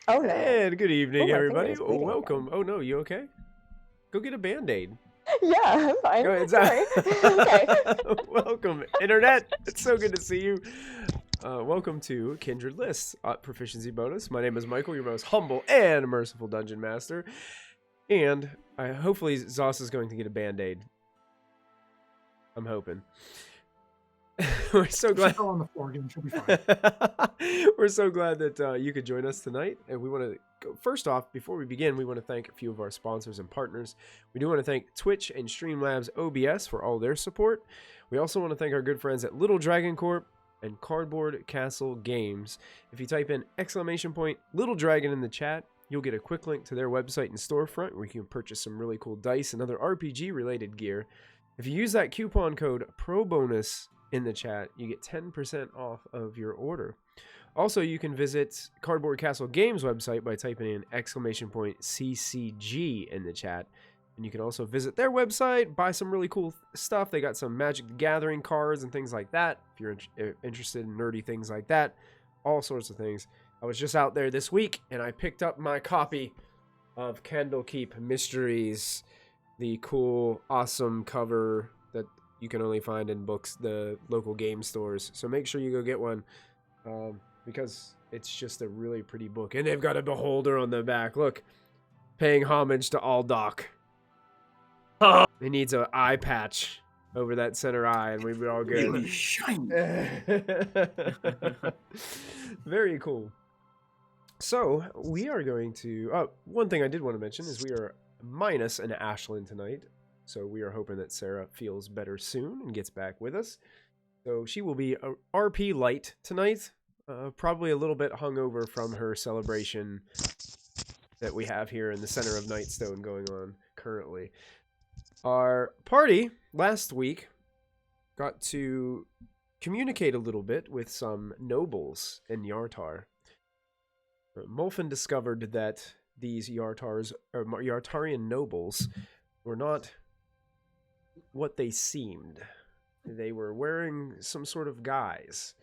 Oh no. And good evening, Oh, my finger everybody. is bleeding Welcome. again. Oh no, you okay? Go get a band-aid. Yeah, I'm fine. Go ahead. Sorry. Okay. Welcome, Internet. It's so good to see you. Welcome to Kindred Lists Proficiency Bonus. My name is Michael, your most humble and merciful Dungeon Master. And hopefully Zoss is going to get a band-aid. I'm hoping. We're so glad. She fell on the floor again. She'll be fine. We're so glad that you could join us tonight. And we want to go first off, before we begin, we want to thank a few of our sponsors and partners. We do want to thank Twitch and Streamlabs OBS for all their support. We also want to thank our good friends at Little Dragon Corp and Cardboard Castle Games. If you type in !Little Dragon in the chat, you'll get a quick link to their website and storefront where you can purchase some really cool dice and other RPG related gear. If you use that coupon code PROBONUS in the chat, you get 10% off of your order. Also, you can visit Cardboard Castle Games website by typing in !CCG in the chat. And you can also visit their website, buy some really cool stuff. They got some Magic the Gathering cards and things like that. If you're interested in nerdy things like that, all sorts of things. I was just out there this week and I picked up my copy of Candlekeep Mysteries, the cool, awesome cover that you can only find in the local game stores. So make sure you go get one because it's just a really pretty book. And they've got a beholder on the back. Look, paying homage to Aldok. He needs an eye patch over that center eye and we'd be all good. Really shiny. Very cool. So we are going to... one thing I did want to mention is we are minus an Ashlyn tonight. So we are hoping that Sarah feels better soon and gets back with us. So she will be a RP light tonight. Probably a little bit hungover from her celebration that we have here in the center of Nightstone going on currently. Our party last week got to communicate a little bit with some nobles in Yartar. Molfin discovered that these Yartarian nobles were not what they seemed. They were wearing some sort of guise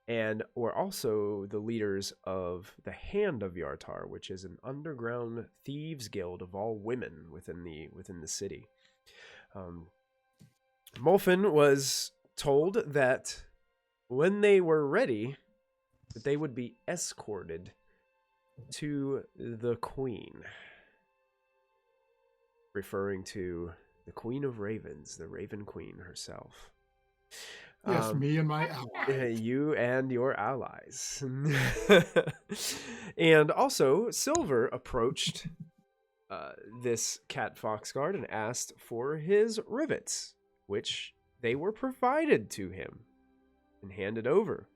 and were also the leaders of the Hand of Yartar, which is an underground thieves guild of all women within the city. Molfin was told that when they were ready, that they would be escorted to the Queen, referring to the Queen of Ravens, the Raven Queen herself. Yes, me and my ally. You and your allies. And also, Silver approached this Cat Foxguard and asked for his rivets, which they were provided to him and handed over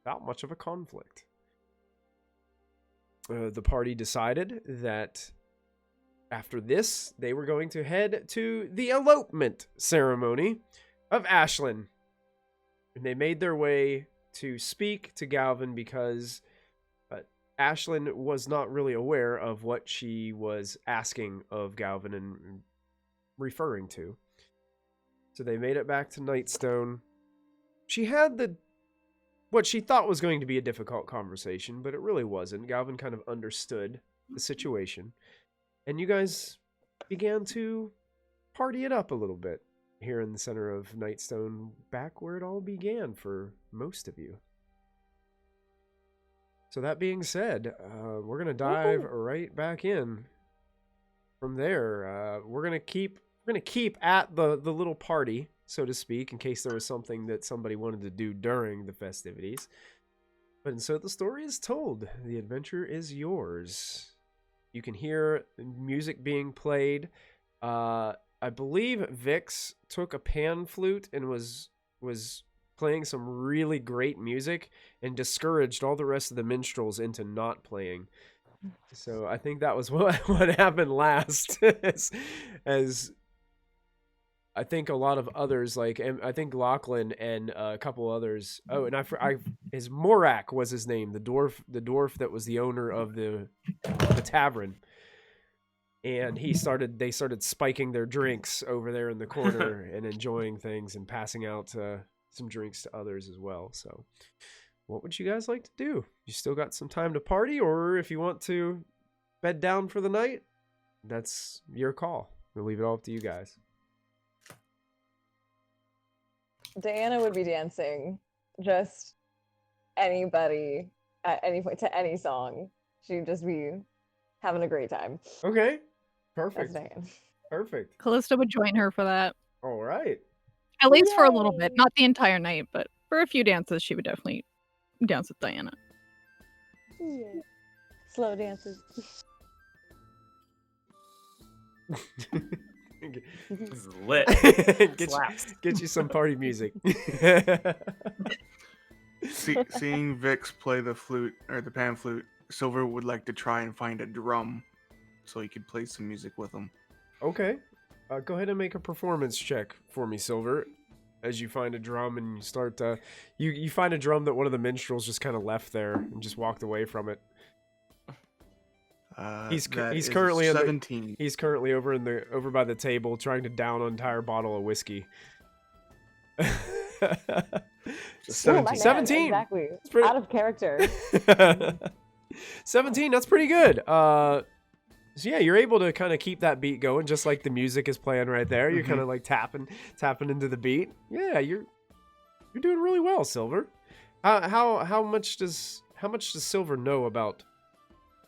without much of a conflict. The party decided that after this, they were going to head to the elopement ceremony of Ashlyn. And they made their way to speak to Galvin because Ashlyn was not really aware of what she was asking of Galvin and referring to. So they made it back to Nightstone. She had what she thought was going to be a difficult conversation, but it really wasn't. Galvin kind of understood the situation. And you guys began to party it up a little bit here in the center of Nightstone, back where it all began for most of you. So that being said, we're going to dive right back in. From there, we're going to keep at the little party, so to speak, in case there was something that somebody wanted to do during the festivities. But so the story is told. The adventure is yours. You can hear music being played. I believe Vix took a pan flute and was playing some really great music and discouraged all the rest of the minstrels into not playing. So I think that was what happened last. as I think a lot of others, like I think Lachlan and a couple others. Oh, and his Morak was his name, the dwarf that was the owner of the tavern. And they started spiking their drinks over there in the corner and enjoying things and passing out some drinks to others as well. So what would you guys like to do? You still got some time to party, or if you want to bed down for the night, that's your call. We'll leave it all up to you guys. Diana would be dancing just anybody at any point to any song. She'd just be having a great time. Okay. Perfect. That's Diana. Perfect. Callista would join her for that. All right. At least for a little bit. Yay! Not the entire night, but for a few dances, she would definitely dance with Diana. Yeah. Slow dances. This is lit. get you some party music. Seeing Vix play the flute or the pan flute, Silver would like to try and find a drum so he could play some music with him. Okay. Go ahead and make a performance check for me, Silver. As you find a drum and you start you find a drum that one of the minstrels just kind of left there and just walked away from it. He's currently 17. He's currently over by the table trying to down an entire bottle of whiskey. 17. 17. Exactly. Pretty... Out of character. 17. That's pretty good. So yeah, you're able to kind of keep that beat going, just like the music is playing right there. You're kind of like tapping into the beat. Yeah, you're doing really well, Silver. How much does Silver know about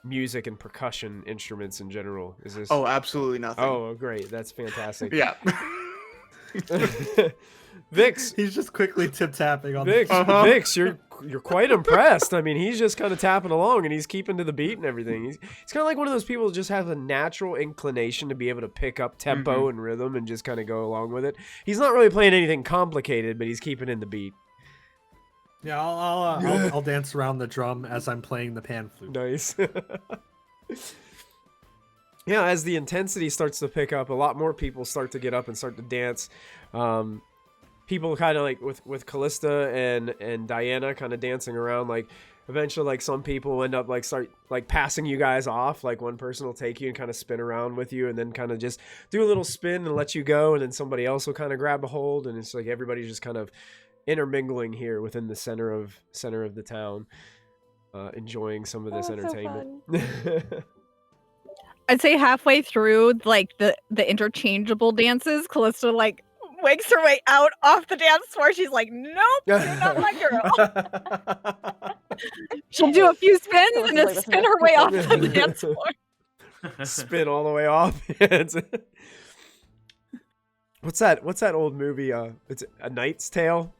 music and percussion instruments in general? Is this? Oh, absolutely nothing. Oh, great. That's fantastic. Yeah. Vix. He's just quickly tip-tapping on Vix, Vix, you're quite impressed. I mean, he's just kind of tapping along and he's keeping to the beat and everything. He's kind of like one of those people who just has a natural inclination to be able to pick up tempo and rhythm and just kind of go along with it. He's not really playing anything complicated, but he's keeping in the beat. Yeah, I'll dance around the drum as I'm playing the pan flute. Nice. Yeah, as the intensity starts to pick up, a lot more people start to get up and start to dance. People kind of like with Callista and Diana kind of dancing around. Like eventually, like some people end up like start like passing you guys off. Like one person will take you and kind of spin around with you, and then kind of just do a little spin and let you go, and then somebody else will kind of grab a hold, and it's like everybody's just kind of intermingling here within the center of the town, enjoying some of this entertainment. I'd say halfway through, like the interchangeable dances, Callista like wakes her way out off the dance floor. She's like, "Nope, you're not my girl." She'll do a few spins and then spin her way off the dance floor. Spin all the way off. What's that old movie? It's A Knight's Tale,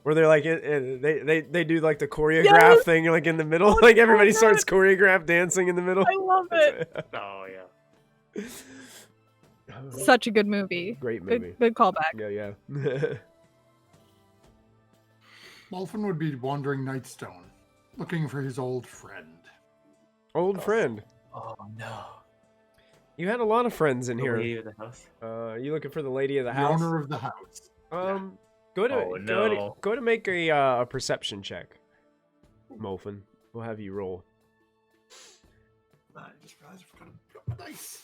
where they're like they do like the choreograph thing like in the middle. Like everybody starts choreograph dancing in the middle. I love it. Oh yeah. Such a good movie. Great movie. Good callback. Yeah. Molfen would be wandering Nightstone, looking for his old friend. Old friend. Oh no. You had a lot of friends in here. Lady of the house. You looking for the lady of the The house? owner of the house. Go to make a perception check. Molfen. We'll have you roll. I just realized I forgot to put up my dice.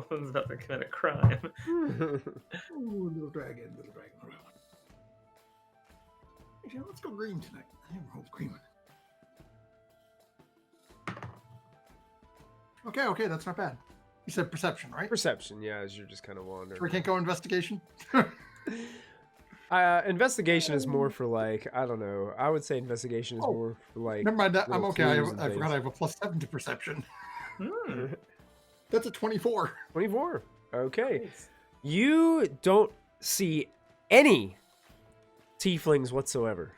One's about to commit a crime. Ooh, little dragon. Actually, let's go green tonight. I haven't rolled green. Okay, that's not bad. You said perception, right? Perception, yeah, as you're just kind of wandering. So we can't go investigation? Investigation is more for like, I don't know. I would say investigation is more for like. Never mind that. I'm little okay. clues and I forgot things. I have a +7 to perception. Hmm. That's a 24. 24. Okay. You don't see any tieflings whatsoever.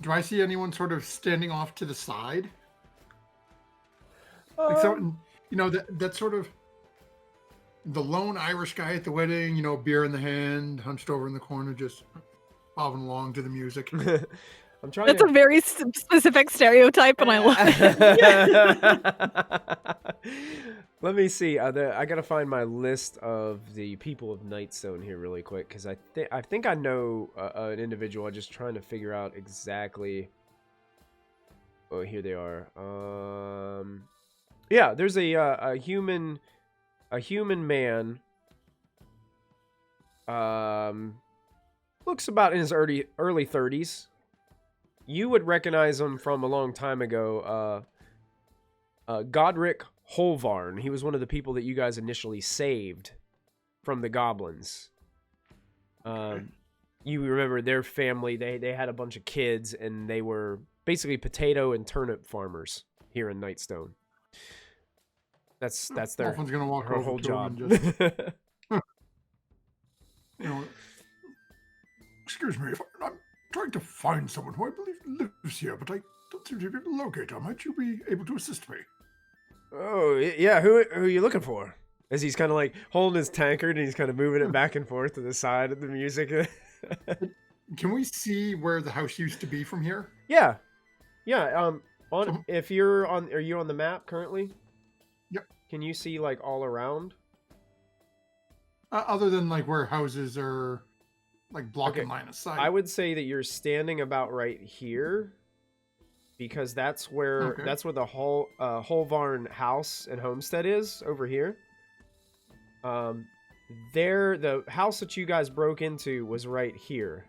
Do I see anyone sort of standing off to the side? Like so, you know, that sort of the lone Irish guy at the wedding, you know, beer in the hand, hunched over in the corner, just bobbing along to the music. I'm trying. That's a very specific stereotype, and I love it. Let me see. I gotta find my list of the people of Nightstone here really quick, because I think I know an individual. I'm just trying to figure out exactly. Oh, here they are. Yeah, there's a human man Looks about in his early 30s. You would recognize him from a long time ago. Godric Holvarn. He was one of the people that you guys initially saved from the goblins. You remember their family. They had a bunch of kids, and they were basically potato and turnip farmers here in Nightstone. That's their Dolphin's gonna walk her over whole to job. him and just, you know, excuse me, if I'm trying to find someone who I believe lives here, but I don't seem to be able to locate her. Might you be able to assist me? Oh, yeah, who are you looking for? As he's kind of like holding his tankard and he's kind of moving it back and forth to the side of the music. Can we see where the house used to be from here? Yeah. If you're on, are you on the map currently? Yep. Can you see like all around? Other than like where houses are like blocking line of sight. I would say that you're standing about right here, because that's where the Holvarn house and homestead is over here. The house that you guys broke into was right here.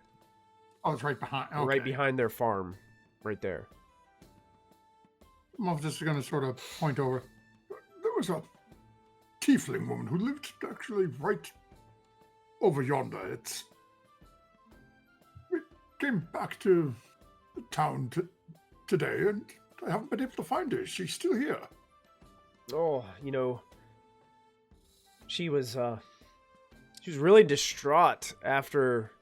Oh, it's right behind. Okay. Right behind their farm, right there. I'm just going to sort of point over. There was a tiefling woman who lived actually right over yonder. We came back to the town today, and I haven't been able to find her. Is she still here? Oh, she was really distraught after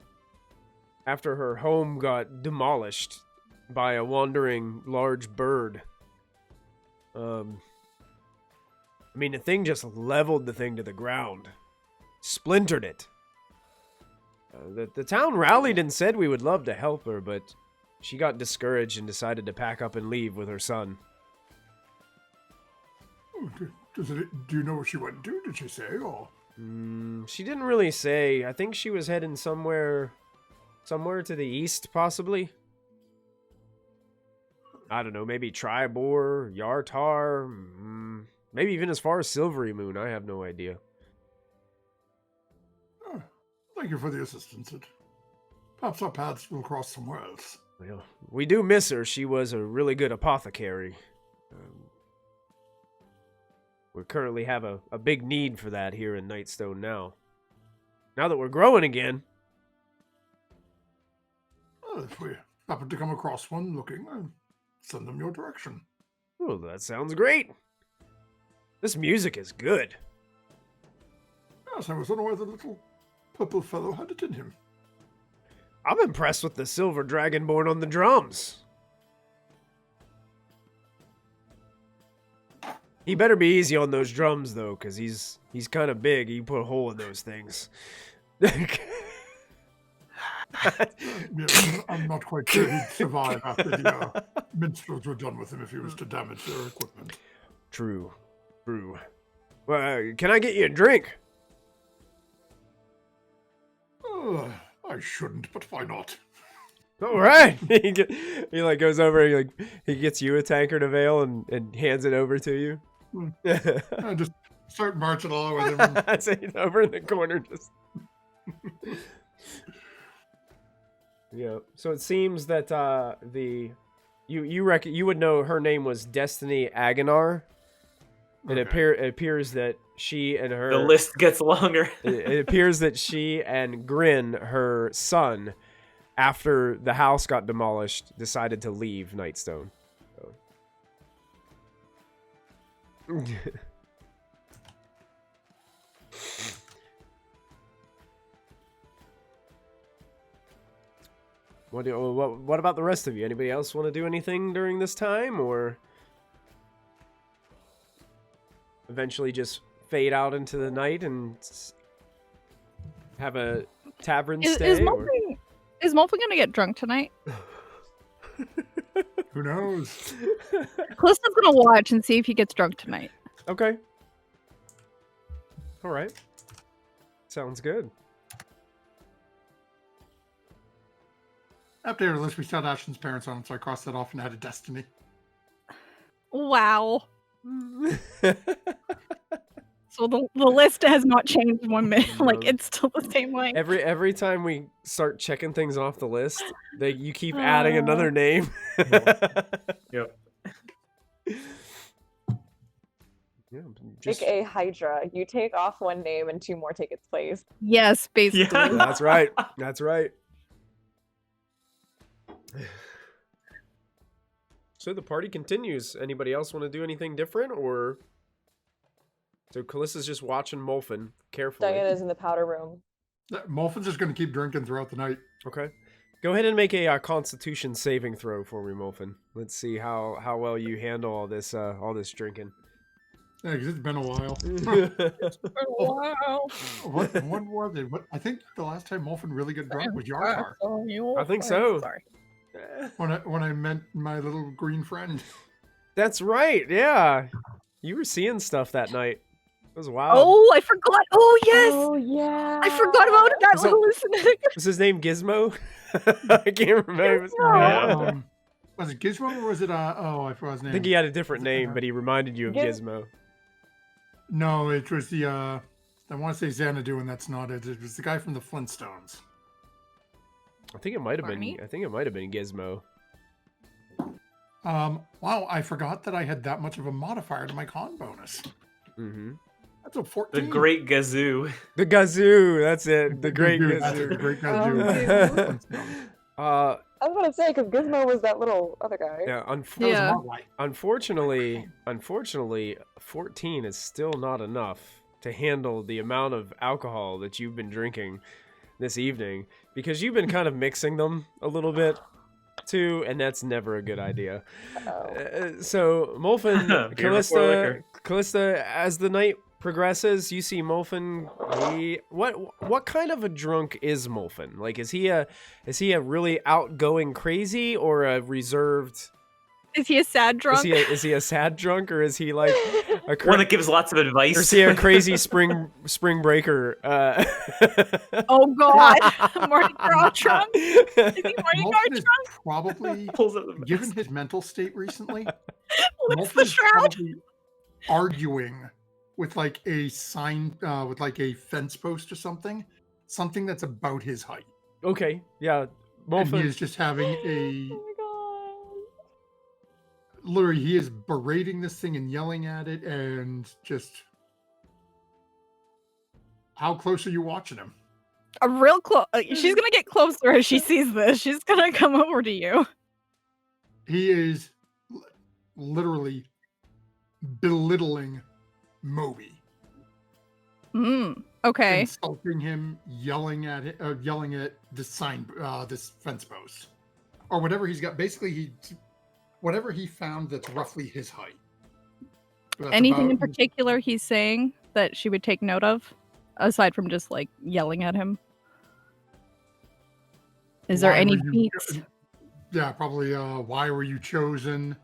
her home got demolished by a wandering large bird. The thing just leveled the thing to the ground, splintered it. The town rallied and said we would love to help her, but she got discouraged and decided to pack up and leave with her son. Oh, do you know where she went to? Did she say, or? She didn't really say. I think she was heading somewhere to the east, possibly. I don't know, maybe Tribor, Yartar, maybe even as far as Silvery Moon. I have no idea. Oh, thank you for the assistance. Perhaps our paths will cross somewhere else. Well, we do miss her. She was a really good apothecary. We currently have a big need for that here in Nightstone now. Now that we're growing again. Well, if we happen to come across one looking, I'll send them your direction. Oh, that sounds great. This music is good. Yes, I was unaware the little purple fellow had it in him. I'm impressed with the silver dragonborn on the drums. He better be easy on those drums, though, because he's kind of big. He put a hole in those things. Yeah, I'm not quite sure he'd survive after the minstrels were done with him if he was to damage their equipment. True. Well, can I get you a drink? I shouldn't, but why not? All right. He like goes over and he gets you a tankard of ale and hands it over to you. I just start marching along with him. I say over in the corner just. Yeah. So it seems that you would know her name was Destiny Aganar. It appears that she and her... The list gets longer. It appears that she and Grin, her son, after the house got demolished, decided to leave Nightstone. So. What about the rest of you? Anybody else want to do anything during this time, or eventually just fade out into the night and have a tavern stay? Is Molfin gonna get drunk tonight? Who knows? Callista's gonna watch and see if he gets drunk tonight. Okay. All right. Sounds good. Update our list. We still had Ashlyn's parents on it, so I crossed that off and added Destiny. Wow. So the list has not changed 1 minute. Like No. it's still the same way. Every time we start checking things off the list, you keep adding another name. Yep. Yeah, Like a Hydra. You take off one name and 2 more take its place. Yes, basically. Yeah. That's right. That's right. So the party continues. Anybody else want to do anything different, or so Callista's just watching Molfin carefully? Diana's in the powder room. Molfin's just going to keep drinking throughout the night. Okay. Go ahead and make a Constitution saving throw for me, Molfin. Let's see how well you handle all this drinking. Yeah, because it's been a while. Wow. What was it? I think the last time Molfin really got drunk was Yartar. I think so. Sorry. When I met my little green friend. That's right. Yeah, you were seeing stuff that night. It was wild. Oh, I forgot. Oh yes. Oh yeah. I forgot about that So- hallucination. Was his name Gizmo? I can't remember. Gizmo. Was it Gizmo or was it I forgot his name. I think he had a different name, but he reminded you of Gizmo. No, it was the I want to say Xanadu, and that's not it. It was the guy from the Flintstones. I think it might have been. Barney? I think it might have been Gizmo. Wow, I forgot that I had that much of a modifier to my con bonus. Mm-hmm. That's a 14. The Great Gazoo. The Gazoo. That's it. The Great That's it, the Gazoo. Great Oh, Gazoo. Uh, I was about to say because Gizmo was that little other guy. yeah. That was Yeah. Marlight. Unfortunately, 14 is still not enough to handle the amount of alcohol that you've been drinking this evening, because you've been kind of mixing them a little bit too, and that's never a good idea. So Molfin, Beer before liquor. Callista, as the night progresses, you see Molfin. What kind of a drunk is Molfin? Like, is he a really outgoing crazy, or a reserved? Is he a sad drunk? Is he a sad drunk, or is he like a One that gives lots of advice. or is he a crazy spring breaker? Oh God, Mardi Gras drunk. Is he Mardi Gras Molfin is drunk? probably, Pulls up the given best. his mental state recently, Lifts the Molfin's shroud. probably arguing with like a sign, with like a fence post or something that's about his height. Okay, yeah, And he Molfin. is just having a, Oh my god. literally, he is berating this thing and yelling at it, and just, how close are you watching him? A real close. She's gonna get closer as she sees this. She's gonna come over to you. He is literally belittling Moby, Okay. insulting him, yelling at this sign, this fence post, or whatever he's got. Basically, whatever he found that's roughly his height. So that's Anything in about- particular he's saying that she would take note of, aside from just like yelling at him? Is there Why any were you- beats? Yeah, probably. Why were you chosen?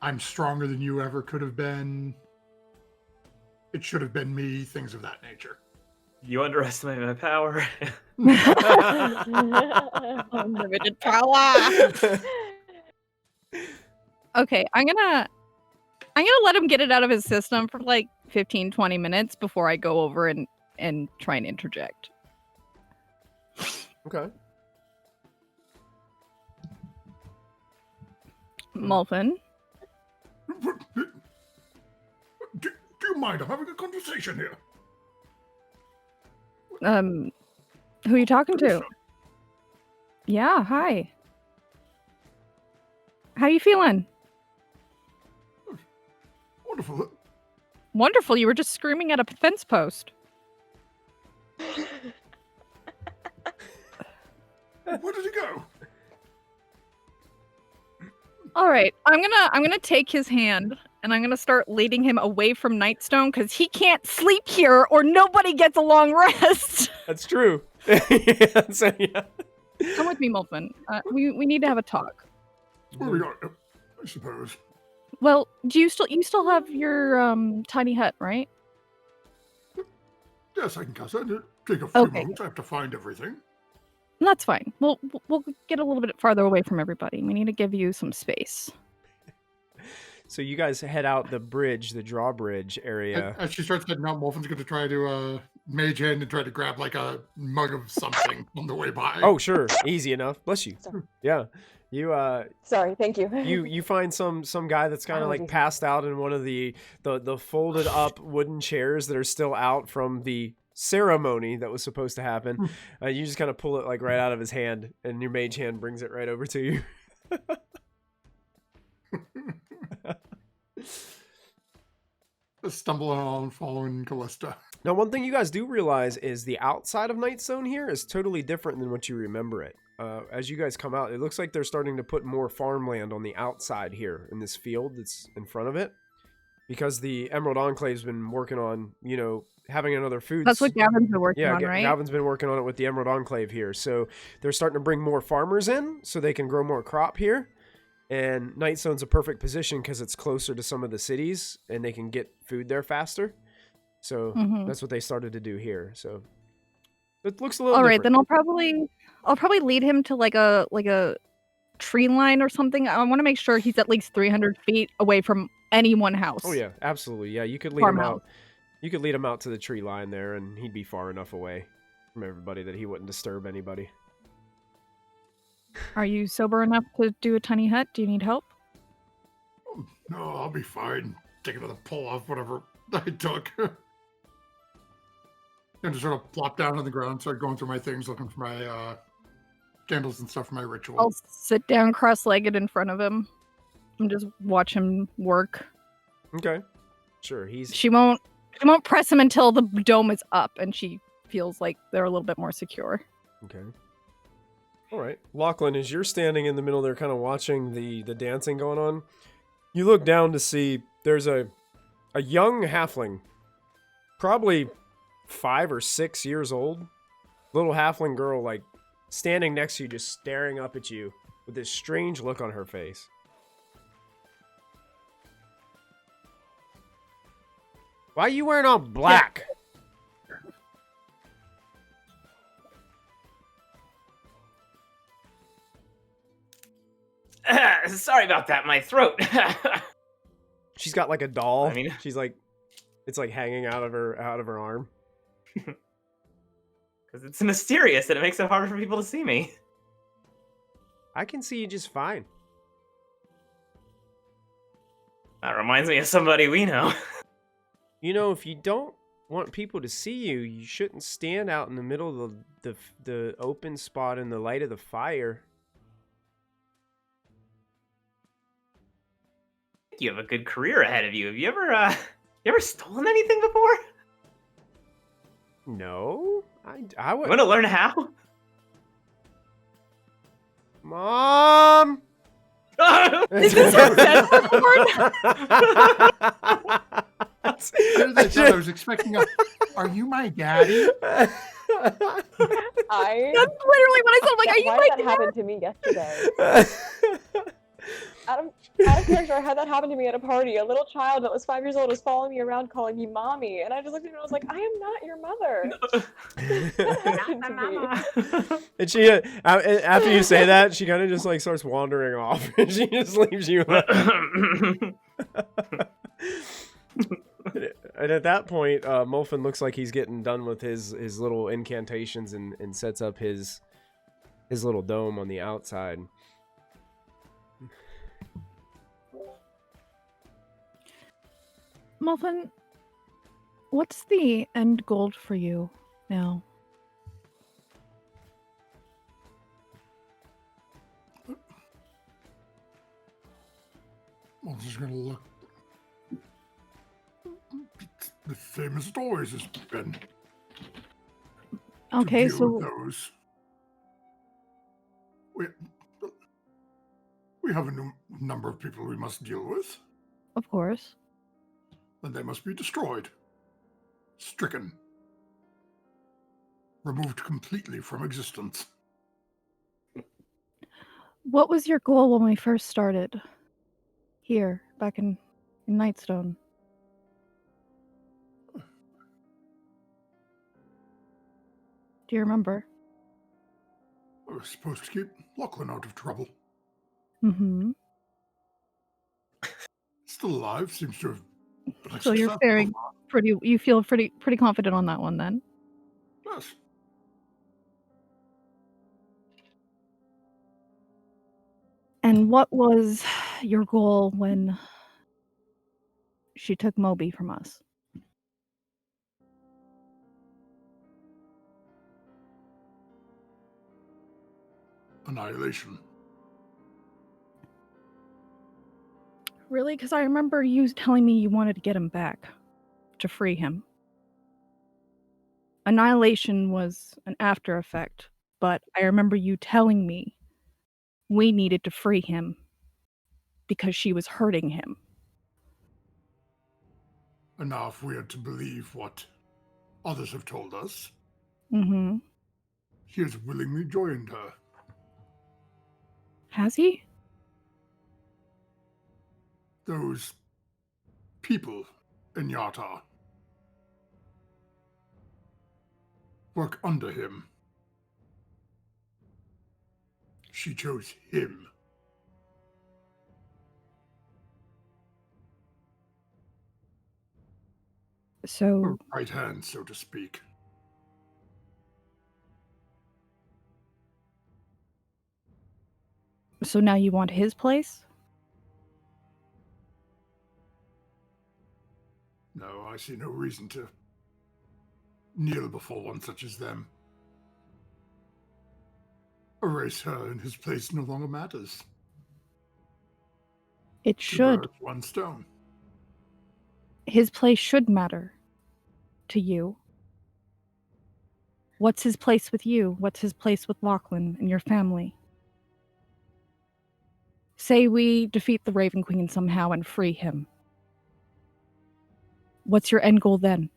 I'm stronger than you ever could have been. It should have been me. Things of that nature. You underestimate my power. Unlimited power. Okay, I'm gonna let him get it out of his system for like 15-20 minutes before I go over and try and interject. Okay. Molfin, Do you mind? I'm having a conversation here. who are you talking to? Yeah, hi. How you feeling? Wonderful. Wonderful. You were just screaming at a fence post. Where did he go? All right, I'm gonna take his hand and I'm gonna start leading him away from Nightstone because he can't sleep here or nobody gets a long rest. That's true. Yeah, so, yeah. Come with me, Molfin. We need to have a talk. Where we are, I suppose. Well, do you still have your tiny hut, right? Yes, I can cuss it. Take a few Okay. moments. I have to find everything. That's fine. We'll get a little bit farther away from everybody. We need to give you some space. So you guys head out the bridge, the drawbridge area. As she starts heading out, Wolfen's going to try to mage hand and try to grab like a mug of something on the way by. Oh, sure, easy enough. Bless you. Sorry. Yeah, you Sorry, thank you. you find some guy that's kind of like passed out in one of the folded up wooden chairs that are still out from the ceremony that was supposed to happen. You just kind of pull it like right out of his hand, and your mage hand brings it right over to you. Stumbling on, following Callista. Now, one thing you guys do realize is the outside of Nightstone here is totally different than what you remember it. As you guys come out, it looks like they're starting to put more farmland on the outside here in this field that's in front of it, because the Emerald Enclave's been working on, you know, having another food. That's what Gavin's been working on, right? Gavin's been working on it with the Emerald Enclave here. So they're starting to bring more farmers in so they can grow more crop here. And Nightstone's a perfect position because it's closer to some of the cities and they can get food there faster. So that's what they started to do here. So it looks a little All right, different. then I'll probably lead him to like a tree line or something. I want to make sure he's at least 300 feet away from any one house. Oh yeah, absolutely. Yeah, you could lead him out. You could lead him out to the tree line there, and he'd be far enough away from everybody that he wouldn't disturb anybody. Are you sober enough to do a tiny hut? Do you need help? No, I'll be fine. Take another pull off whatever I took. And just sort of plop down on the ground, start going through my things, looking for my candles and stuff for my ritual. I'll sit down cross-legged in front of him and just watch him work. Okay, sure. She won't press him until the dome is up, and she feels like they're a little bit more secure. Okay. All right. Lachlan, as you're standing in the middle there kind of watching the dancing going on, you look down to see there's a young halfling, probably 5 or 6 years old, little halfling girl, like standing next to you, just staring up at you with this strange look on her face. Why are you wearing all black? Sorry about that, my throat. She's got like a doll. I mean, she's like, it's like hanging out of her arm. Because it's mysterious and it makes it harder for people to see me. I can see you just fine. That reminds me of somebody we know. You know, if you don't want people to see you, you shouldn't stand out in the middle of the open spot in the light of the fire. You have a good career ahead of you. Have you ever stolen anything before? No, I would. You want to learn how? Mom. Is this her bedroom board? I was expecting a, are you my daddy? That's That's literally what I said. I'm like, are you why my did that happen to me yesterday? Out of character, I had that happen to me at a party. A little child that was 5 years old was following me around calling me mommy, and I just looked at him and I was like, I am not your mother. That happened to me. And she, after you say that, she kind of just like starts wandering off, and she just leaves you. And at that point, Molfin looks like he's getting done with his little incantations and sets up his little dome on the outside. Muffin, what's the end goal for you now? Well, this is gonna look the same as it always has been. Okay, To deal so with those. We have a number of people we must deal with. of course. Then they must be destroyed, stricken, removed completely from existence. What was your goal when we first started? Here, back in Nightstone. Do you remember? I was supposed to keep Lachlan out of trouble. Mm-hmm. Still alive. Seems to have been So you're successful faring far. pretty. You feel pretty confident on that one then. Yes. And what was your goal when she took Moby from us? Annihilation. Really? Because I remember you telling me you wanted to get him back, to free him. Annihilation was an after effect, but I remember you telling me we needed to free him because she was hurting him. And now, if we are to believe what others have told us, Mm-hmm. he has willingly joined her. Has he? Those people in Yata work under him. She chose him. Her So, right hand, so to speak. so now you want his place? No, I see no reason to kneel before one such as them. Erase her and his place no longer matters. It Two should. birds, one stone. His place should matter to you. What's his place with you? What's his place with Lachlan and your family? Say we defeat the Raven Queen somehow and free him. What's your end goal then?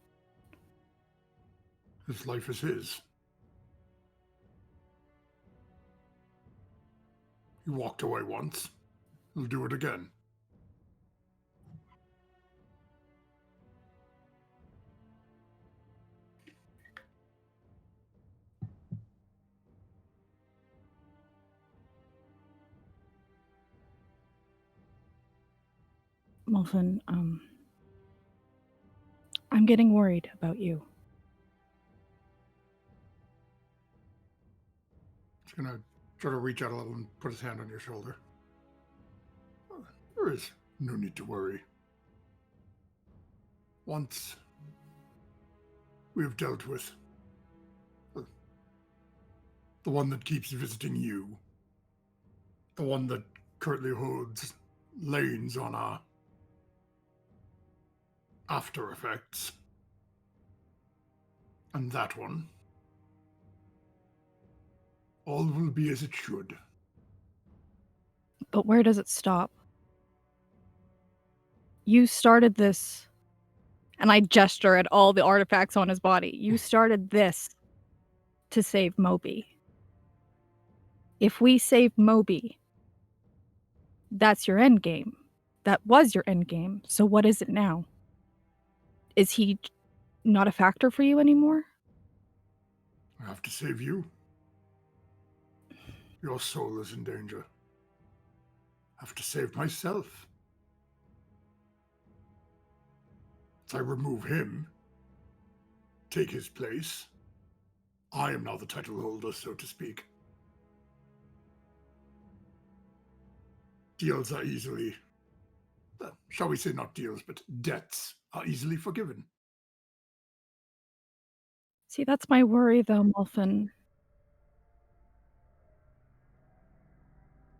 His life is his. He walked away once. He'll do it again. Muffin, I'm getting worried about you. He's gonna try to reach out a little and put his hand on your shoulder. There is no need to worry. Once we have dealt with the one that keeps visiting you, the one that currently holds lanes on our after effects, and that one, all will be as it should. But where does it stop? You started this, and I gesture at all the artifacts on his body. You started this to save Moby. If we save Moby, that's your end game. That was your end game. So what is it now? Is he not a factor for you anymore? I have to save you. Your soul is in danger. I have to save myself. If I remove him, take his place, I am now the title holder, so to speak. Deals are easily, shall we say not deals, but debts are easily forgiven. See, that's my worry though, Muffin.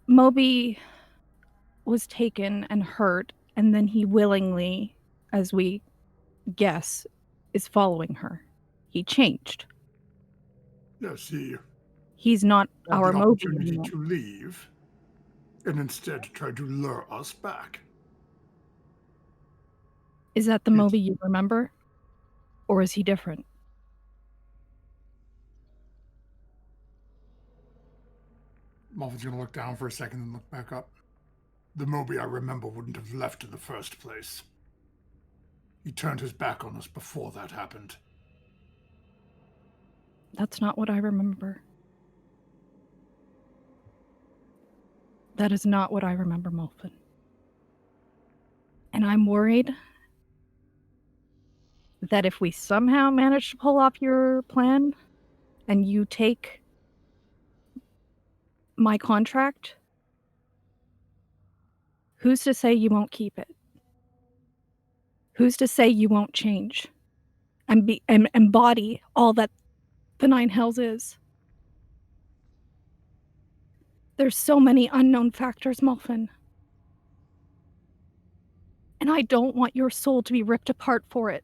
Moby was taken and hurt, and then he willingly, as we guess, is following her. He changed. Yes, he He's not had our the Moby opportunity anymore. to leave, and instead tried to lure us back. Is that the Yes. Moby you remember? Or is he different? Moffin's gonna look down for a second and look back up. The Moby I remember wouldn't have left in the first place. He turned his back on us before that happened. That's not what I remember. That is not what I remember, Muffin. And I'm worried that if we somehow manage to pull off your plan and you take my contract, who's to say you won't keep it? Who's to say you won't change and embody all that the Nine Hells is? There's so many unknown factors, Muffin. And I don't want your soul to be ripped apart for it.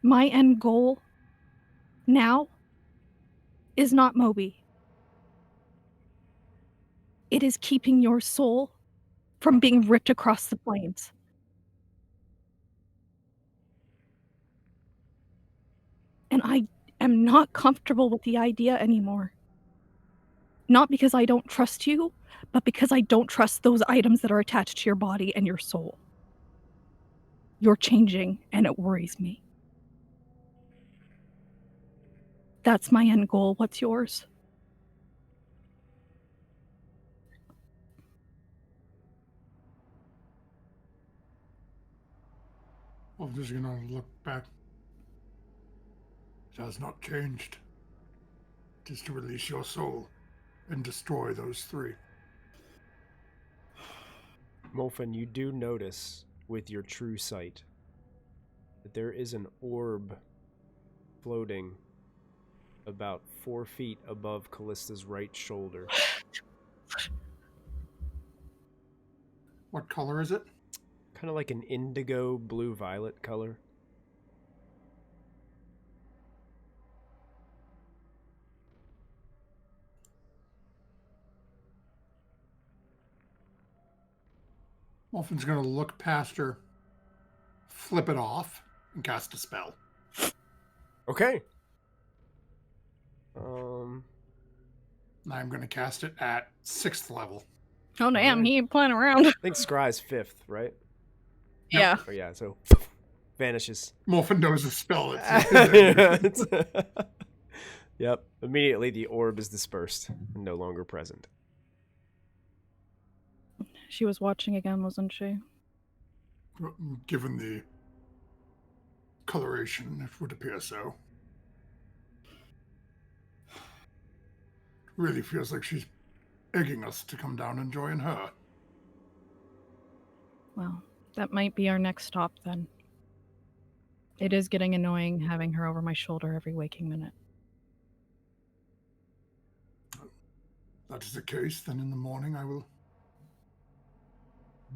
My end goal now is not Moby. It is keeping your soul from being ripped across the plains. And I am not comfortable with the idea anymore. Not because I don't trust you, but because I don't trust those items that are attached to your body and your soul. You're changing, and it worries me. That's my end goal. What's yours? I'm just gonna look back. It has not changed. It is to release your soul and destroy those three. Molfen, you do notice with your true sight that there is an orb floating about 4 feet above Callista's right shoulder. What color is it? Kind of like an indigo blue-violet color. Wolfen's gonna look past her, flip it off, and cast a spell. Okay. And I'm gonna cast it at 6th level. Oh, damn, Alright. he ain't playing around. I think Scry's 5th, right? Yeah. Oh yeah, so vanishes. Wolfen knows a spell. It's Yep. Immediately the orb is dispersed and no longer present. She was watching again, wasn't she? Given the coloration, it would appear so. Really feels like she's egging us to come down and join her. Well, that might be our next stop then. It is getting annoying having her over my shoulder every waking minute. If that is the case, then in the morning I will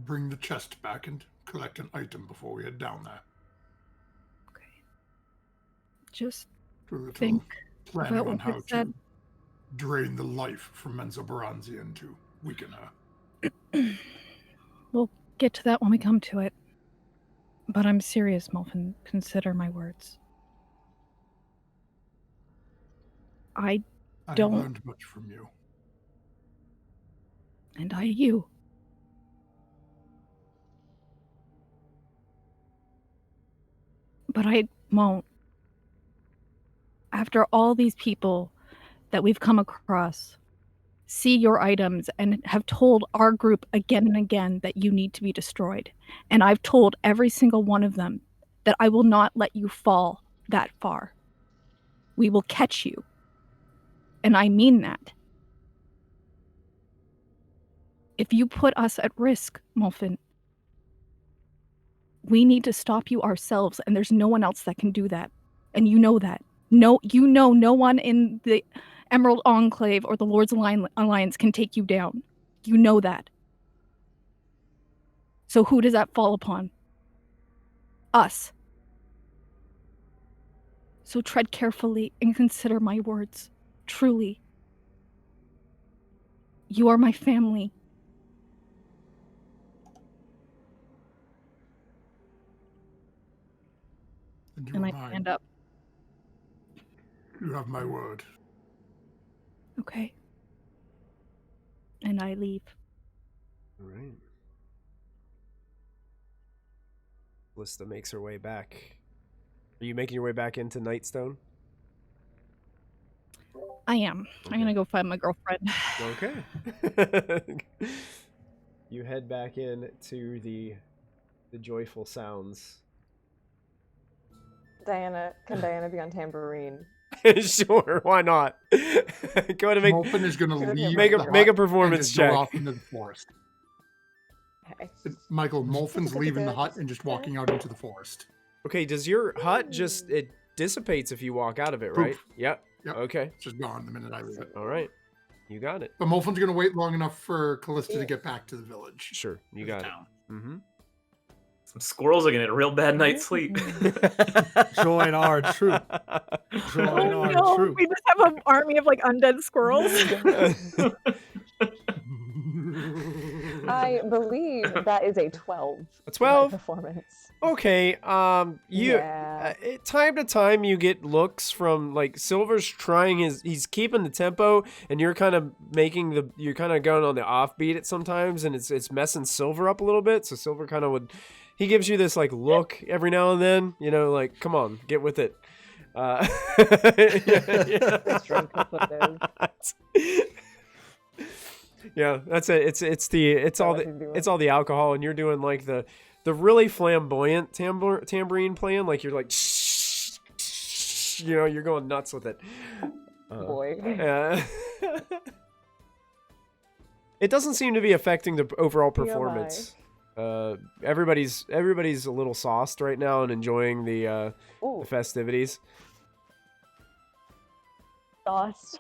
bring the chest back and collect an item before we head down there. Okay. Just Do a little think planning about on what how you said. to drain the life from Menzo Baranzi and to weaken her. We'll get to that when we come to it. But I'm serious, Molfen. Consider my words. I I don't- have learned much from you. And you. But I won't. After all these people that we've come across see your items and have told our group again and again that you need to be destroyed. And I've told every single one of them that I will not let you fall that far. We will catch you. And I mean that. If you put us at risk, Molfen, we need to stop you ourselves, and there's no one else that can do that. And you know that. No, you know no one in the Emerald Enclave or the Lord's Alliance can take you down. You know that. So who does that fall upon? Us. So tread carefully and consider my words. Truly. You are my family. And you And are I mine. stand up. You have my word. Okay. And I leave. All right. Lista makes her way back. Are you making your way back into Nightstone? I am. I'm gonna go find my girlfriend. Okay. You head back in to the joyful sounds. Can Diana be on tambourine? Sure, why not? Go ahead and Molten is going to leave. make the a make a hut performance and just go check. off into the forest. Okay. Michael, Molten's leaving the hut and just walking out into the forest. Okay, does your hut just it dissipates if you walk out of it, right? Poof. Yep. Yep. Okay. It's just gone the minute I leave it. All right. You got it. But Molten's going to wait long enough for Callista Yeah. to get back to the village. Sure. You got it. Down. Mm-hmm. Some squirrels are gonna get a real bad night's sleep. Join our troop. Join Oh our no, troop. we just have an army of like undead squirrels. I believe that is a 12. A for my 12? performance. Okay. Yeah. Time to time you get looks from like Silver's trying he's keeping the tempo, and you're kind of you're kind of going on the offbeat at sometimes, and it's messing Silver up a little bit. So Silver kind of he gives you this like look every now and then, like, come on, get with it. This drunk is what it is. Yeah, that's it. It's all the alcohol, and you're doing like the really flamboyant tambourine playing, like you're like, you're going nuts with it. Boy. It doesn't seem to be affecting the overall TMI. performance. Everybody's a little sauced right now and enjoying the Ooh, festivities. sauce.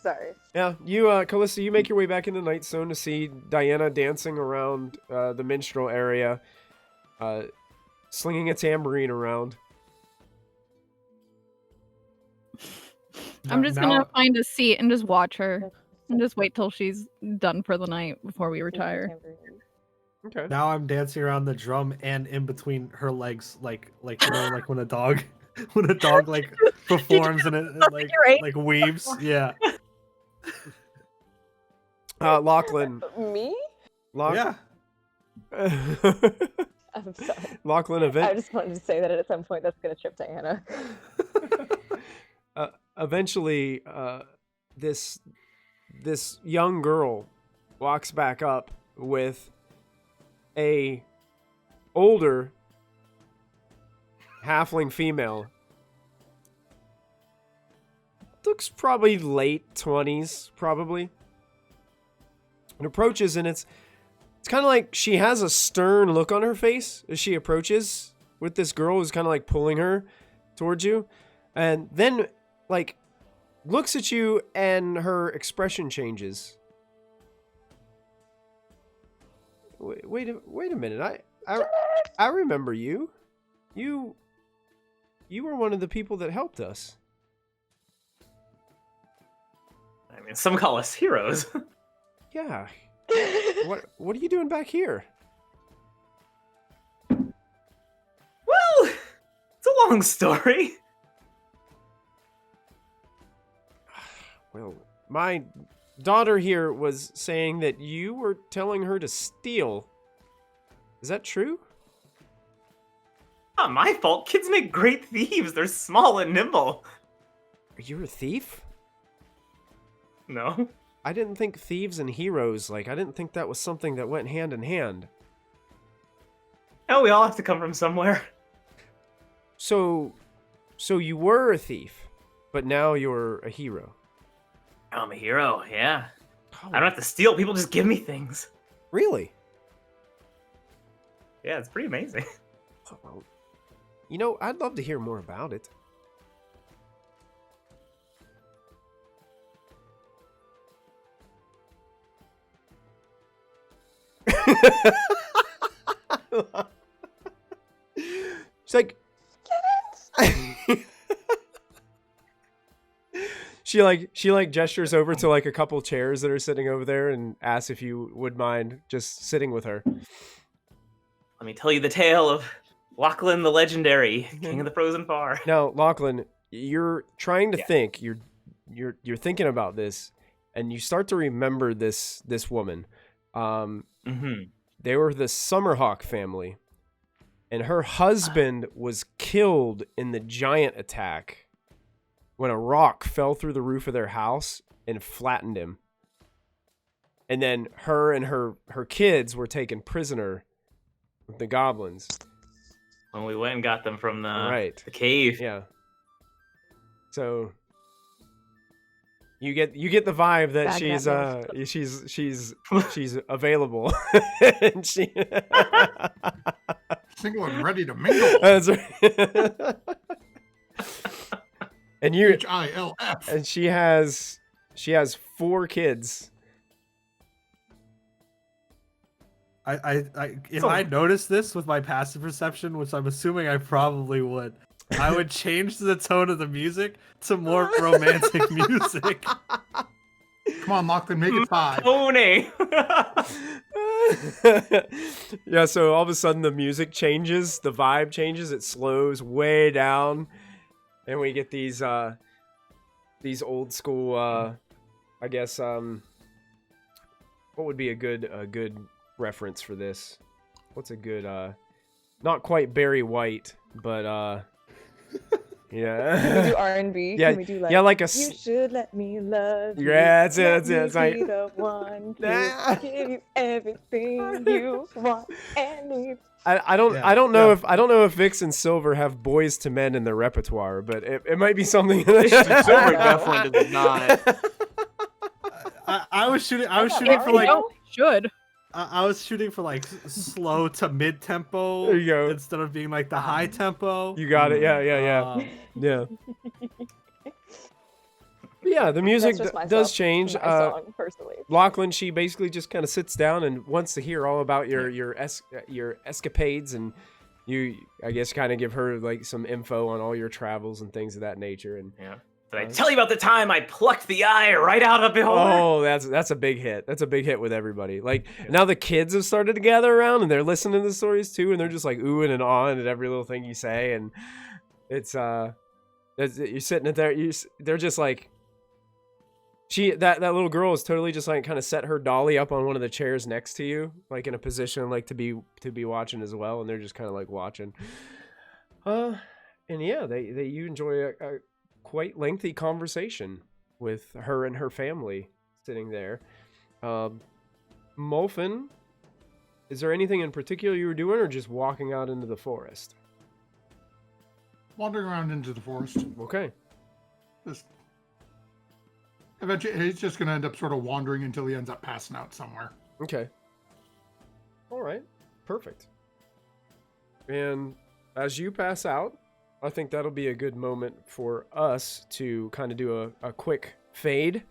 Sorry. Yeah, you, Callista, you make your way back into Nightstone to see Diana dancing around the minstrel area, slinging a tambourine around. I'm just gonna find a seat and just watch her and just wait till she's done for the night before we retire. Okay. Now I'm dancing around the drum and in between her legs, like like when a dog like performs and it like weaves. Yeah. Lachlan. Me? Yeah. I'm sorry. Lachlan, I just wanted to say that at some point that's gonna trip Diana. eventually, this young girl walks back up with a older halfling female. Looks probably late 20s, probably. And approaches, and it's kind of like she has a stern look on her face as she approaches with this girl who's kind of like pulling her towards you, and then like looks at you, and her expression changes. Wait a minute. I remember you. You were one of the people that helped us. I mean, some call us heroes. Yeah. What are you doing back here? Well, it's a long story. Well, my daughter here was saying that you were telling her to steal. Is that true? Not my fault. Kids make great thieves. They're small and nimble. Are you a thief? No. I didn't think thieves and heroes, I didn't think that was something that went hand in hand. No, we all have to come from somewhere. So you were a thief, but now you're a hero. I'm a hero, yeah. Oh, I don't have to steal. People just give me things. really? Yeah, it's pretty amazing. Oh, well, I'd love to hear more about it. She's like, she gestures over to a couple chairs that are sitting over there and asks if you would mind just sitting with her. Let me tell you the tale of Lachlan the Legendary, King of the Frozen Far. Now, Lachlan, you're trying to think. You're thinking about this, and you start to remember this woman. They were the Summerhawk family, and her husband was killed in the giant attack when a rock fell through the roof of their house and flattened him. And then her and her kids were taken prisoner with the goblins. When we went and got them from Right. the cave. Yeah. So you get the vibe that she's available. And she Single and ready to mingle. That's right. And you HILF. and she has 4 kids. If I noticed this with my passive perception, which I'm assuming I probably would, I would change the tone of the music to more romantic music. Come on, Lachlan, make it 5. Pony. Yeah, so all of a sudden the music changes, the vibe changes, it slows way down, and we get these old school I guess what would be a good reference for this? What's a good not quite Barry White, but yeah. Can we do R&B? Yeah, Can we do like, yeah, like a you should let me love you. Yeah, that's it. Let It's me like be the one to give you everything you want and need. I don't know if Vix and Silver have Boys to Men in their repertoire, but it might be something. Silver definitely does not. I was shooting for like I was shooting for like slow to mid tempo. There you go. Instead of being like the high tempo. You got it. Yeah. Yeah. Yeah, the music does change. Song, personally. Lachlan, she basically just kind of sits down and wants to hear all about your escapades, and you, I guess, kind of give her like some info on all your travels and things of that nature. And Yeah. Did I tell you about the time I plucked the eye right out of beholder? oh, that's a big hit. That's a big hit with everybody. Like now the kids have started to gather around and they're listening to the stories too, and they're just like oohing and awing at every little thing you say, and it's you're sitting there, they're just like. That little girl is totally just like kind of set her dolly up on one of the chairs next to you, like in a position like to be watching as well, and they're just kind of like watching. And yeah, you enjoy a quite lengthy conversation with her and her family sitting there. Molfin, is there anything in particular you were doing, or just walking out into the forest? Wandering around into the forest. Okay. Eventually, he's just going to end up sort of wandering until he ends up passing out somewhere. Okay. All right. Perfect. And as you pass out, I think that'll be a good moment for us to kind of do a quick fade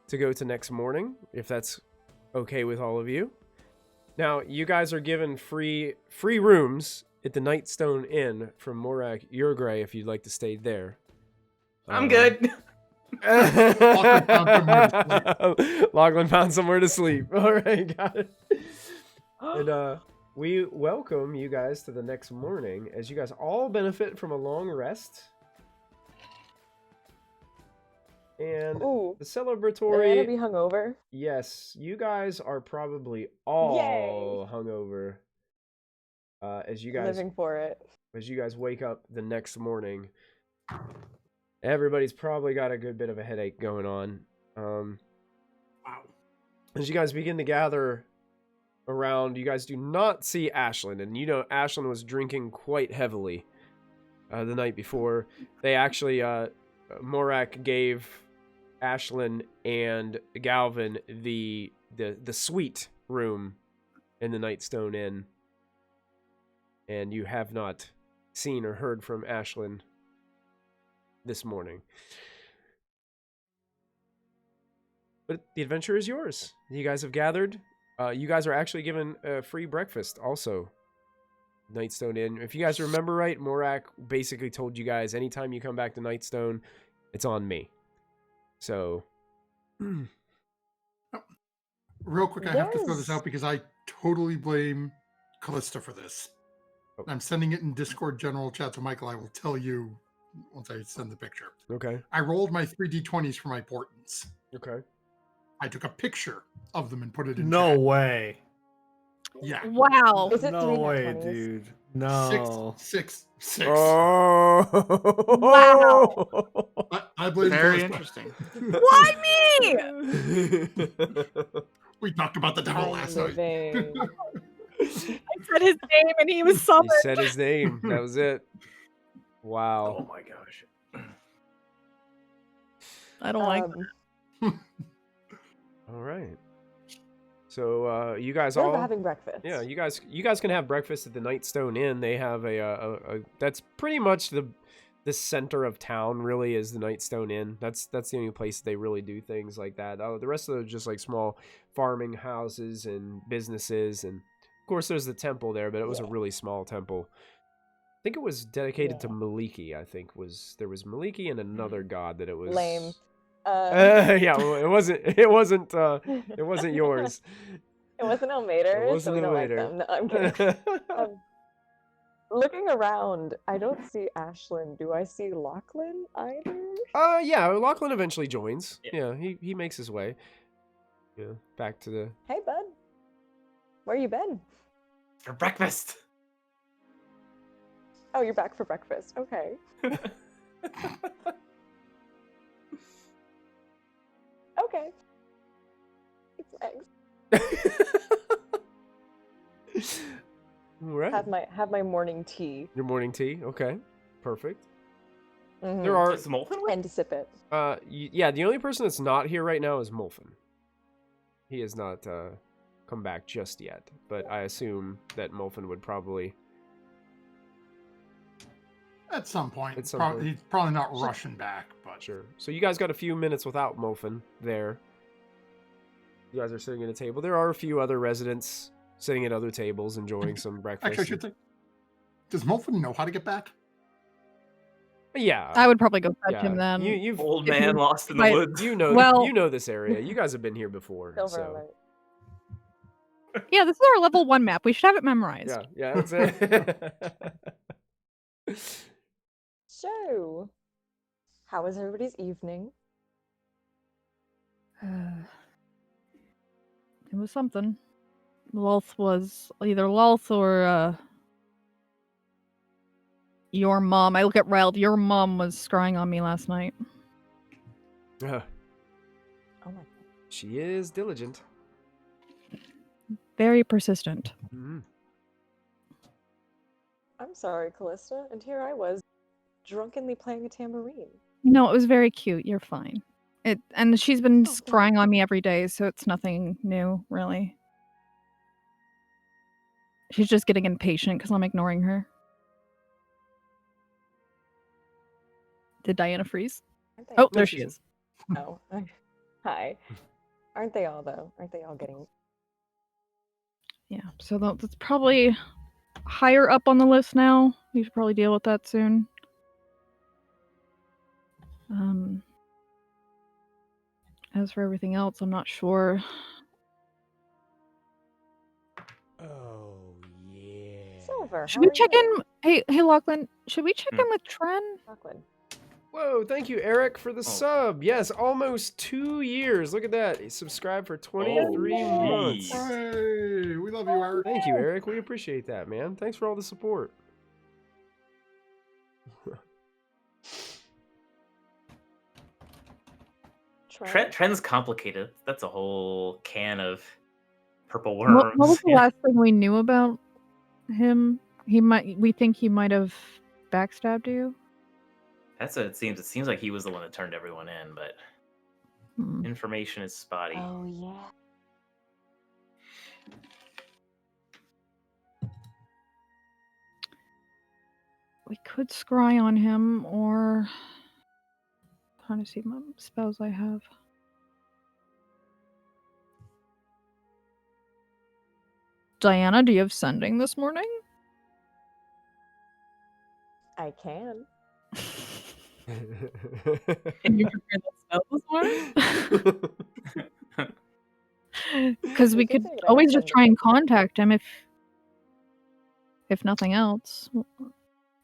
to go to next morning, if that's okay with all of you. Now, you guys are given free rooms at the Nightstone Inn from Morak Urgrey if you'd like to stay there. I'm good. Lachlan found somewhere to sleep. All right, got it. And we welcome you guys to the next morning as you guys all benefit from a long rest. And Ooh, the am I celebratory. gonna be hungover? Yes, you guys are probably all hungover. As you guys Living for it. as you guys wake up the next morning. Everybody's probably got a good bit of a headache going on. Wow. As you guys begin to gather around, you guys do not see Ashlyn. And you know Ashlyn was drinking quite heavily the night before. They actually, Morak gave Ashlyn and Galvin the suite room in the Nightstone Inn. And you have not seen or heard from Ashlyn this morning. But the adventure is yours. You guys have gathered. You guys are actually given a free breakfast also. Nightstone Inn. If you guys remember right, Morak basically told you guys anytime you come back to Nightstone, it's on me. So Real quick, I have to throw this out because I totally blame Callista for this. Oh. I'm sending it in Discord general chat to Michael. I will tell you once I send the picture. okay. I rolled my 3d20s for my portents. Okay. I took a picture of them and put it in No chat. way. Yeah. Wow. Is it No three nat way, 20s? dude. No. Six. Oh. I blame Very Calista. interesting. Why me? We talked about the devil I'm last night. living. I said his name and he was He summoned. said his name. That was it. Wow. Oh my gosh. I don't like Um, All right. So you guys we're all having breakfast. Yeah, you guys can have breakfast at the Nightstone Inn. They have a that's pretty much the center of town. Really, is the Nightstone Inn. That's the only place they really do things like that. Oh, the rest of them are just like small farming houses and businesses, and of course there's the temple there, but it was a really small temple. I think it was dedicated to Maliki. I think there was Maliki and another god that it was Lame. yeah, well, it wasn't yours. It wasn't Elmater, It wasn't so we don't like Elmater. them. No, I'm kidding. Looking around, I don't see Ashlyn. Do I see Lachlan either? Yeah, Lachlan eventually joins. Yeah. Yeah, he makes his way. Yeah, back to the. Hey, bud. Where you been? For breakfast. Oh, you're back for breakfast. Okay. Okay. It's eggs. All right. Have my morning tea. Your morning tea. Okay, perfect. Mhm. There are. Is Molten with? And to sip it. Yeah, the only person that's not here right now is Molfen. He has not come back just yet, but I assume that Molfen would probably. At some point. At some point. He's probably not rushing back, but Sure. So you guys got a few minutes without Molfen there. You guys are sitting at a table. There are a few other residents sitting at other tables enjoying some breakfast. actually, I should think. Does Molfen know how to get back? Yeah. I would probably go fetch yeah. him then. You've Old man lost in the Right. woods. you know Well- you know this area. You guys have been here before. Silver so. alert. Yeah, this is our level 1 map. We should have it memorized. Yeah, that's it. So, how was everybody's evening? It was something. Lulth was either Lulth or your mom. I look at Riled. Your mom was scrying on me last night. Oh my god. She is diligent. Very persistent. Mhm. I'm sorry, Callista. And here I was, drunkenly playing a tambourine. No, it was very cute. You're fine. And she's been scrying on me every day, so it's nothing new, really. She's just getting impatient because I'm ignoring her. Did Diana freeze? Aren't they? Oh, No, there she's she in. is. Oh. Hi. Aren't they all, though? Aren't they all getting... Yeah, so that's probably higher up on the list now. We should probably deal with that soon. As for everything else, I'm not sure. Oh yeah. Silver, Should how we are check you? in? Hey, Lachlan. Should we check in with Tren? Lachlan. Whoa, thank you, Eric, for Oh. the sub. Yes, almost 2 years. Look at that. He subscribed for 23 months. jeez. Hey, we love you, Eric. Thank you, Eric. We appreciate that, man. Thanks for all the support. Trend's complicated. That's a whole can of purple What worms. was the Yeah. last thing we knew about him? We think he might have backstabbed you. That's what it seems. It seems like he was the one that turned everyone in, but Hmm. information is spotty. Oh, yeah. We could scry on him, or trying to see what spells I have. Diana, do you have sending this morning? I can. Can you prepare that spell this morning? Because we You can could say that I always have just sending. try and contact him if nothing else.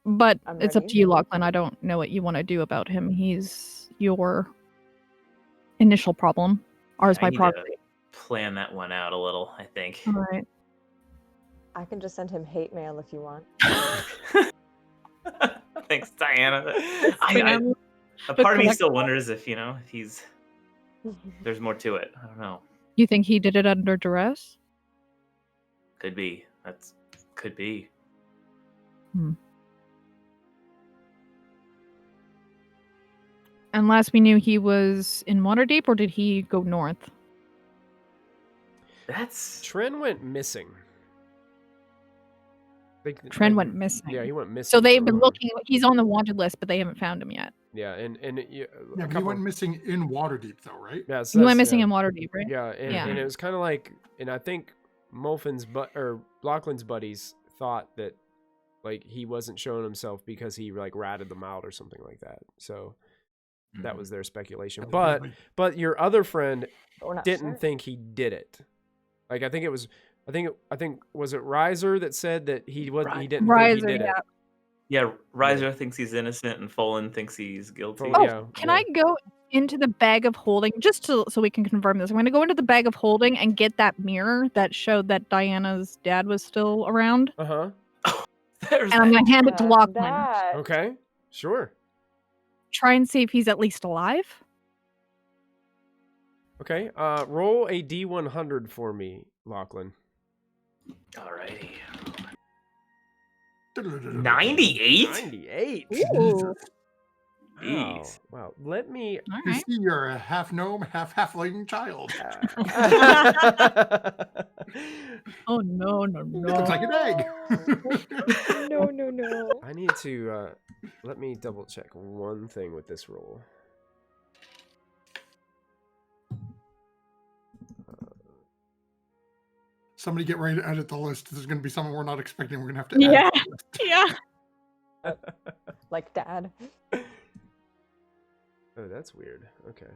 But I'm it's up ready. to you, Lachlan. I don't know what you want to do about him. He's your initial problem. Ours I by need to proxy. plan that one out a little, I think. All right. I can just send him hate mail if you want. Thanks, Diana. Spam A the part of me still collectible. wonders if if there's more to it. I don't know. You think he did it under duress? Could be. Could be. And last we knew he was in Waterdeep, or did he go north? That's Tren went missing. Tren went missing. Yeah, he went missing. So they've for a been while. looking. He's on the wanted list, but they haven't found him yet. Yeah, and Yeah, but he went missing in Waterdeep, though, right? Yeah, He went missing in Waterdeep, right? Yeah, and it was kind of like, and I think Lachlan's buddies thought that like he wasn't showing himself because he like ratted them out or something like that. So that was their speculation. Evidently. But your other friend But we're not didn't sure. think he did it. Like I think was it Riser that said that he didn't think he Riser, did it. yeah. Yeah, Riser thinks he's innocent and Folan thinks he's guilty. Oh, Oh, yeah, can yeah. I go into the bag of holding just so we can confirm this? I'm going to go into the bag of holding and get that mirror that showed that Diana's dad was still around, Uh-huh. There's and I'm going to hand it to Lachlan. That. Okay. Sure. Try and see if he's at least alive. Okay. Roll a D100 for me, Lachlan. Alrighty. 98? 98? 98. Ooh. Jeez. Wow. Let me All You right. see, you're a half gnome, half halfling child. Oh no. Looks like an egg. No. I need to let me double check one thing with this roll. Somebody get ready to edit the list. There's going to be someone we're not expecting. We're going to have to Yeah. edit the list. Yeah. Like dad. Oh, that's weird. Okay.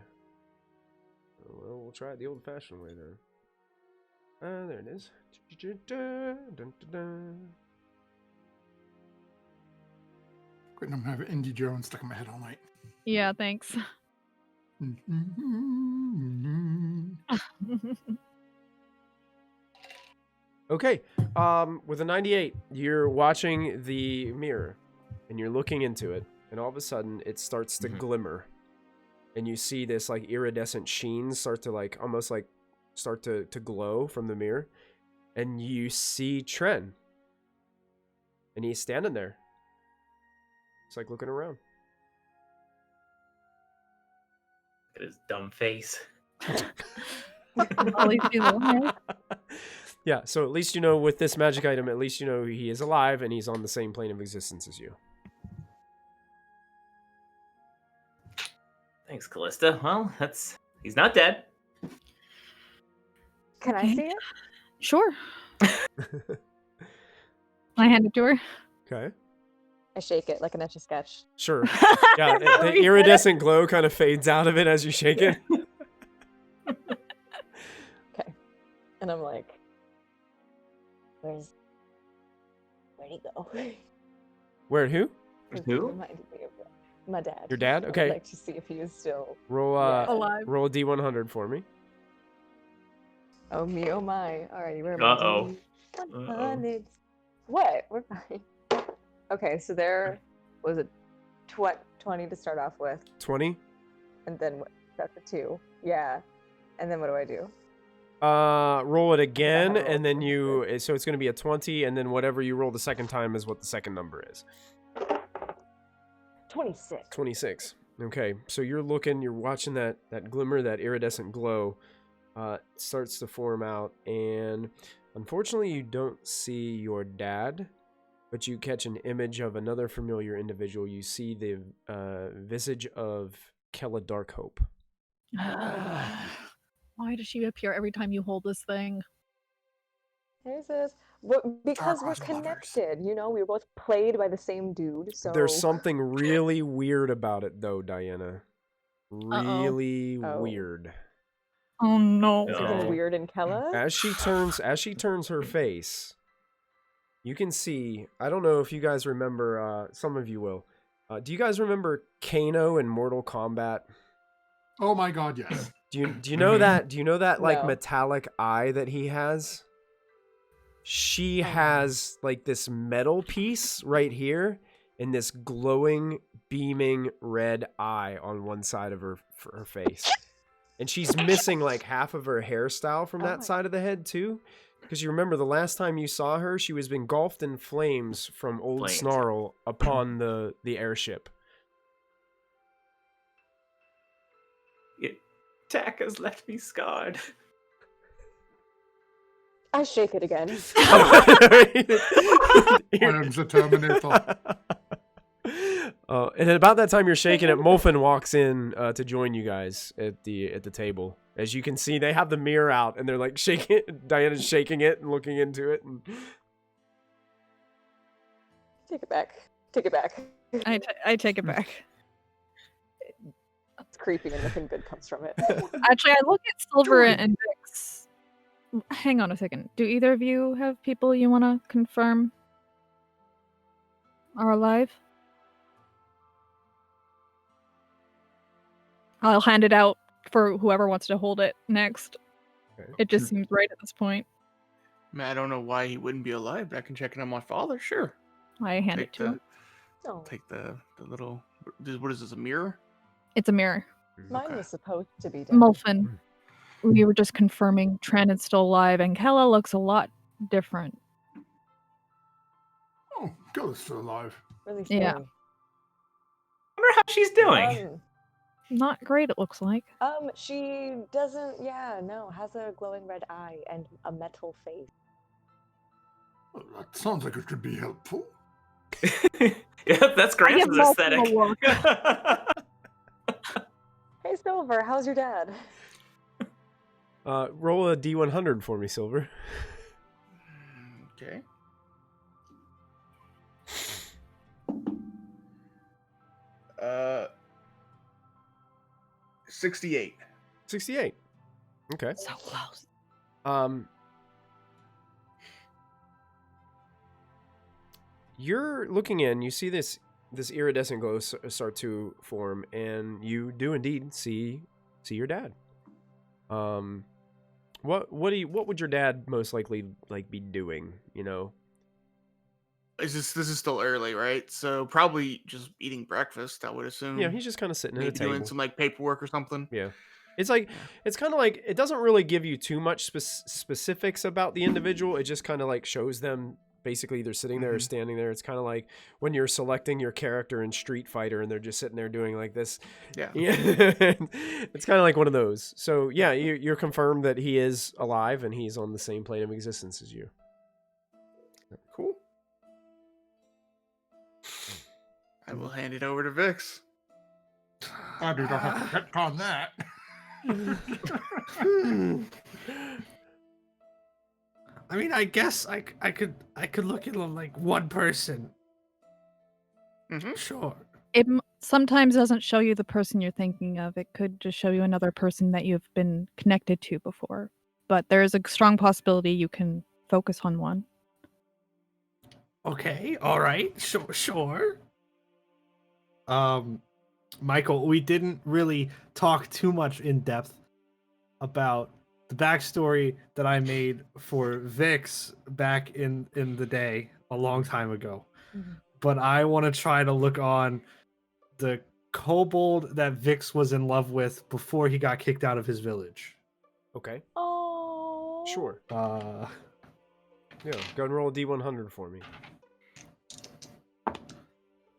Well, we'll try it the old-fashioned way then. There it is. Quit, I'm going to have Indie Jones stuck in my head all night. Yeah. Thanks. Okay. With a 98, you're watching the mirror, and you're looking into it, and all of a sudden, it starts to glimmer, and you see this like iridescent sheen start to like almost like start to glow from the mirror, and you see Tren, and he's standing there. It's like looking around. Look at his dumb face. All these people, yeah. Yeah, so at least you know with this magic item, at least you know he is alive and he's on the same plane of existence as you. Thanks, Callista. Well, he's not dead. Can I see it? Sure. I hand it to her. Okay. I shake it like an Etch-a-Sketch. Sure. Yeah, the iridescent glow kind of fades out of it as you shake it. Okay. And I'm like, where'd he go? Where'd who? Who? Reminded me of my dad. Your dad? I'd Okay. like to see if he is still. Roll Alive. roll a D100 for me. Oh me, oh my. Alrighty, where am Uh-oh. I? 100. What? We're fine. Okay, so there was a 20 to start off with, 20. and then that's a 2. Yeah. And then what do I do? Roll it again, roll and then it. so it's going to be a 20, and then whatever you roll the second time is what the second number is. 26. 26. Okay, so you're watching that glimmer, that iridescent glow starts to form out, and unfortunately you don't see your dad, but you catch an image of another familiar individual. You see the visage of Kella Darkhope. Why does she appear every time you hold this thing? Here's this. Well, because we're Dark Horse lovers. connected, you know, we were both played by the same dude, so There's something really weird about it, though, Diana. Really Oh. weird. Oh no. No. something weird in Kella. As she turns her face, you can see. I don't know if you guys remember. Some of you will. Do you guys remember Kano in Mortal Kombat? Oh my god, yes. Do you know that? Do you know that like No. metallic eye that he has? she has like this metal piece right here and this glowing, beaming red eye on one side of her face. And she's missing like half of her hairstyle from that side of the head too. Because you remember the last time you saw her, she was engulfed in flames from Old Snarl upon the airship. Attack has left me scarred. I shake it again. I am the Terminator. And at about that time you're shaking it, Molfin walks in to join you guys at the table. As you can see, they have the mirror out and they're like shaking it. Diana's shaking it and looking into it. And... Take it back. Take it back. I take it back. It's creepy and nothing good comes from it. Actually, I look at Silver and Vix. Hang on a second. Do either of you have people you want to confirm are alive? I'll hand it out for whoever wants to hold it next. Okay. It just seems right at this point. Man, I don't know why he wouldn't be alive, but I can check it on my father. Sure. I hand it to him. Take the little. What is this? A mirror? It's a mirror. Mine was supposed to be dead. Molfin, we were just confirming Tran is still alive, and Kella looks a lot different. Oh, Kella's still alive. Really Yeah. scary. I wonder how she's doing. Not great, it looks like. She doesn't, has a glowing red eye and a metal face. Well, that sounds like it could be helpful. Yeah, that's Grant's aesthetic. Hey, Silver, how's your dad? Roll a D100 for me, Silver. Okay. Uh, 68. 68. Okay. So close. You're looking in, you see this iridescent glow start to form, and you do indeed see your dad. What would your dad most likely like be doing, you know? This is still early, right? So probably just eating breakfast, I would assume. Yeah, he's just kind of sitting at a Maybe table. doing some like paperwork or something. Yeah. It's like it's kind of like it doesn't really give you too much specifics about the individual. It just kind of like shows them basically either sitting there or standing there. It's kind of like when you're selecting your character in Street Fighter and they're just sitting there doing like this. Yeah. It's kind of like one of those. So yeah, you're confirmed that he is alive and he's on the same plane of existence as you. Cool. I will hand it over to Vix. I do not have to retcon that. I mean, I guess I could look at like one person. Mm-hmm. Sure. It sometimes doesn't show you the person you're thinking of. It could just show you another person that you've been connected to before. But there is a strong possibility you can focus on one. Okay. All right. Sure. Michael, we didn't really talk too much in depth about the backstory that I made for Vix back in the day a long time ago. Mm-hmm. But I want to try to look on the kobold that Vix was in love with before he got kicked out of his village. Okay. Oh. Sure. Uh, Yeah, go and roll a D100 for me.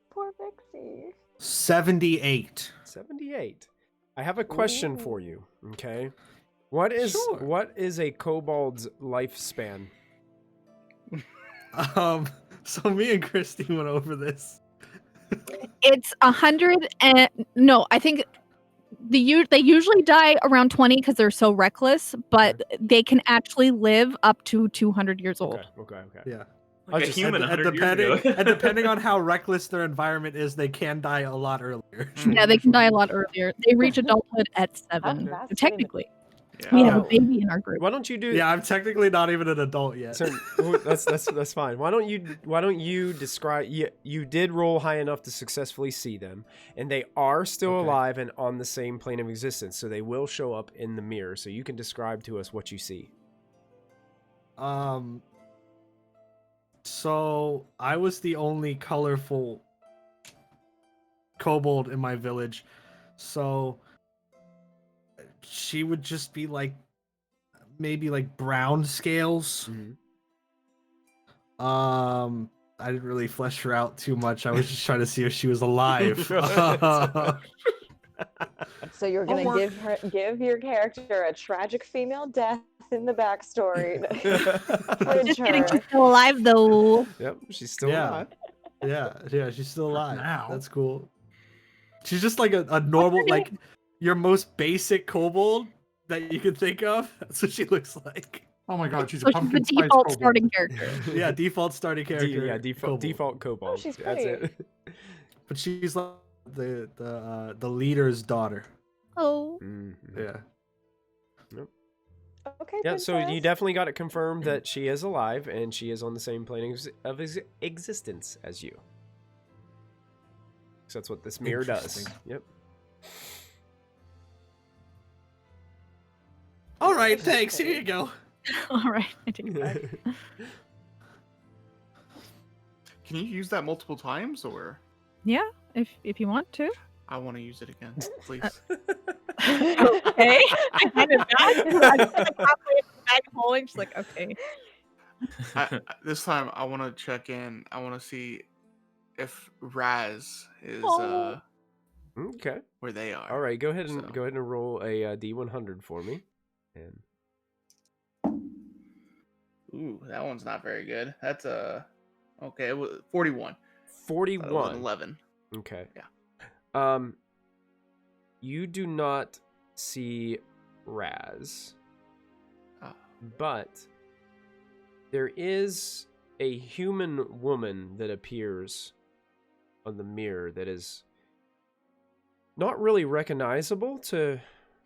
Poor Vixie. 78. 78. I have a question for you, okay? What is a kobold's lifespan? So me and Kristy went over this. It's 100 and no, I think they usually die around 20 because they're so reckless, but they can actually live up to 200 years old. Okay. Yeah. Like a human and 100 years ago. and depending on how reckless their environment is, they can die a lot earlier. Yeah, they can die a lot earlier. They reach adulthood at 7. How So technically, Yeah. we have a baby in our group. Why don't you do? Yeah, I'm technically not even an adult yet. So that's fine. Why don't you describe? You did roll high enough to successfully see them, and they are still alive and on the same plane of existence. So they will show up in the mirror. So you can describe to us what you see. So I was the only colorful kobold in my village, so she would just be like maybe like brown scales. Mhm. I didn't really flesh her out too much. I was just trying to see if she was alive. So you're gonna Homework. give your character a tragic female death in the backstory. Just kidding, Her. she's still alive though. Yep, she's still Yeah. alive. Yeah, she's still alive. now. That's cool. She's just like a normal, like your most basic kobold that you can think of. That's what she looks like. Oh my god, she's So a she's the pumpkin spice default kobold. starting character. Yeah, default starting character. Yeah, default kobold. Oh, she's That's pretty. it. But she's like the leader's daughter. Oh. Mhm. Yeah. Okay, Yeah, so you princess. definitely got it confirmed that she is alive and she is on the same plane of existence as you. So that's what this mirror does. Interesting. Yep. All right, thanks. Here you go. All right, I take it back. Can you use that multiple times, or Yeah, if you want to. I want to use it again, please? Okay. I kind of got. I was like halfway in the bag of holding. She's like, okay. This time, I want to check in. I want to see if Raz is Oh. Okay. where they are. All right, go ahead So- and roll a D100 for me. And Ooh, that one's not very good. That's okay. It was 41. 41. 11. Okay. Yeah. You do not see Raz, Oh. but there is a human woman that appears on the mirror that is not really recognizable to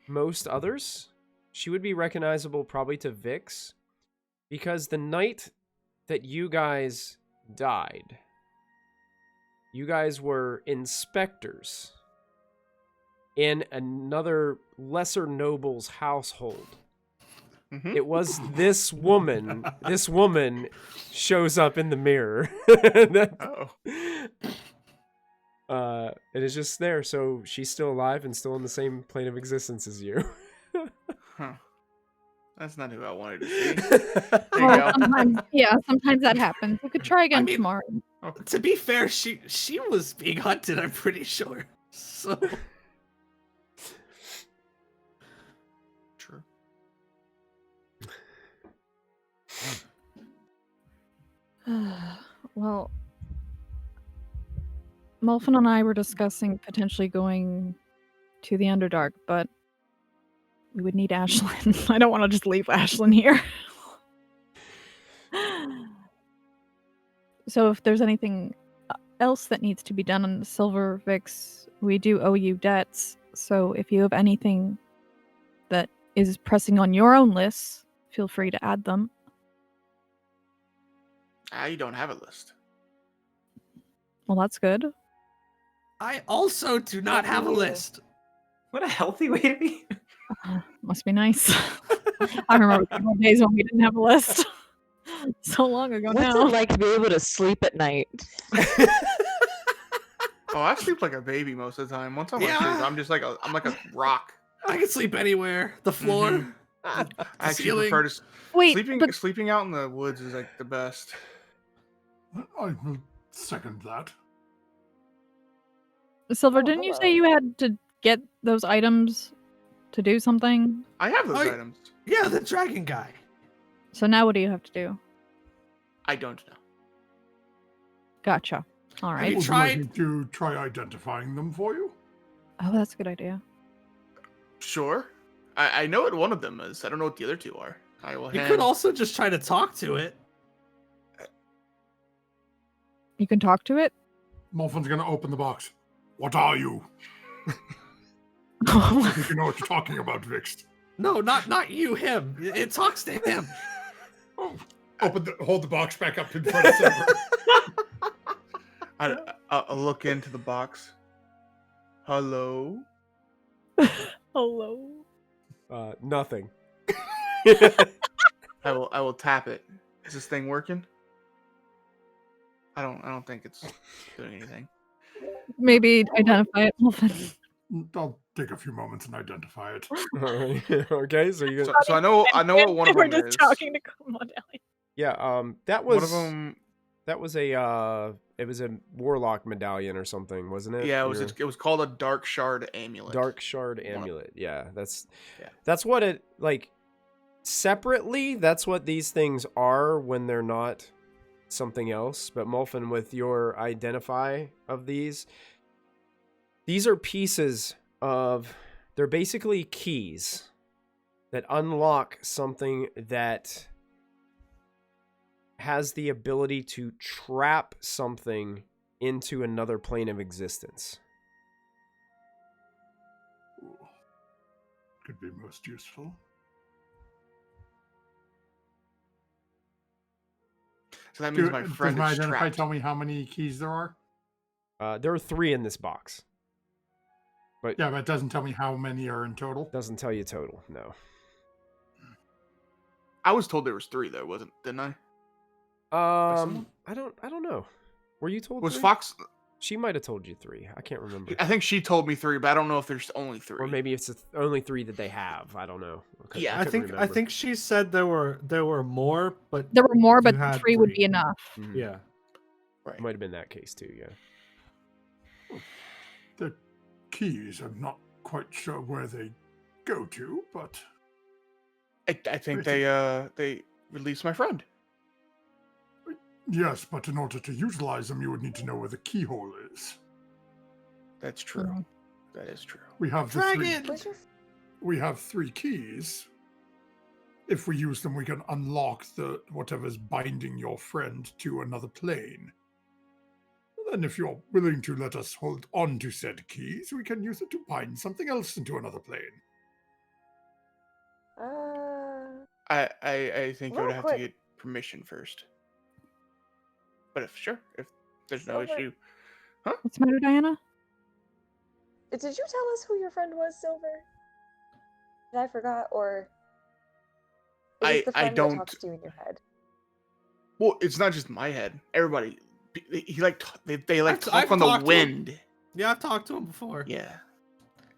most others. She would be recognizable probably to Vix, because the night that you guys died, you guys were inspectors in another lesser noble's household. Mhm. It was this woman. This woman shows up in the mirror. That- Oh. it is just there. So she's still alive and still in the same plane of existence as you. Huh. That's not who I wanted to see. There you Well, go. sometimes that happens. You could try again mean- tomorrow. To be fair, she was being hunted. I'm pretty sure. So True. Well, Molfin and I were discussing potentially going to the Underdark, but we would need Ashlyn. I don't want to just leave Ashlyn here. So if there's anything else that needs to be done on the Silver Vix, we do owe you debts. So if you have anything that is pressing on your own lists, feel free to add them. I don't have a list. Well, that's good. I also do not have a list. What a healthy way to be. Must be nice. I remember the old days when we didn't have a list. So long ago What's now. it like to be able to sleep at night? Oh, I sleep like a baby most of the time. Once I'm Yeah. asleep, I'm like a rock. I can sleep anywhere. The floor. Mhm. I actually ceiling. prefer to Wait, sleeping out in the woods is like the best. I will second that. Silver, Oh, didn't you say hello. you had to get those items to do something? I have those Oh, items. Yeah, the dragon guy. So now what do you have to do? I don't know. Gotcha. All Have right. you Would you like me tried- to try identifying them for you? Oh, that's a good idea. Sure. I know what one of them is. I don't know what the other two are. I will You hand... could also just try to talk to it. You can talk to it? Molfin's gonna open the box. What are you? Oh, I think you know what you're talking about, Vix. No, not you, him. It talks to him. Hold the box back up in front of Silver. I'll look into the box. Hello? hello. Nothing. I will tap it. Is this thing working? I don't think it's doing anything. Maybe identify it, Wolfen. I'll take a few moments and identify it. Alright, okay, so you So, gonna so I know what one of We're them just is. talking to Modallion. yeah, that One of was them. that was a it was a warlock medallion or something, wasn't it? Yeah, Your it was called a Dark Shard Amulet. Dark Shard One of- amulet. Yeah, that's Yeah. what it like separately, that's what these things are when they're not something else. But Molfen, with your identify of these are pieces of, they're basically keys that unlock something that has the ability to trap something into another plane of existence. Could be most useful. So that means my Does friend my is identify trapped. tell me how many keys there are? There are 3 in this box. But Yeah, but it doesn't tell me how many are in total. doesn't tell you total, no. I was told there was 3 though, didn't I? I don't know. Were you told Was 3? Fox? She might have told you 3. I can't remember. I think she told me 3, but I don't know if there's only 3. Or maybe it's only 3 that they have. I don't know. Yeah, I couldn't remember. think she said there were more, but There were more, you but had 3 would 3. be enough. Mhm. Yeah. Right. Might have been that case too, yeah. The keys, I'm not quite sure where they go to, but I think they released my friend. yes, but in order to utilize them, you would need to know where the keyhole is. That's true. Mhm. That is true. We have the Dragon! Where's your we have 3 keys. If we use them, we can unlock the whatever's binding your friend to another plane. Then, if you're willing to let us hold on to said keys, we can use it to bind something else into another plane. I think I would Real have quick. to get permission first. But if there's no Silver. issue. What's the matter, Diana? Did you tell us who your friend was, Silver? Did I forgot, or is this the I friend don't- that talks to you in your head? Well, it's not just my head. Everybody, he like they like I've talk on the talked to him. wind. Yeah, I've talked to him before. Yeah,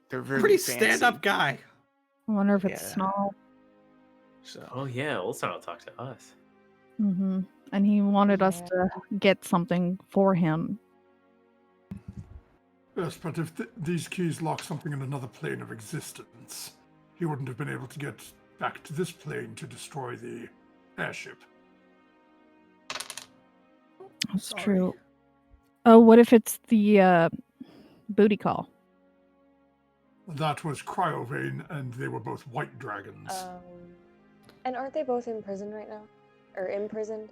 they're very Pretty fancy. stand-up guy. I wonder if it's Yeah. Snarl. So Oh yeah, Ulsan will talk to us. Mm-hmm. And he wanted us Yeah. to get something for him. Yes, but if these keys lock something in another plane of existence, he wouldn't have been able to get back to this plane to destroy the airship. That's Sorry. true. Oh, what if it's the booty call? That was Cryovane, and they were both white dragons. And aren't they both in prison right now? Or imprisoned?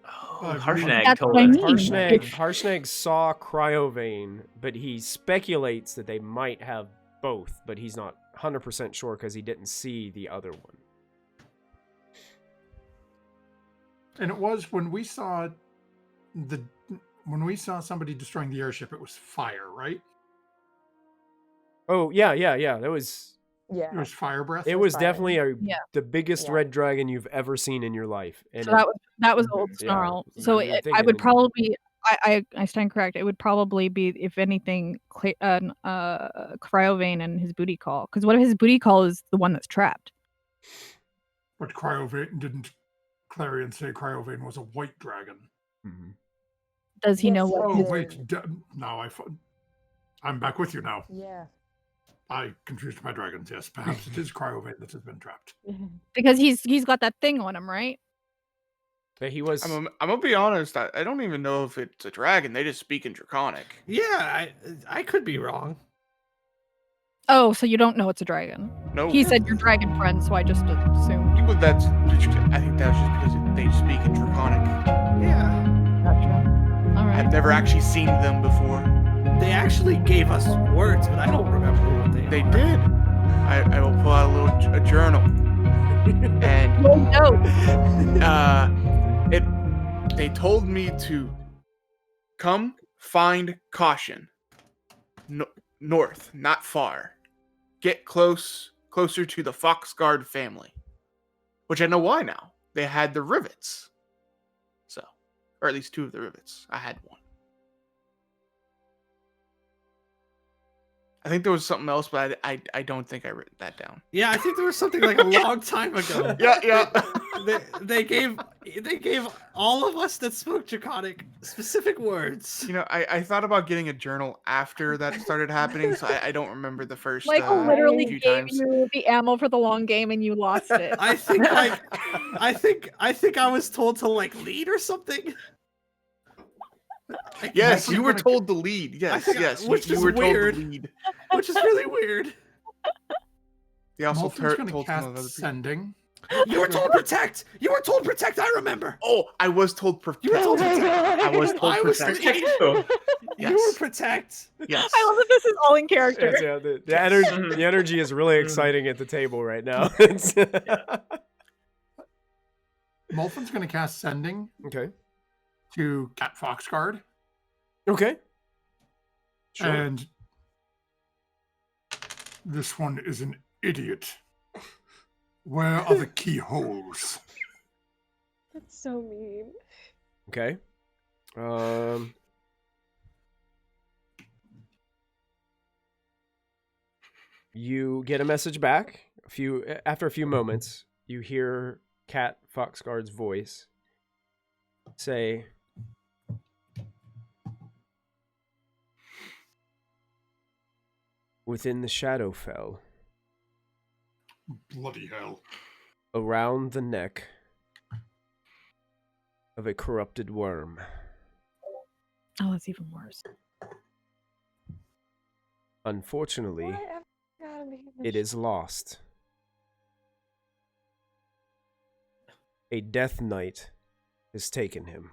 Oh, I believe- Harshnag That's told what I us. mean. Harshnag saw Cryovane, but he speculates that they might have both, but he's not 100% sure because he didn't see the other one. And it was when we saw somebody destroying the airship, it was fire, right? Oh, yeah. That was... It Yeah. was fire breath. It was was fire. definitely Yeah. the biggest Yeah. red dragon you've ever seen in your life. And So that was old Yeah, Snarl. So you're I thinking would it- probably I stand correct. It would probably be, if anything, Cryovane and his booty call. Because what if his booty call is the one that's trapped? But Cryovane didn't Clarion say Cryovane was a white dragon? Mhm. Does he know Yes, what? Oh, his- wait. Now I'm back with you now. Yeah. I confused my dragons. Yes, perhaps it is Cryovane that has been trapped. Because he's got that thing on him, right? But he was... I'm gonna be honest. I don't even know if it's a dragon. They just speak in Draconic. Yeah, I could be wrong. Oh, so you don't know it's a dragon. No, He said your dragon friend, so I just assumed. But I think that's just because they speak in Draconic. Yeah, Gotcha. All right. I've never actually seen them before. they actually gave us words, but I don't remember what they They are. did. I will pull out a journal, and Oh no. they told me to come find caution. North, not far. Get closer to the Foxguard family. Which I know why now. They had the rivets. So or at least 2 of the rivets. I had 1. I think there was something else, but I don't think I wrote that down. Yeah, I think there was something like a long time ago. Yeah. They gave all of us that spoke Draconic specific words. You know, I thought about getting a journal after that started happening, so I don't remember the first Michael literally few gave times. you the ammo for the long game and you lost it. I think I was told to like lead or something. Yes, you were told to lead. Yes, yes, which you is were weird. told to lead. Which is really weird. He also Molten's gonna told some cast of the other people. sending. You were told protect. You were told protect. I remember. Oh, I was told protect. You were told protect. I was told I was protect. Protect though. You were protect. Yes. I love that this is all in character. Yeah, the energy is really exciting at the table right now. Molten's gonna cast sending Okay. to Cat Foxguard, Okay. Sure. and this one is an idiot. Where are the keyholes? That's so mean. Okay. You get a message back. After a few moments, you hear Cat Foxguard's voice say, "Within the Shadowfell, Bloody hell. around the neck of a corrupted worm, Oh, that's even worse. unfortunately, Whatever gotta be in it this is lost. A death knight has taken him."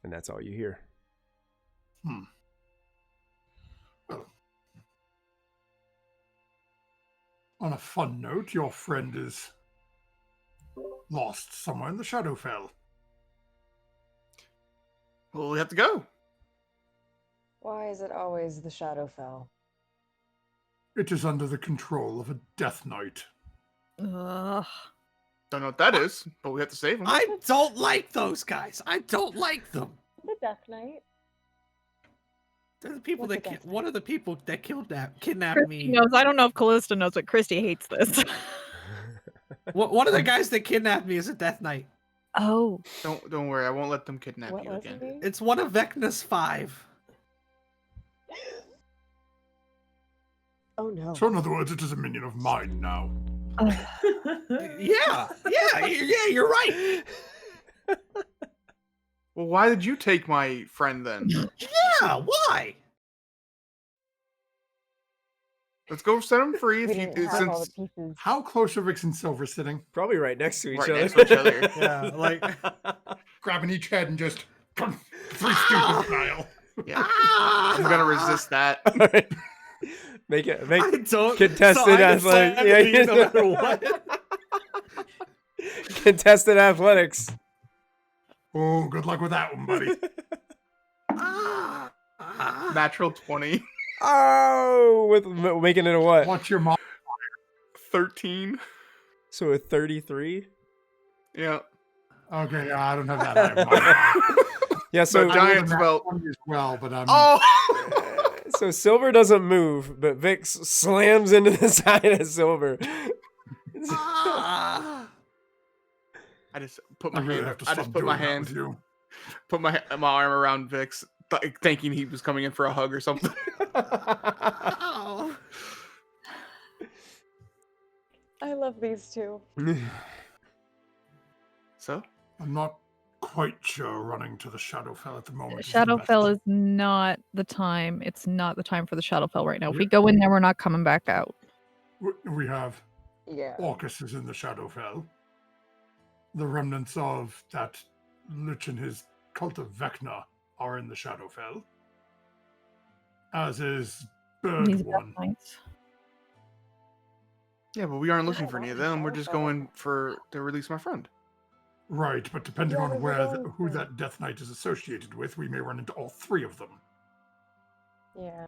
And that's all you hear. Well, on a fun note, your friend is lost somewhere in the Shadowfell. Well, we have to go. Why is it always the Shadowfell? It is under the control of a Death Knight. Ugh. Don't know what that is, but we have to save him. I don't like those guys. I don't like them. The Death Knight. They're the people What's that a death one of the people that kidnapped Kristy me. knows. I don't know if Callista knows, but Kristy hates this. One of the guys that kidnapped me is a Death Knight. Oh. Don't worry, I won't let them kidnap What you was again. it? It's one of Vecna's 5. Oh no. So, in other words, it is a minion of mine now. Yeah, you're right. Well, why did you take my friend then? Yeah, why? Let's go set him free. We If you, didn't have all the since pieces. How close are Vix and Silver sitting? Probably right next to each Right other. next to each other. Yeah, like Grabbing each head and just three stupid style. yeah, I'm gonna resist that. All right. Make it. Make I don't contested so I can athletics. slam Yeah, you no matter what. Contested athletics. Oh, good luck with that one, buddy. Natural 20. Oh, with making it a what? Watch your mom. 13. So a 33. Yeah. Okay, I don't have that high. Yeah. So But Giant's belt. As well, but Oh! so Silver doesn't move, but Vix slams into the side of Silver. I just put my I really hand. have to I stop just put doing my that hand. with you. Put my arm around Vix, thinking he was coming in for a hug or something. I love these two. So I'm not quite sure running to the Shadowfell at the moment. is the Shadowfell best. is not the time. It's not the time for the Shadowfell right now. If we go in there, we're not coming back out. We have Yeah. Orcus is in the Shadowfell. The remnants of that Lich and his cult of Vecna are in the Shadowfell. As is Bird These One. Death Knights. yeah, but we aren't looking for any of them. We're just going to release my friend. Right, but depending Yeah, on but where we're going who for- that Death Knight is associated with, we may run into all 3 of them. Yeah.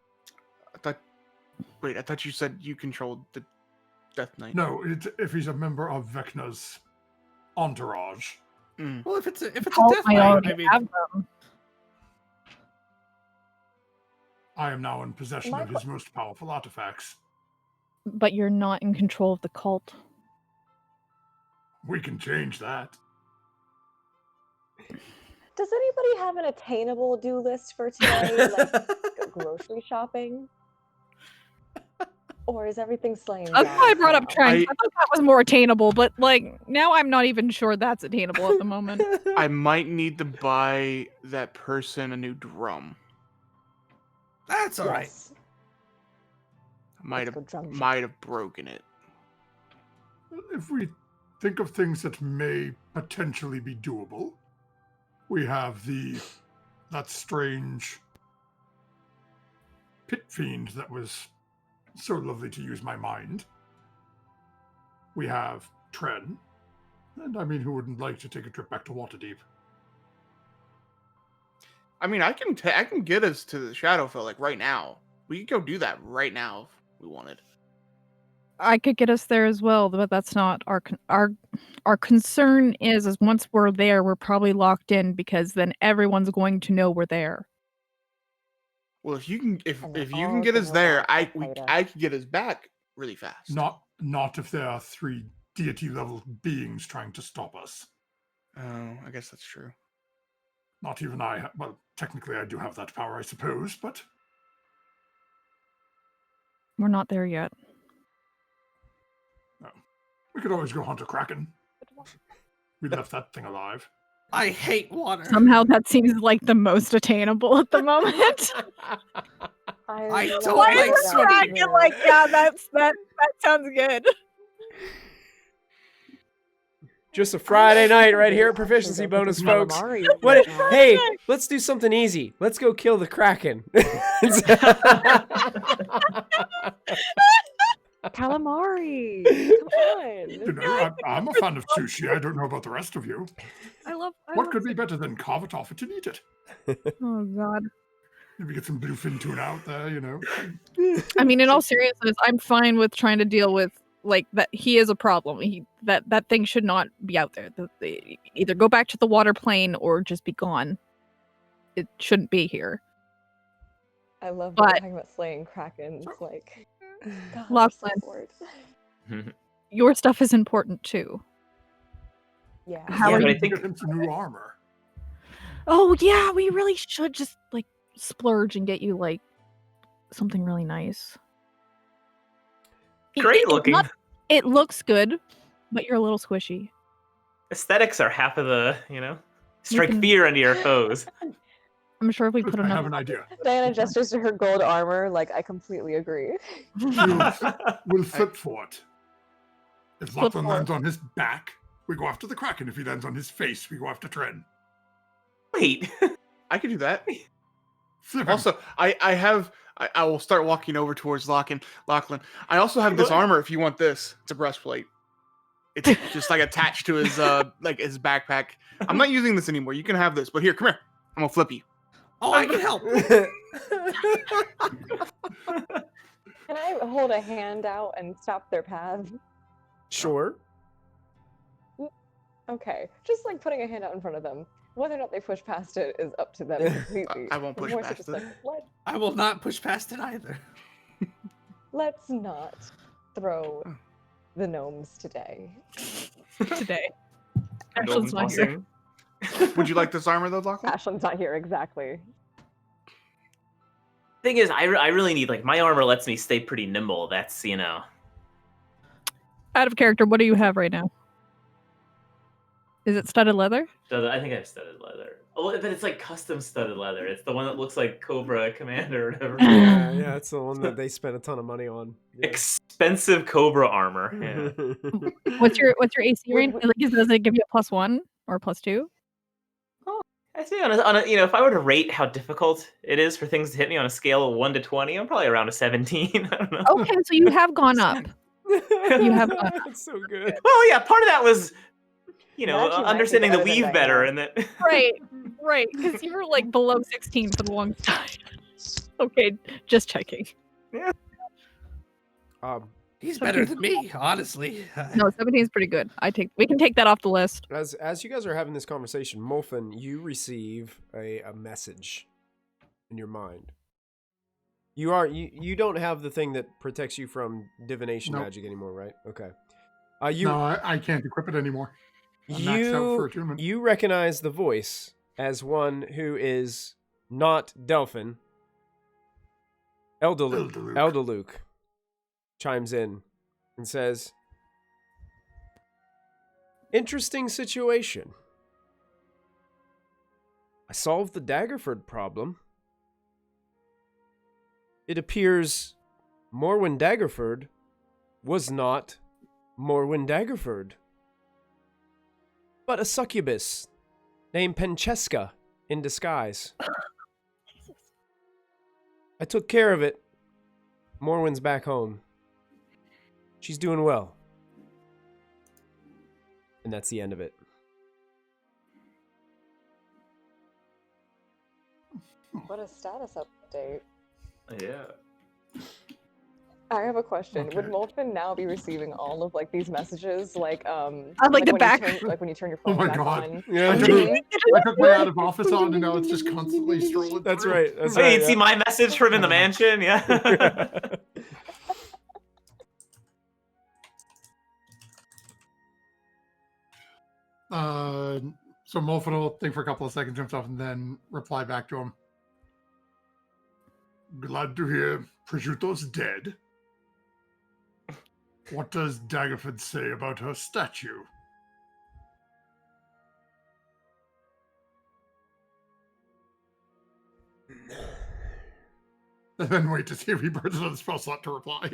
I thought you said you controlled the Death Knight. No, if he's a member of Vecna's entourage. Well, if it's a Oh, death I knight, already I mean, have them. I am now in possession My of his most powerful artifacts. But you're not in control of the cult. We can change that. Does anybody have an attainable do list for today? Like go grocery shopping? Or is everything slaying That's why I brought up now? Trent. I thought that was more attainable, but like now I'm not even sure that's attainable at the moment. I might need to buy that person a new drum. that's all right. Yes. Might Let's go have drum shop. might have broken it. If we think of things that may potentially be doable, we have that strange pit fiend that was so lovely to use my mind. We have Tren, and I mean, who wouldn't like to take a trip back to Waterdeep? I mean, I can get us to the Shadowfell like right now. We could go do that right now if we wanted. I could get us there as well, but that's not our concern is once we're there, we're probably locked in because then everyone's going to know we're there. Well, if you can And they're if you all can get gonna us there, want to fight us. I could get us back really fast. Not if there are 3 deity-level beings trying to stop us. Oh, I guess that's true. Not even I. Well, technically, I do have that power, I suppose, but We're not there yet. we could always go hunt a kraken. We left that thing alive. I hate water. Somehow that seems like the most attainable at the moment. I love don't Why like that is swimming. idea. Kraken like, yeah, that sounds good. Just a Friday night right here at Proficiency Bonus, folks. What? Hey, let's do something easy. Let's go kill the Kraken. Calamari. Come on. You know, I'm a fan of sushi. I don't know about the rest of you. I love What could be better than carve it off it and eat it? Oh god. Maybe get some bluefin tuna out there, you know. I mean, in all seriousness, I'm fine with trying to deal with like that. He is a problem. That thing should not be out there. Either go back to the water plane or just be gone. It shouldn't be here. I love that But- we're talking about slaying krakens. Like, God, Lachlan. I'm so bored. Your stuff is important too. Yeah. How Yeah, are but you? I think Get him some new armor. Oh yeah, we really should just like splurge and get you like something really nice. great It's looking. It looks good, but you're a little squishy. Aesthetics are half of the, strike can- fear into your foes. I'm sure if we put I have enough. an idea. Diana gestures to her gold armor. Like, I completely agree. We'll flip for it. If Flip Lachlan for it. lands on his back, we go after the kraken. If he lands on his face, we go after Tren. Wait. I could do that. Flip him. Also, I will start walking over towards Lachlan. I also have this armor if you want this. It's a breastplate. It's just like attached to his like his backpack. I'm not using this anymore. You can have this, but here, come here. I'm gonna flip you. Oh, I can help. Can I hold a hand out and stop their path? Sure. Okay. Just like putting a hand out in front of them. Whether or not they push past it is up to them completely. I won't push More so past just it. like, I will not push past it either. let's not throw the gnomes today. Today. Golden Ashlyn's not here. tossing. Would you like this armor though, Lachlan? Ashlyn's not here, exactly. Thing is, I really need, like, my armor lets me stay pretty nimble. That's, Out of character, what do you have right now? Is it studded leather? I think I have studded leather. Oh, but it's like custom studded leather. It's the one that looks like Cobra Commander or whatever. Yeah, it's the one that they spent a ton of money on. Yeah. Expensive Cobra armor. Yeah. What's your AC range? Like, does it give you a +1 or +2? I say on a if I were to rate how difficult it is for things to hit me on a scale of 1 to 20, I'm probably around a 17. I don't know. Okay, so you have gone up. You have gone up. It's so good. Well, yeah, part of that was, That actually might be understanding the better than weave better, Diana. and that. Right, because you were like below 16 for the longest time. Okay, just checking. He's better than me, honestly. No, 17 is pretty good. We can take that off the list. As you guys are having this conversation, Molfen, you receive a message in your mind. You don't have the thing that protects you from divination magic anymore, right? Okay. No, I can't equip it anymore. I'm maxed out for attunement. You recognize the voice as one who is not Delphin. Eldeluke chimes in and says, "Interesting situation. I solved the Daggerford problem. It appears Morwen Daggerford was not Morwen Daggerford, but a succubus named Pencheska in disguise. I took care of it. Morwen's back home. She's doing well." And that's the end of it. What a status update. Yeah. I have a question. Okay. Would Molfen now be receiving all of like these messages, like the when back. when you turn your Oh phone my back God. on? Yeah. I took my out of office on, and now it's just constantly strolling. That's through. right. That's So right. you'd see my message from in the mansion, yeah. So Molfen will think for a couple of seconds himself and then reply back to him. Glad to hear Prosciutto's dead. What does Daggerford say about her statue? And then wait to see if he burns another spell slot to reply.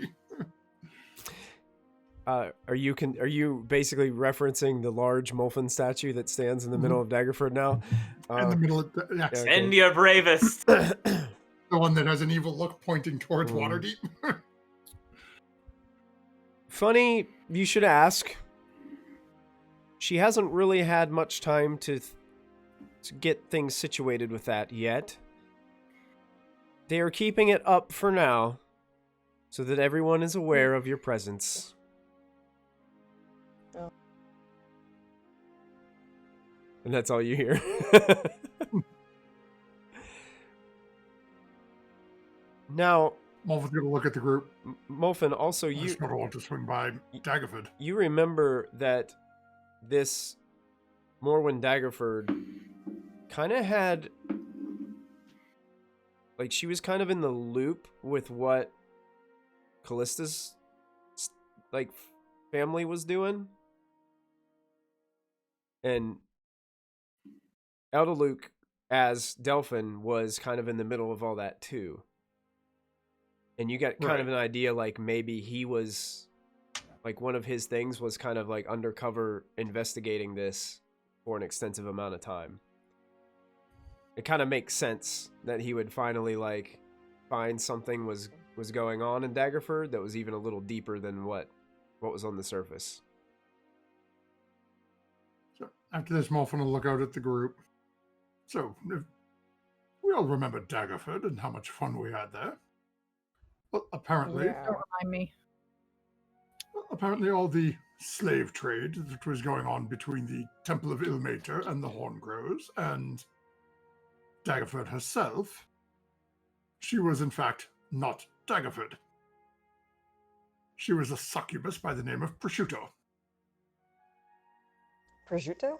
Are you basically referencing the large Molfen statue that stands in the middle of Daggerford now? In the middle of yes. yeah. Send your bravest. The one that has an evil look pointing towards Waterdeep. Funny, you should ask. She hasn't really had much time to get things situated with that yet. They are keeping it up for now, so that everyone is aware of your presence. Oh. And that's all you hear. Now, Molfen's gonna look at the group. Molfen, also I just don't want to swing by Daggerford. you remember that this Morwen Daggerford kind of had, like, she was kind of in the loop with what Callista's, like, family was doing. And Eldeluke, as Delphin, was kind of in the middle of all that, too. And you got kind of an idea, like, maybe he was, like, one of his things was kind of, like, undercover investigating this for an extensive amount of time. It kind of makes sense that he would finally, like, find something was going on in Daggerford that was even a little deeper than what was on the surface. So after this, Molfen will look out at the group. So, we all remember Daggerford and how much fun we had there. Well, apparently, Yeah. Don't remind me. all the slave trade that was going on between the Temple of Ilmater and the Horngrows and Daggerford herself, she was in fact not Daggerford. She was a succubus by the name of Prosciutto. Prosciutto?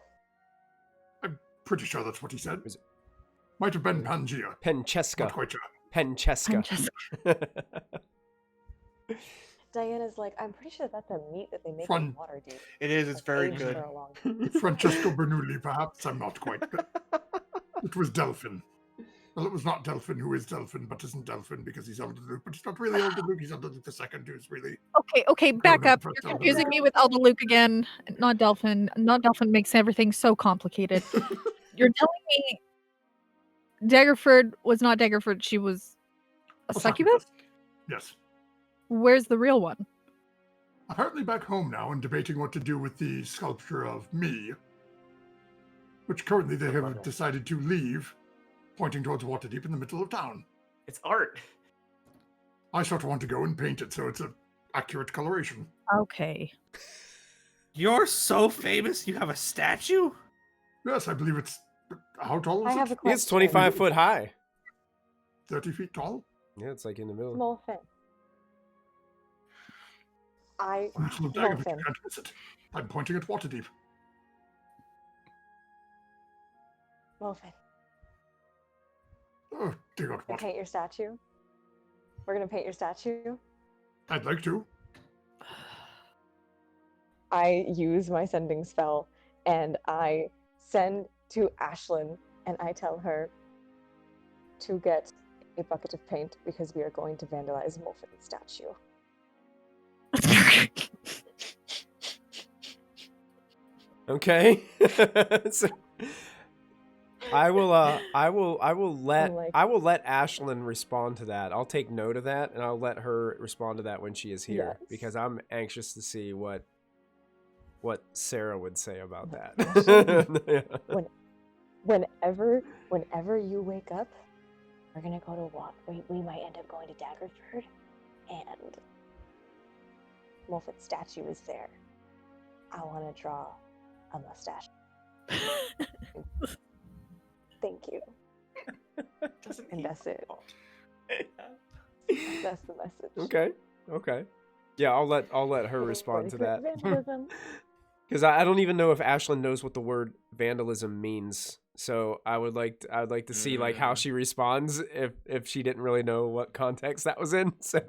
I'm pretty sure that's what he said. Is it- Might have been Pangea. Pencheska. Not quite sure. Pencheska. Diana's like, I'm pretty sure that's a meat that they make Fun. in Waterdeep. It is. It's very Aged good. for a long time. Francesco Bernoulli, perhaps. I'm not quite. It was Delphin. Well, it was not Delphin who is Delphin, but isn't Delphin because he's Eldeluke. But he's not really Eldeluke. He's Eldeluke the Second, who's really... Okay, back up. First You're Eldeluke. confusing me with Eldeluke again. Not Delphin. Not Delphin makes everything so complicated. You're telling me Daggerford was not Daggerford. She was a succubus? Yes. Where's the real one? Apparently back home now and debating what to do with the sculpture of me, which currently they have decided to leave, pointing towards Waterdeep in the middle of town. It's art. I sort of want to go and paint it, so it's a accurate coloration. Okay. You're so famous. You have a statue. Yes, I believe it's. How tall is I have a it? question. It's 25 foot high. 30 feet tall. Yeah, it's like in the middle. Molfen. Little dagger, but you Molfen. can't miss it. I'm pointing at Waterdeep. Molfen. Oh, dear God, To what? paint your statue. We're gonna paint your statue. I'd like to. I use my sending spell and I send to Ashlyn and I tell her to get a bucket of paint because we are going to vandalize Molfin's statue. Okay. So, I will let like- Ashlyn respond to that. I'll take note of that and I'll let her respond to that when she is here Yes. because I'm anxious to see what Sarah would say about that. Yeah. Whenever you wake up, we're gonna go to walk. We might end up going to Daggerford, and Molfin's statue is there. I want to draw a mustache. Thank you. And that's it. That's the message. Okay. Yeah, I'll let her Getting respond to that. vandalism. Because I don't even know if Ashlyn knows what the word vandalism means. So I'd like to see like how she responds if she didn't really know what context that was in. So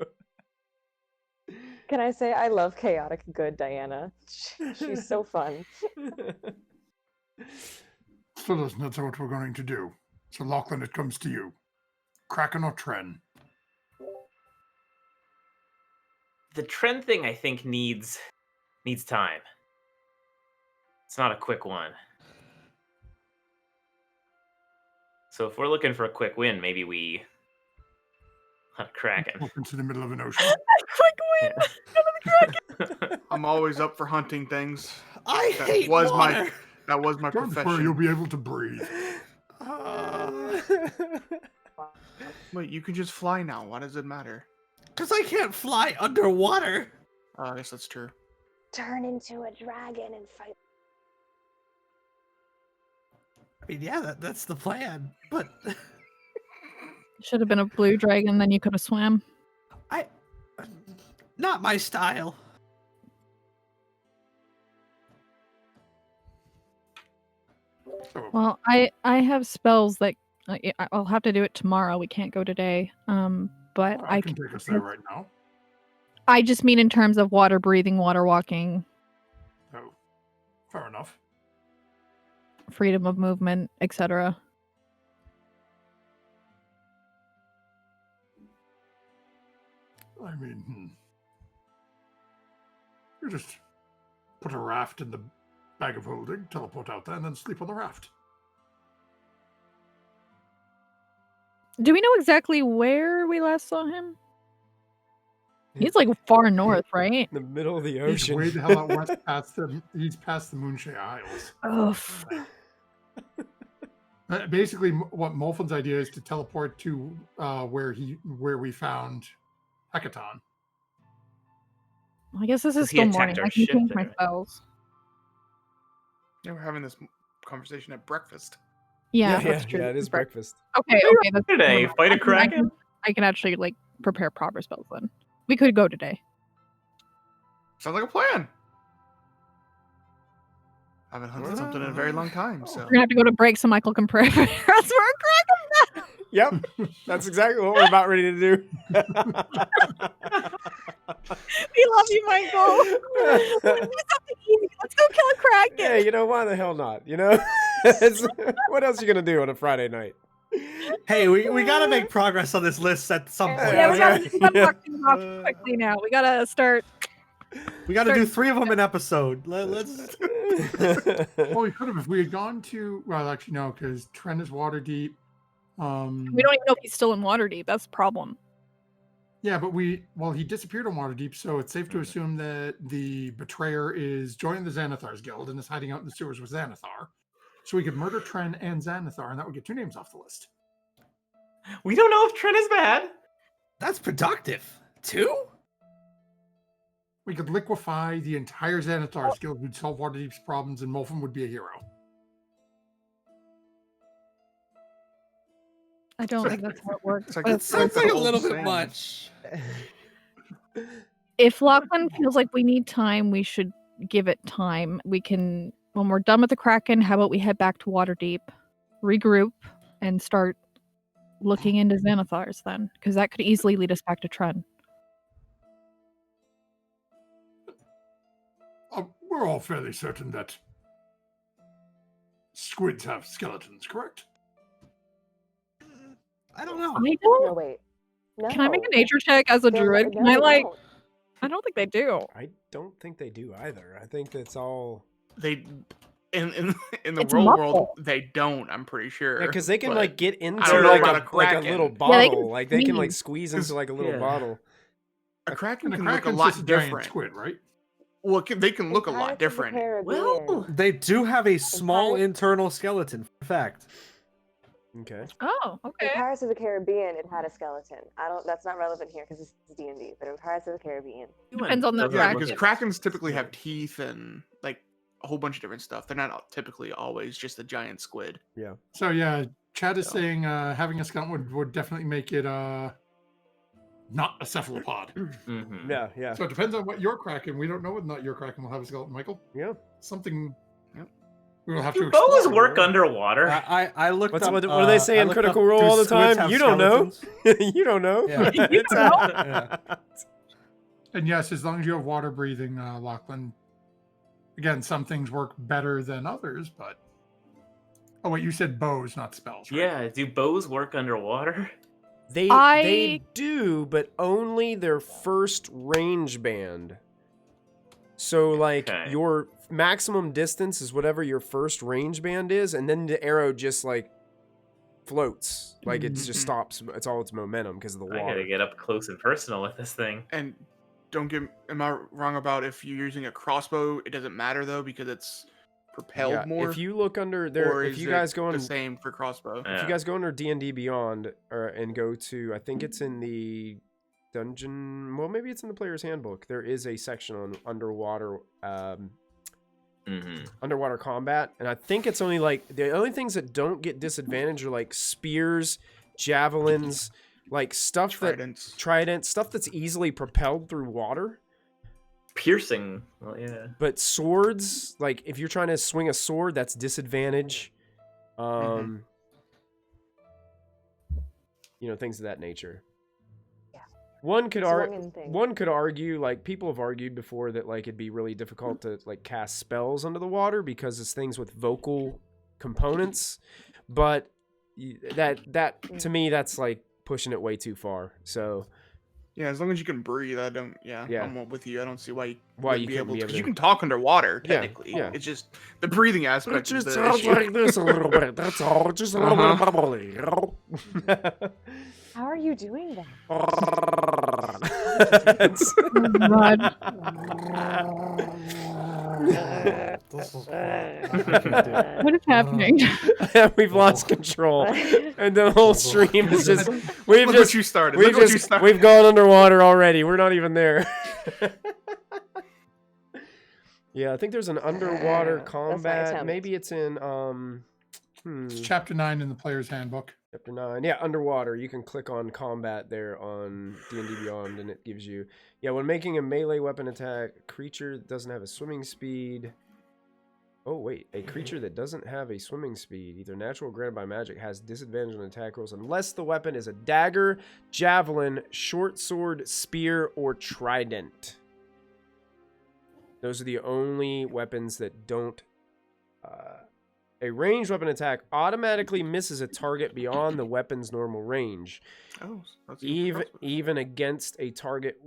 Can I say I love chaotic good Diana? She's so fun. So that's what we're going to do. So Lachlan, it comes to you. Kraken or Tren? The trend thing I think needs time. It's not a quick one. So if we're looking for a quick win, maybe we hunt Kraken. Walk into the middle of an ocean. Quick win! I'm always up for hunting things. I That hate was water. That was my Don't worry, profession. you'll be able to breathe. Wait, you can just fly now. Why does it matter? Because I can't fly underwater. I guess that's true. Turn into a dragon and fight. I mean, yeah, that's the plan. But Should have been a blue dragon, then you could have swam. not my style. So, Well, I have spells that I'll have to do it tomorrow. We can't go today. But I can take us there right now. I just mean in terms of water breathing, water walking, Oh, fair enough. freedom of movement, etc. I mean, you just put a raft in the bag of holding, teleport out there, and then sleep on the raft. Do we know exactly where we last saw him? He's like far north, right? in the middle of the He's ocean. way the hell out west past he's past the Moonshade Isles. Oh, Basically, what Molfin's idea is to teleport to where we found Hecaton. I guess this is He still attacked morning. our I can ship change my there. spells. Yeah, we're having this conversation at breakfast. Yeah, yeah, that's true. yeah, it is breakfast. Okay, that's Today, fight a Kraken. I can actually like prepare proper spells then. We could go today. Sounds like a plan. I haven't hunted something in a very long time, so We're gonna have to go to break so Michael can prepare us for a Kraken. Yep, that's exactly what we're about ready to do. We love you, Michael. Let's do something easy. Let's go kill a Kraken. Yeah, you know, why the hell not? You know, what else are you gonna do on a Friday night? Hey, we gotta make progress on this list at some point. Yeah, we gotta, right. we gotta Yeah. knock things off quickly now. We gotta start. We gotta do 3 of them an episode. Let's. Well, we could have if we had gone to. Well, actually, no, because Tren is water deep. We don't even know if he's still in Waterdeep. That's the problem. Yeah, but he disappeared on Waterdeep, so it's safe to assume that the betrayer is joining the Xanathar's guild and is hiding out in the sewers with Xanathar. So we could murder Tren and Xanathar, and that would get 2 names off the list. We don't know if Trent is bad. That's productive. 2? We could liquefy the entire Xanathar Guild, we'd solve Waterdeep's problems, and Molfin would be a hero. I don't think that's how it works. It's like- but it's Sounds like like a the little old bit saying. much. if Lachlan feels like we need time, we should give it time. We can, when we're done with the Kraken, how about we head back to Waterdeep, regroup, and start looking into Xanathars then? Because that could easily lead us back to Tren. We're all fairly certain that squids have skeletons, correct? I don't know. I don't. No, wait. No. Can I make a nature check as a They're- druid? no, Can I they like? don't. I don't think they do. I don't think they do either. I think that's all. They in the It's real muffled. world they don't. I'm pretty sure. Yeah, because they can but like get into don't know like about a a like a kraken. little Yeah, bottle. they can like they can like squeeze. squeeze into like a little Yeah. bottle. a kraken And the can look a Kraken's lot just a giant different. squid, right? Well, they can In look a Pirates lot of the different. Caribbean, Well, They do have a small Pirates- internal skeleton. In fact, Okay. Oh, in okay. Pirates of the Caribbean, it had a skeleton. I don't. That's not relevant here because this is D&D. But in Pirates of the Caribbean, Depends on the Yeah, Kraken. because krakens typically have teeth and like a whole bunch of different stuff. They're not typically always just a giant squid. So yeah, Chad is So- saying having a skeleton would definitely make it not a cephalopod. mhm. Yeah. Yeah. So it depends on what your Kraken. We don't know whether or not your Kraken will have a skeleton, Michael. Yeah. Something. Yep. We will have Do to bows explore. work underwater? I looked What's up. what do they say I in looked Critical up, Role do all the squids time? have You don't know. skeletons? You don't know. Yeah. You don't know. Yeah. And yes, as long as you have water breathing, Lachlan. Again, some things work better than others, but. Oh wait, you said bows, not spells, right? Yeah, do bows work underwater? They I- do, but only their first range band. So like Okay. your maximum distance is whatever your first range band is, and then the arrow just like floats. Like it just Mhm. stops. It's all its momentum because of the I water. gotta get up close and personal with this thing. And am I wrong about if you're using a crossbow? It doesn't matter though because it's propelled Yeah, more. if you look under there, or if is you it guys go the on, same for crossbow. if you guys go under D&D Beyond and go to, I think it's in the dungeon. Well, maybe it's in the player's handbook. There is a section on underwater. Underwater combat, and I think it's only like the only things that don't get disadvantage are like spears, javelins, like stuff Tridents. stuff that's easily propelled through water. Piercing. Well, yeah. But swords, like if you're trying to swing a sword, that's disadvantage. You know, things of that nature. Yeah. One could Swinging thing. one could argue, like people have argued before, that like it'd be really difficult to like cast spells under the water because it's things with vocal components. But that to me, that's like pushing it way too far. So Yeah, as long as you can breathe, I don't. Yeah. I'm with you. I don't see why you Why wouldn't you be couldn't able be to. able 'Cause you to- can talk underwater Yeah, technically. yeah. It's just the breathing it aspect. just is sounds the issue. like this a little bit. That's all. Just a little bit of bubbly, you know? how are you doing that? It's- Oh, God. This is What is happening? We've lost control, and the whole stream is just we've Look just what you started. we've Look what you just started. we've gone underwater already. We're not even there. Yeah, I think there's an underwater That's my combat. attempt. Maybe it's in It's chapter 9 in the player's handbook. chapter 9. Yeah, underwater. You can click on combat there on D&D Beyond, and it gives you. Yeah, when making a melee weapon attack, creature that doesn't have a swimming speed. Oh wait, a creature that doesn't have a swimming speed, either natural or granted by magic, has disadvantage on attack rolls unless the weapon is a dagger, javelin, short sword, spear, or trident. Those are the only weapons that don't. A ranged weapon attack automatically misses a target beyond the weapon's normal range, Oh, that's even even against a target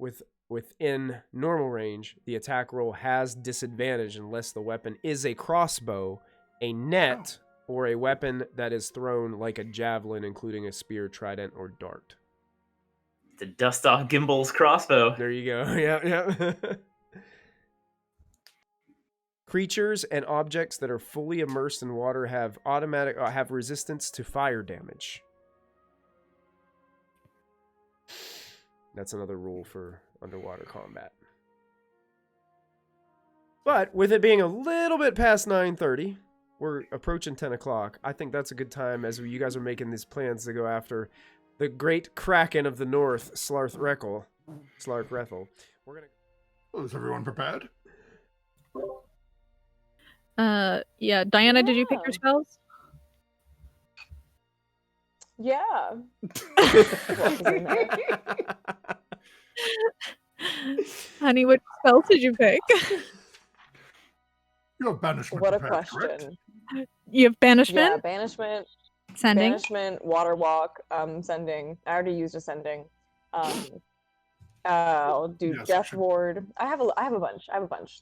within normal range. The attack roll has disadvantage unless the weapon is a crossbow, a net, or a weapon that is thrown like a javelin, including a spear, trident, or dart. To dust off Gimbal's crossbow. There you go. Yeah. Creatures and objects that are fully immersed in water have have resistance to fire damage. That's another rule for underwater combat. But with it being a little bit past 9:30, we're approaching 10 o'clock. I think that's a good time as you guys are making these plans to go after the great Kraken of the North, Slarkrethel. We're gonna. Is everyone prepared? Yeah. Diana, did you pick your Yeah. spells? Yeah. What was in there? Honey, what spells did you pick? You have banishment What a prepared, correct? question. You have banishment, Yeah, banishment, sending. banishment, water walk, sending. I already used a sending. I'll do Yes, death should- ward. I have a bunch.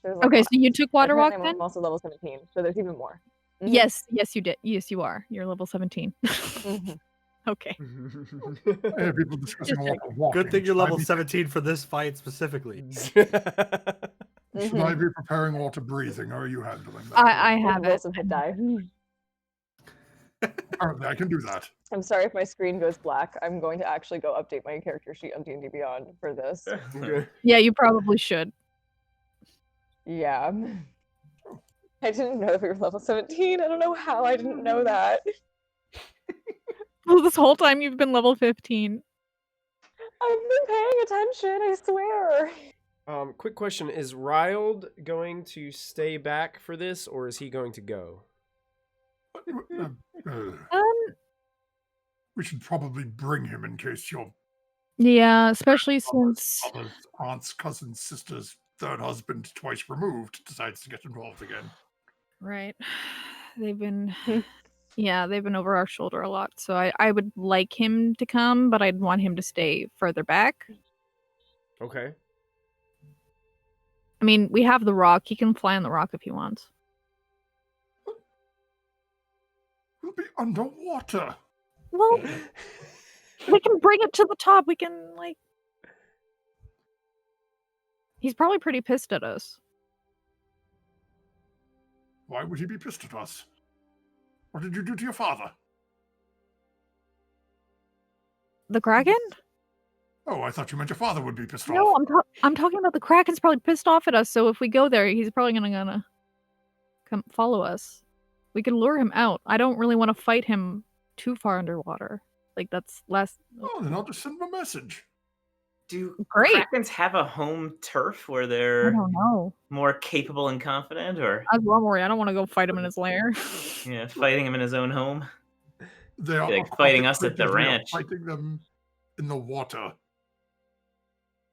There's like Okay, a so you took water walk apparently then? I'm also level 17, so there's even more. Mhm. Yes, you did. Yes, you are. You're level 17. Mhm. Okay. I hear people discussing a lot of walking. Good thing you're Should I level be- 17 for this fight specifically. Should Mhm. I be preparing water breathing, or are you handling that? I Oh, have it. Wilson hit die. Apparently, I can do that. I'm sorry if my screen goes black. I'm going to actually go update my character sheet on D&D Beyond for this. Okay. Yeah, you probably should. Yeah. I didn't know that we were level 17. I don't know how I didn't know that. Well, this whole time you've been level 15. I've been paying attention, I swear. Quick question: is Riled going to stay back for this, or is he going to go? We should probably bring him in case your Yeah, especially since father's, aunts, cousins, sisters, third husband, twice removed, decides to get involved again. right. They've been they've been over our shoulder a lot. So I would like him to come, but I'd want him to stay further back. Okay. I mean, we have the rock. He can fly on the rock if he wants. We'll be underwater. Well, we can bring it to the top. We can he's probably pretty pissed at us. Why would he be pissed at us? What did you do to your father? The Kraken? Oh, I thought you meant your father would be pissed No, off. I'm talking about the Kraken's probably pissed off at us. So if we go there, he's probably gonna come follow us. We could lure him out. I don't really want to fight him too far underwater. Like that's less. Oh, then I'll just send him a message. Do Great. Krakens have a home turf where I they're don't know. more capable and confident, or I was worried. I don't want to go fight him in his lair. fighting him in his own home? They are Like fighting us at the they are ranch. Fighting them in the water.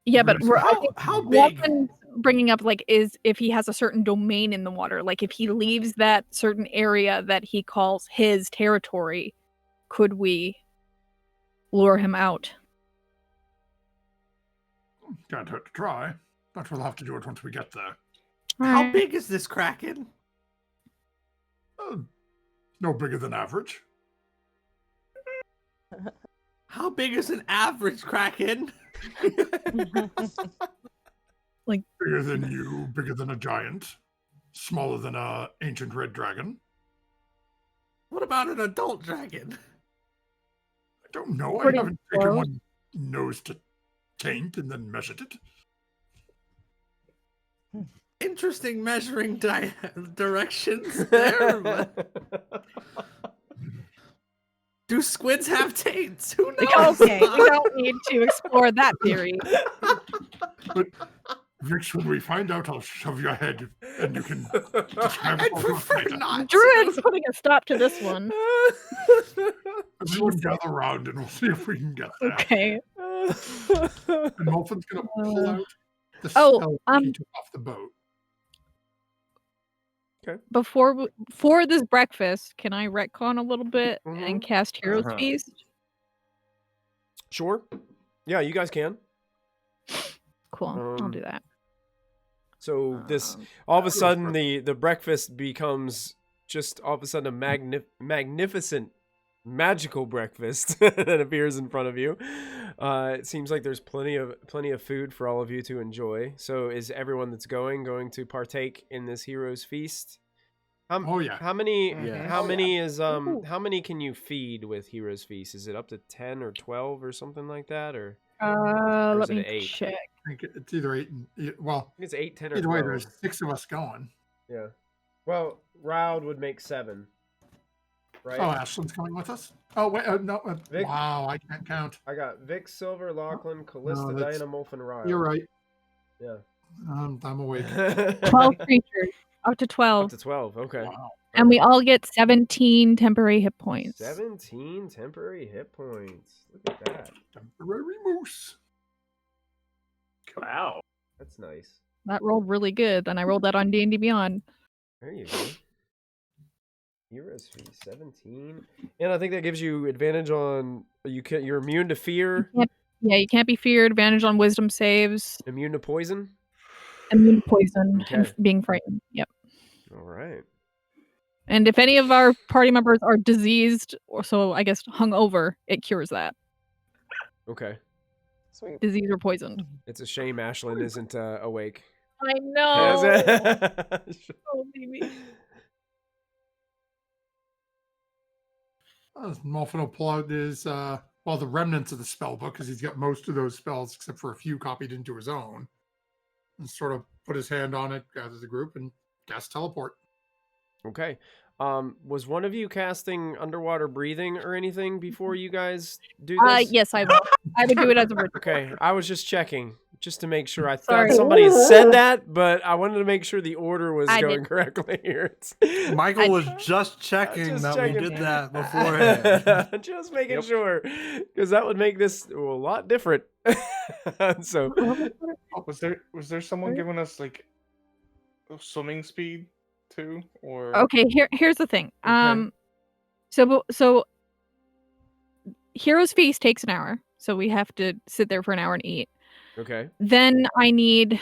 Yeah, but How big? Walton's bringing up is if he has a certain domain in the water, like if he leaves that certain area that he calls his territory, could we lure him out? Can't hurt to try, but we'll have to do it once we get there. How Alright. big is this Kraken? No bigger than average. How big is an average Kraken? Bigger than you, bigger than a giant, smaller than a ancient red dragon. What about an adult dragon? I don't know. Pretty I haven't taken close. one nose to taint and then measured it. Interesting measuring directions there. but do squids have taints? Who knows? Okay, we don't need to explore that theory. Vix, when we find out, I'll shove your head and you can describe I'd it all to us prefer later. not. Druid's putting a stop to this one. Everyone gather around and we'll see if we can get there. Okay. And Molfin's gonna pull out the Oh, spell he took off the boat. For this breakfast, can I retcon a little bit and cast Hero's Uh-huh. Feast? Sure. Yeah, you guys can. Cool. I'll do that. So this all of a sudden the breakfast becomes just all of a sudden a magnificent magical breakfast that appears in front of you. It seems like there's plenty of food for all of you to enjoy. So is everyone that's going to partake in this hero's feast? Oh yeah. How many Yeah. how Oh, many is Ooh. how many can you feed with hero's feast? Is it up to 10 or 12 or something like that, or Let is it me an 8? check. think it's either 8 and well, It's 8, 10, or either way, 12. there's 6 of us going. Yeah. Well, Raud would make 7. Right? Oh, Ashlyn's coming with us. Oh wait, no. Vic- Wow, I can't count. I got Vic, Silver, Lachlan, Callista, that's- Diana, Molf, and Ryle. You're right. Yeah. I'm awake. 12 creatures. Up to 12. Up to 12. Okay. Wow. And we all get 17 temporary hit points. 17 temporary hit points. Look at that. Temporary moose. Wow. That's nice. That rolled really good. And I rolled that on D&D Beyond. There you go. Heroes fee 17, and I think that gives you advantage on you're immune to fear, You can't be feared. Advantage on wisdom saves. immune to poison. Immune to poison. Okay. And being frightened. Yep. All right. And if any of our party members are diseased, or so I guess hungover, it cures that. Okay. Sweet. Disease or poisoned. It's a shame Ashlyn isn't awake. I know. Oh, baby. Molfin will pull out his the remnants of the spell book, because he's got most of those spells except for a few copied into his own, and sort of put his hand on it, gather the group, and cast teleport. Okay. Was one of you casting underwater breathing or anything before you guys do this? Yes, I will. I would do it as a ritual. Okay, I was just checking, just to make sure. I Sorry. thought somebody had said that, but I wanted to make sure the order was I going did. correctly here. Michael was just checking Just that checking. we did that beforehand. Just making Yep. sure, because that would make this a lot different. So, Was there someone giving us like swimming speed too, or Okay, here's the thing. Okay. So Hero's Feast takes an hour, so we have to sit there for an hour and eat. okay, Then I need,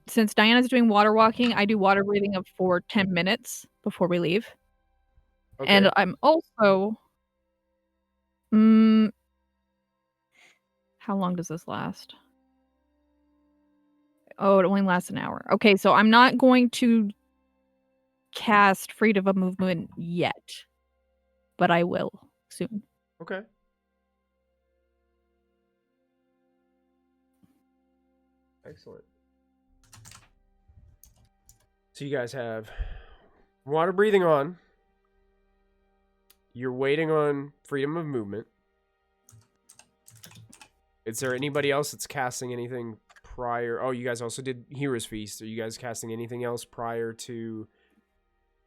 since Diana's doing water walking, I do water breathing for 10 minutes before we leave. okay. And I'm also, how long does this last? Oh, it only lasts an hour. Okay, so I'm not going to cast Freedom of Movement yet, but I will soon. Okay. Excellent. So you guys have water breathing on. You're waiting on freedom of movement. Is there anybody else that's casting anything prior? Oh, you guys also did Hero's Feast. Are you guys casting anything else prior to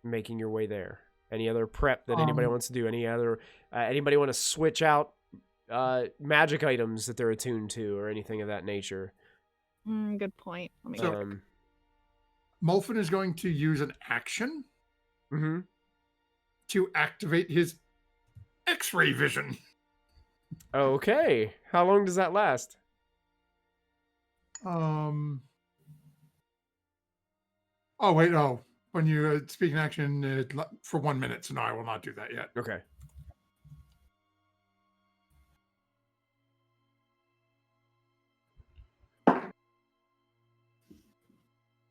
making your way there? Any other prep that anybody wants to do? Any other anybody want to switch out magic items that they're attuned to or anything of that nature? Good point. Let me So- Molfin is going to use an action to activate his X-ray vision. Okay. How long does that last? Oh wait, no. When you speak in action for 1 minute, so no, I will not do that yet. Okay.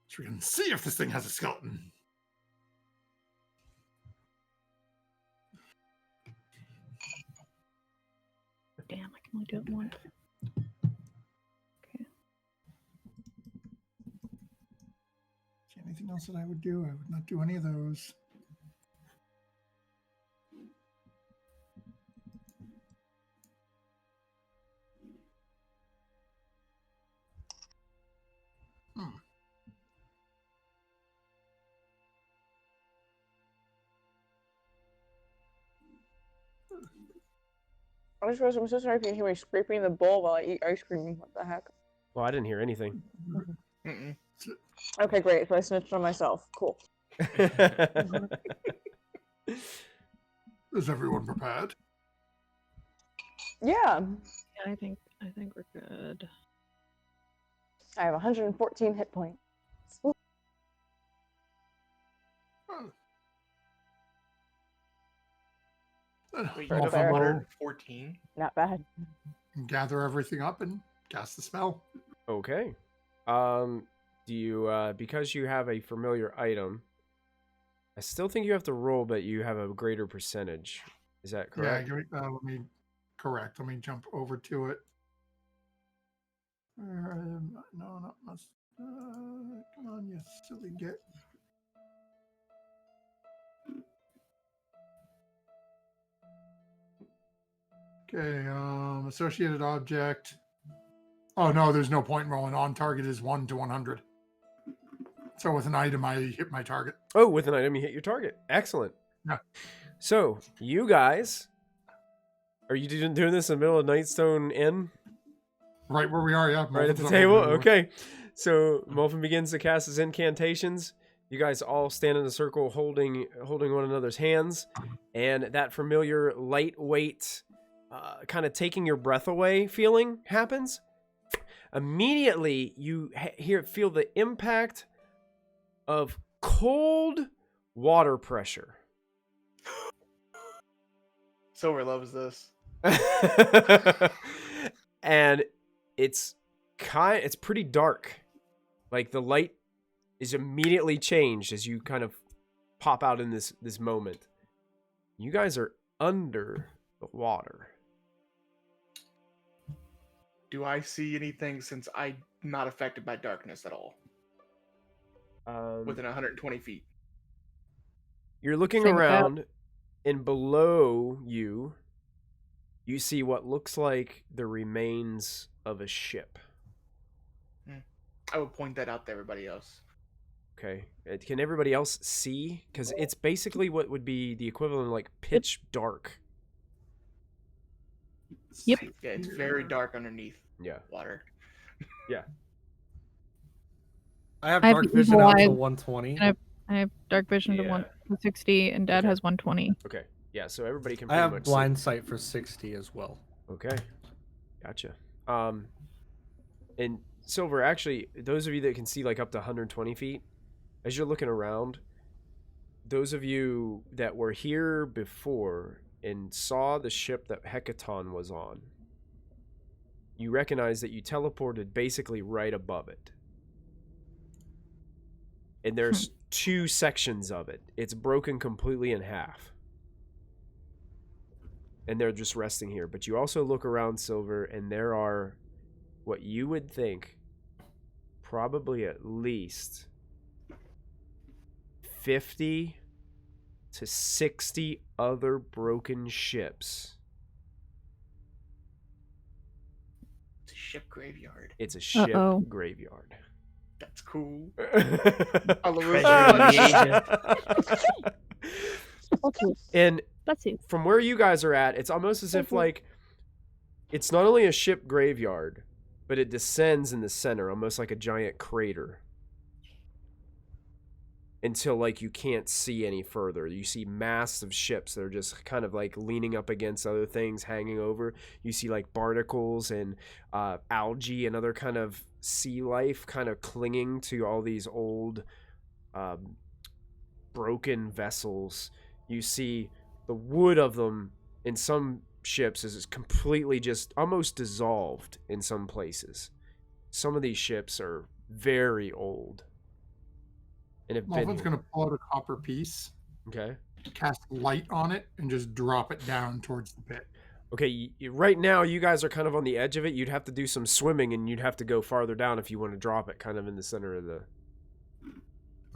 So we can see if this thing has a skeleton. Damn, I can only do it once. Okay. Anything else that I would do? I would not do any of those. I'm so sorry if you hear me scraping the bowl while I eat ice cream. What the heck? Well, I didn't hear anything. Mm-mm. Okay, great. So I snitched on myself. Cool. Is everyone prepared? Yeah. Yeah, I think we're good. I have 114 hit points. Ooh. Wait, For you a have fair. 114? Not bad. Gather everything up and cast the spell. Okay. Do you because you have a familiar item, I still think you have to roll, but you have a greater percentage. Is that correct? Yeah, let me jump over to it. No, not must. Come on, you silly git. Okay, associated object. Oh no, there's no point in rolling. On target is 1 to 100. So with an item, I hit my target. Oh, with an item, you hit your target. Excellent. Yeah. So, you guys, are you doing this in the middle of Nightstone Inn? Right where we are, yeah. Right at the Mulphin's table? over there. Okay. So, Mulphin begins to cast his incantations. You guys all stand in a circle holding one another's hands. And that familiar lightweight, kind of taking your breath away feeling happens. Immediately, you feel the impact of cold water pressure. Silver loves this. And it's pretty dark. Like the light is immediately changed as you kind of pop out in this moment. You guys are under the water. Do I see anything since I'm not affected by darkness at all? Within 120 feet. You're looking Same with that. around, and below you see what looks like the remains of a ship. I would point that out to everybody else. Okay. Can everybody else see? Because it's basically what would be the equivalent of like pitch dark. Yep. Yeah, it's very dark underneath Yeah. water. Yeah. I have I have dark evil vision out to eyes. 120. And I have dark vision to Yeah. 160, and Dad Okay. has 120. Okay. Yeah, so everybody can I pretty have much blind sight for 60 as well. see. Okay. Gotcha. And Silver, actually, those of you that can see like up to 120 feet, as you're looking around, those of you that were here before and saw the ship that Hecaton was on, you recognize that you teleported basically right above it. And there's two sections of it. It's broken completely in half. And they're just resting here. But you also look around, Silver, and there are what you would think probably at least 50 to 60 other broken ships. It's a ship graveyard. It's a ship Uh-oh. graveyard. That's cool. Treasure All in the Okay, And let's see. from where you guys are at, it's almost as if like it's not only a ship graveyard, but it descends in the center, almost like a giant crater. Until like you can't see any further. You see massive ships that are just kind of like leaning up against other things, hanging over. You see like barnacles and algae and other kind of sea life kind of clinging to all these old broken vessels. You see the wood of them in some ships is completely just almost dissolved in some places. Some of these ships are very old. And have been Mulphin's here. going to pull out a copper piece, Okay. cast light on it, and just drop it down towards the pit. Okay, right now you guys are kind of on the edge of it. You'd have to do some swimming, and you'd have to go farther down if you want to drop it kind of in the center of the...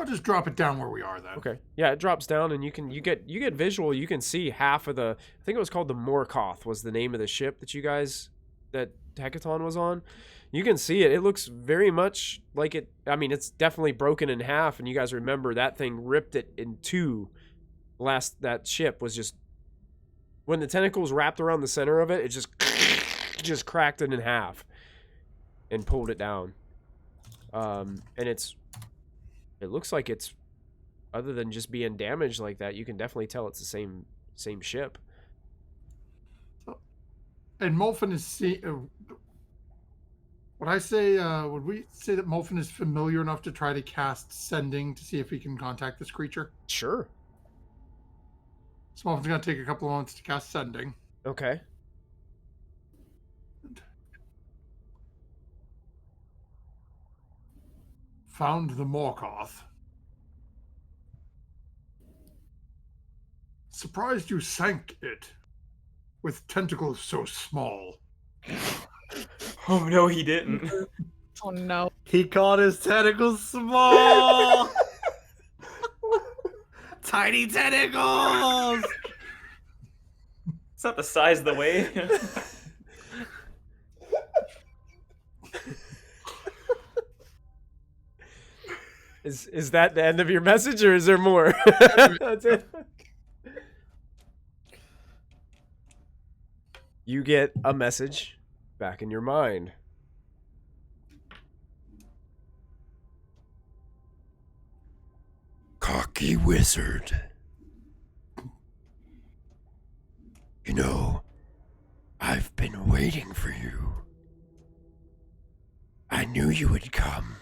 I'll just drop it down where we are then. Okay. Yeah, it drops down, and you get visual. You can see half of the... I think it was called the Morkoth was the name of the ship that you guys... that Hecaton was on. You can see it. It looks very much like it... I mean, it's definitely broken in half, and you guys remember that thing ripped it in two. That ship was just... When the tentacles wrapped around the center of it, it just cracked it in half and pulled it down. And it looks like it's... Other than just being damaged like that, you can definitely tell it's the same ship. And Mulphin is would I say? Would we say that Mulphin is familiar enough to try to cast Sending to see if he can contact this creature? Sure. So Mulphin's gonna take a couple of moments to cast Sending. Okay. Found the Morkoth. Surprised you sank it with tentacles so small. Oh no, he didn't. Oh no. He called his tentacles small. Tiny tentacles. It's not the size of the wave. Is that the end of your message, or is there more? That's it. You get a message back in your mind. Cocky wizard. You know, I've been waiting for you. I knew you would come.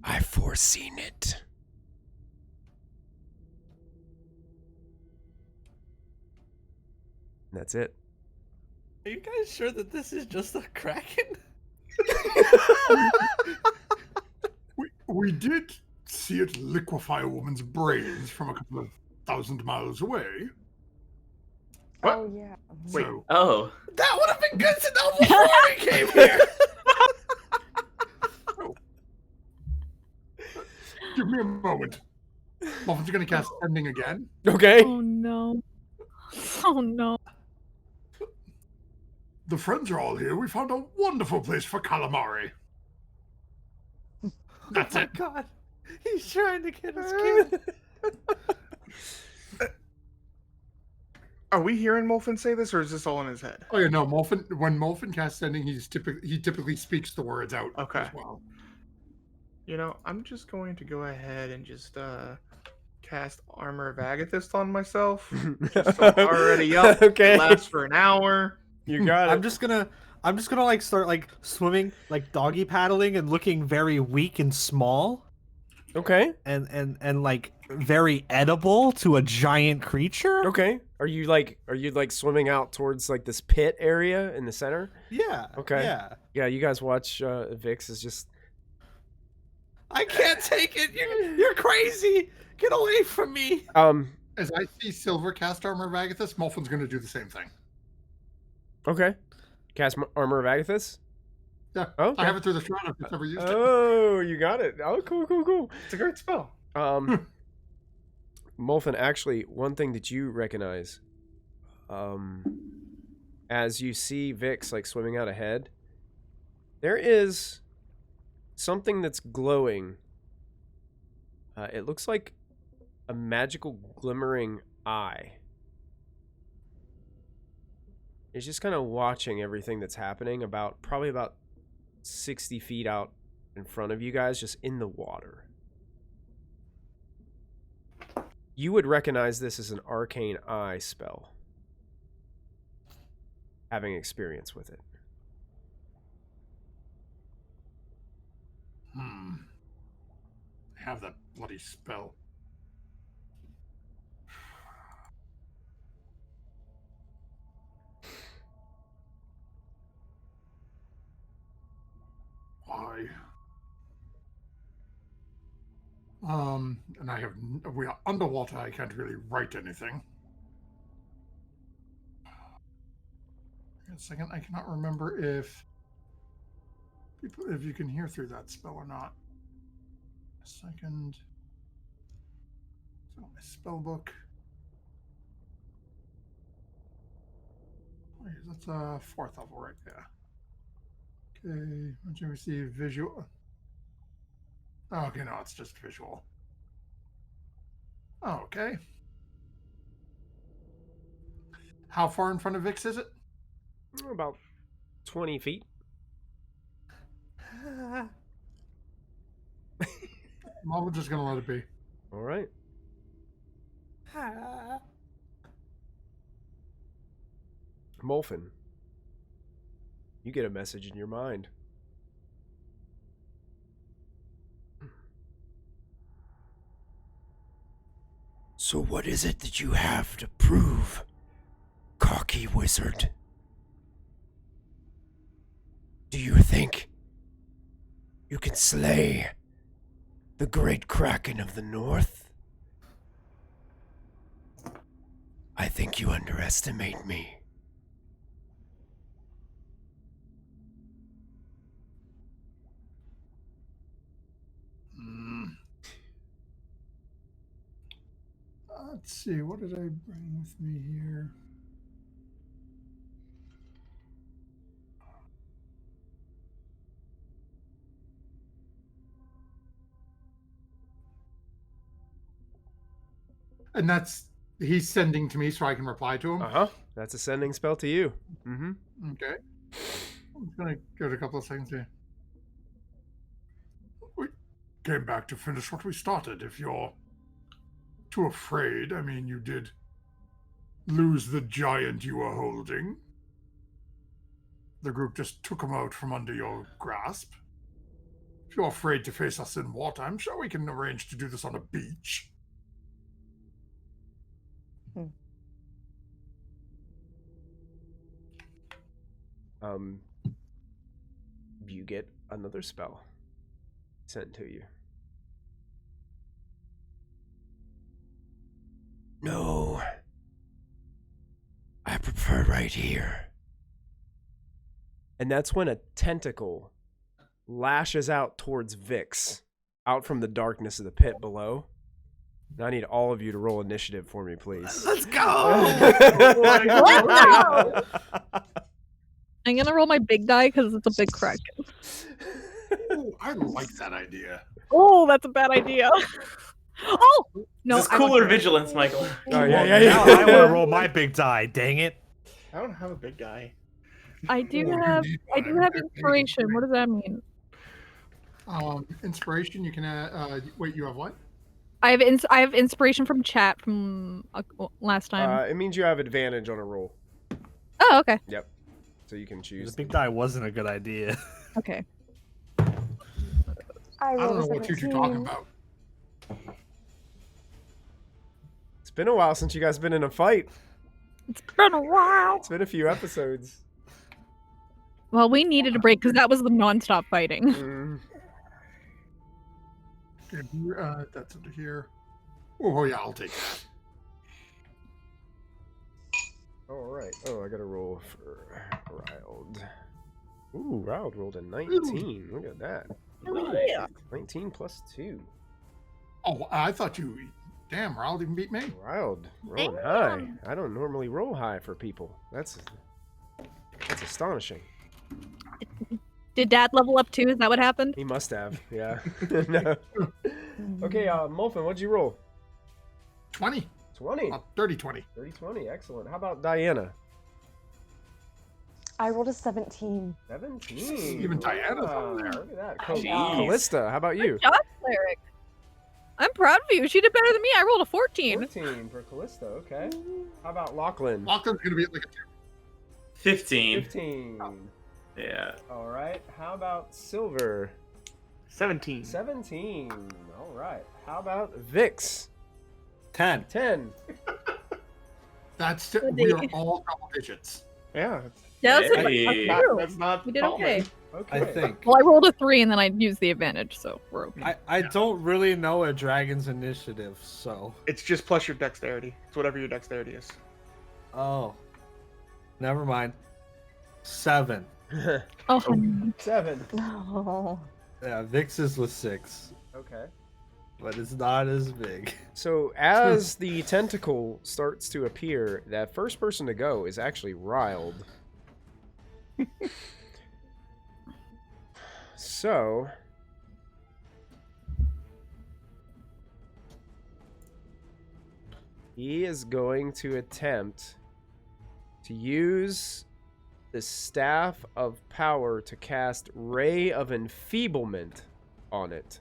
I've foreseen it. And that's it. Are you guys sure that this is just a Kraken? We did see it liquefy a woman's brains from a couple of 1,000 miles away. What? Oh yeah. Wait. So, Oh. That would have been good to know before we came here. give me a moment. Muffin's going to cast Sending again. Okay. Oh no. Oh no. The friends are all here. We found a wonderful place for calamari. That's it. God, he's trying to get us killed. Are we hearing Molfin say this, or is this all in his head? Oh yeah, no. When Molfin casts Sending, he typically speaks the words out. Okay. As well. You know, I'm just going to go ahead and just cast Armor of Agathist on myself. Just so I'm already up. Okay. It lasts for an hour. You got it. I'm just gonna like start like swimming, like doggy paddling, and looking very weak and small, Okay. and like very edible to a giant creature. Okay. Are you like swimming out towards like this pit area in the center? Yeah. Okay. Yeah. Yeah, you guys watch Vix is just I can't take it. You're crazy. Get away from me. As I see Silver cast Armor of Agathis, Molfin's going to do the same thing. okay. Cast Armor of Agathis? Yeah. Oh, okay. I have it through the shroud. I've just never used it. Oh, you got it. Oh, cool. It's a great spell. Molfin, actually, one thing that you recognize, as you see Vix like swimming out ahead, there is something that's glowing. It looks like a magical glimmering eye. It's just kind of watching everything that's happening probably about 60 feet out in front of you guys, just in the water. You would recognize this as an arcane eye spell, having experience with it. I have that bloody spell. Why? And we are underwater. I can't really write anything. A second, I cannot remember if you can hear through that spell or not. A second. So my spell book. Oh, that's a 4th level right there. Okay, once you receive visual. Oh, okay, no, it's just visual. Oh, okay. How far in front of Vix is it? About 20 feet. Well, we're just gonna let it be. All right. Molfin, you get a message in your mind. So what is it that you have to prove, cocky wizard? Do you think you can slay the great Kraken of the North? I think you underestimate me. Let's see, what did I bring with me here? And he's sending to me so I can reply to him? Uh-huh. That's a sending spell to you. Mm-hmm. Okay. I'm just going to give it a couple of seconds here. We came back to finish what we started. If you're too afraid, I mean, you did lose the giant you were holding. The group just took him out from under your grasp. If you're afraid to face us in water, I'm sure we can arrange to do this on a beach. You get another spell sent to you. No. I prefer right here. And that's when a tentacle lashes out towards Vix, out from the darkness of the pit below. And I need all of you to roll initiative for me, please. Let's go! I'm gonna roll my big die because it's a big crack. Ooh, I like that idea. Oh, that's a bad idea. Oh no! This is cooler vigilance, Michael. Oh, yeah. Now I want to roll my big die. Dang it! I don't have a big die. I do have inspiration. What does that mean? Inspiration. You can wait. You have what? I have inspiration from chat from last time. It means you have advantage on a roll. Oh, okay. Yep. So you can choose. The big die wasn't a good idea. Okay. I don't know what you're talking about. It's been a while since you guys been in a fight. It's been a while. It's been a few episodes. Well, we needed a break because that was the non-stop fighting. That's under here. Oh yeah, I'll take that. All right. Oh, I got to roll for Riled. Ooh, Riled rolled a 19. Look at that. Yeah. 19 plus 2. Oh, I thought you. Damn, Riled even beat me. Riled rolling high. I don't normally roll high for people. That's astonishing. Did Dad level up too? Is that what happened? He must have. Yeah. No. Okay, Molfin, what'd you roll? 20. 20. 30-20. 30-20. Excellent. How about Diana? I rolled a 17. 17. Even Diana's Wow, on there. Look at that. Jeez. Callista, how about you? Good job, Cleric. I'm proud of you. She did better than me. I rolled a 14. 14 for Callista. Okay. How about Lachlan? Lachlan's gonna be at like a 15. 15. Yeah. All right. How about Silver? 17. 17. All right. How about Vix? 10. 10. we are all double digits. Yeah. Yeah, Hey. That's not We did common. okay. Okay. I think. Well, I rolled a 3 and then I used the advantage, so we're okay. I don't really know a dragon's initiative, so. It's just plus your dexterity. It's whatever your dexterity is. Oh. Never mind. 7. Oh, honey. 7. No. Yeah, Vix's was 6. Okay. But it's not as big. So as the tentacle starts to appear, that first person to go is actually Riled. So he is going to attempt to use the Staff of Power to cast Ray of Enfeeblement on it.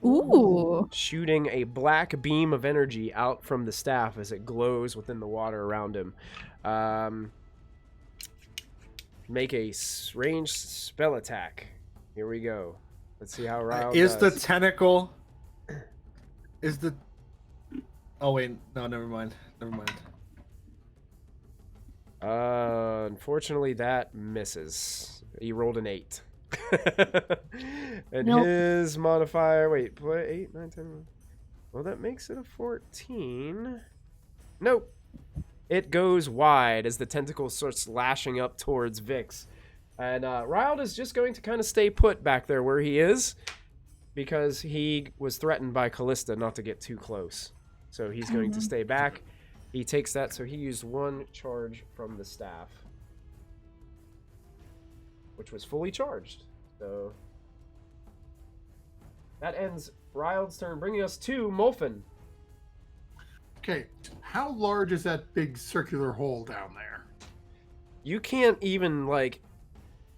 Ooh. Shooting a black beam of energy out from the staff as it glows within the water around him. Make a ranged spell attack. Here we go. Let's see how Riled Is the does. tentacle... Is the... Oh, wait. No, never mind. Never mind. Unfortunately, that misses. He rolled an 8. And Nope. his modifier, wait, play 8, 9, 10. Well, that makes it a 14. Nope. It goes wide as the tentacle starts lashing up towards Vix. And Riled is just going to kind of stay put back there where he is because he was threatened by Callista not to get too close. So he's going to stay back. He takes that, so he used 1 charge from the staff, which was fully charged. So that ends Ryald's turn, bringing us to Molfin. Okay, how large is that big circular hole down there? You can't even, like,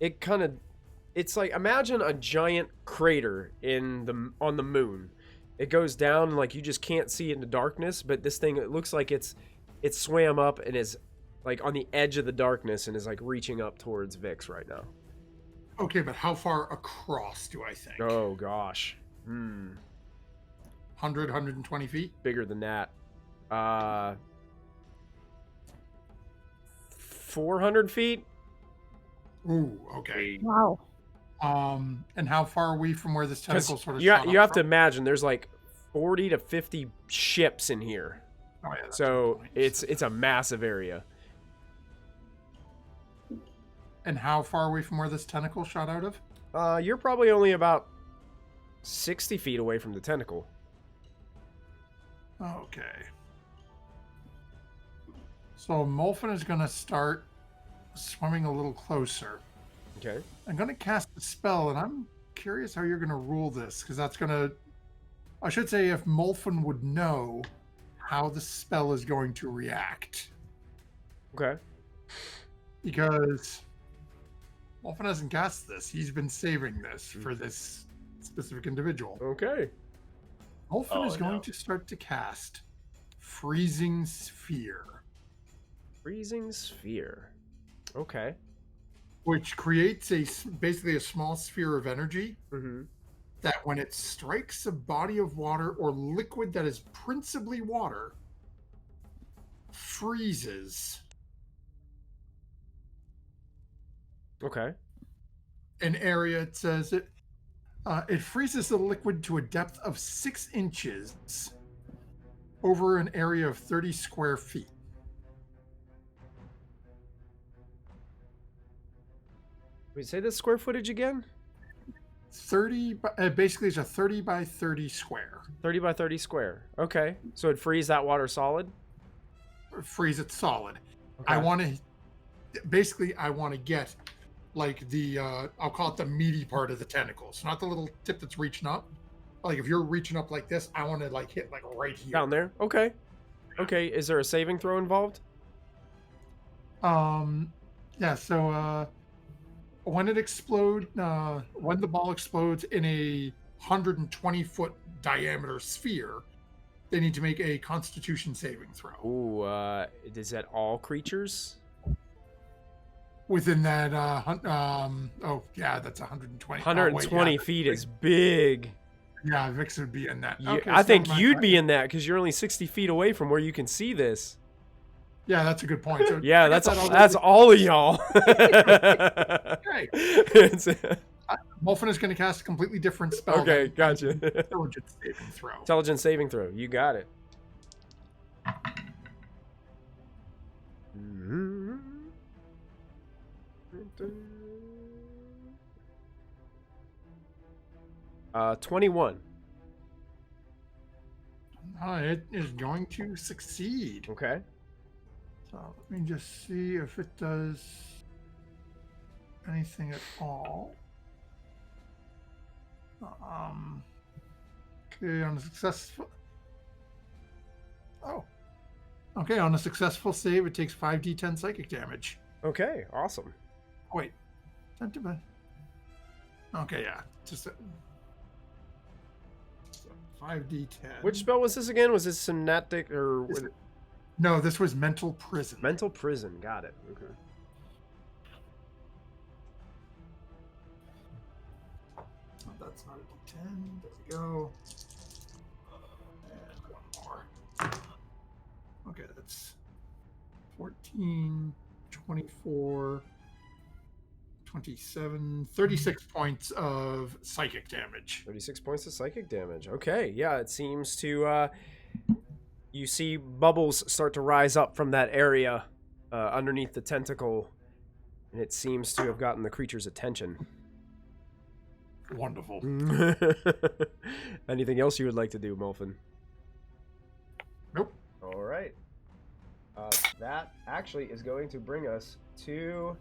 it's like, imagine a giant crater on the moon. It goes down, like, you just can't see it in the darkness, but this thing, it looks like it swam up and is, like, on the edge of the darkness and is, like, reaching up towards Vix right now. Okay, but how far across do I think? Oh, gosh. 100, 120 feet? Bigger than that. 400 feet? Ooh, okay. Wow. And how far are we from where this tentacle sort of you shot have up to from? imagine there's like 40 to 50 ships in here. Oh, yeah, that's So a good point. it's a massive area. And how far are we from where this tentacle shot out of? You're probably only about 60 feet away from the tentacle. Okay. So Molfin is going to start swimming a little closer. Okay. I'm going to cast a spell, and I'm curious how you're going to rule this, because that's going to... I should say if Molfin would know how the spell is going to react. Okay. Because Molfin hasn't cast this. He's been saving this for this specific individual. Okay. Molfin is going no. to start to cast Freezing Sphere, Freezing sphere. Okay. which creates basically a small sphere of energy Mm-hmm. that when it strikes a body of water or liquid that is principally water, freezes Okay. an area. It says it freezes the liquid to a depth of 6 inches over an area of 30 square feet. Wait, say the square footage again? 30 basically it's a 30 by 30 square. 30 by 30 square. Okay. So it freeze that water solid? Freeze it solid. Okay. I want to get like the I'll call it the meaty part of the tentacle. So not the little tip that's reaching up. Like if you're reaching up like this, I want to like hit like right here. Down there? Okay. Okay. Is there a saving throw involved? Yeah, so when it explodes, when the ball explodes in a 120-foot diameter sphere, they need to make a Constitution saving throw. Ooh, is that all creatures? Within that, oh yeah, that's 120. 120 feet is big. Yeah, Vix would be in that. You- Okay, I so think my- you'd be in that because you're only 60 feet away from where you can see this. Yeah, that's a good point. So Yeah, I guess that's that'll- all of y'all. Okay. It's- Molfin is going to cast a completely different spell. okay, than gotcha. Intelligence saving throw. Intelligence saving throw. You got it. 21. It is going to succeed. Okay. So let me just see if it does anything at all. Okay, on a successful. Oh. Okay, on a successful save, it takes 5d10 psychic damage. Okay, awesome. Wait. Not too bad. Okay, yeah. Just 5d10. Which spell was this again? Was this Synaptic or was it No, this was Mental Prison. Mental Prison? Got it. Okay. Oh, that's not a d10. There we go. And one more. Okay, that's 14, 24, 27, 36 points of psychic damage. 36 points of psychic damage. Okay, yeah, it seems to, you see bubbles start to rise up from that area underneath the tentacle, and it seems to have gotten the creature's attention. Wonderful. Anything else you would like to do, Molfin? Nope. All right. That actually is going to bring us to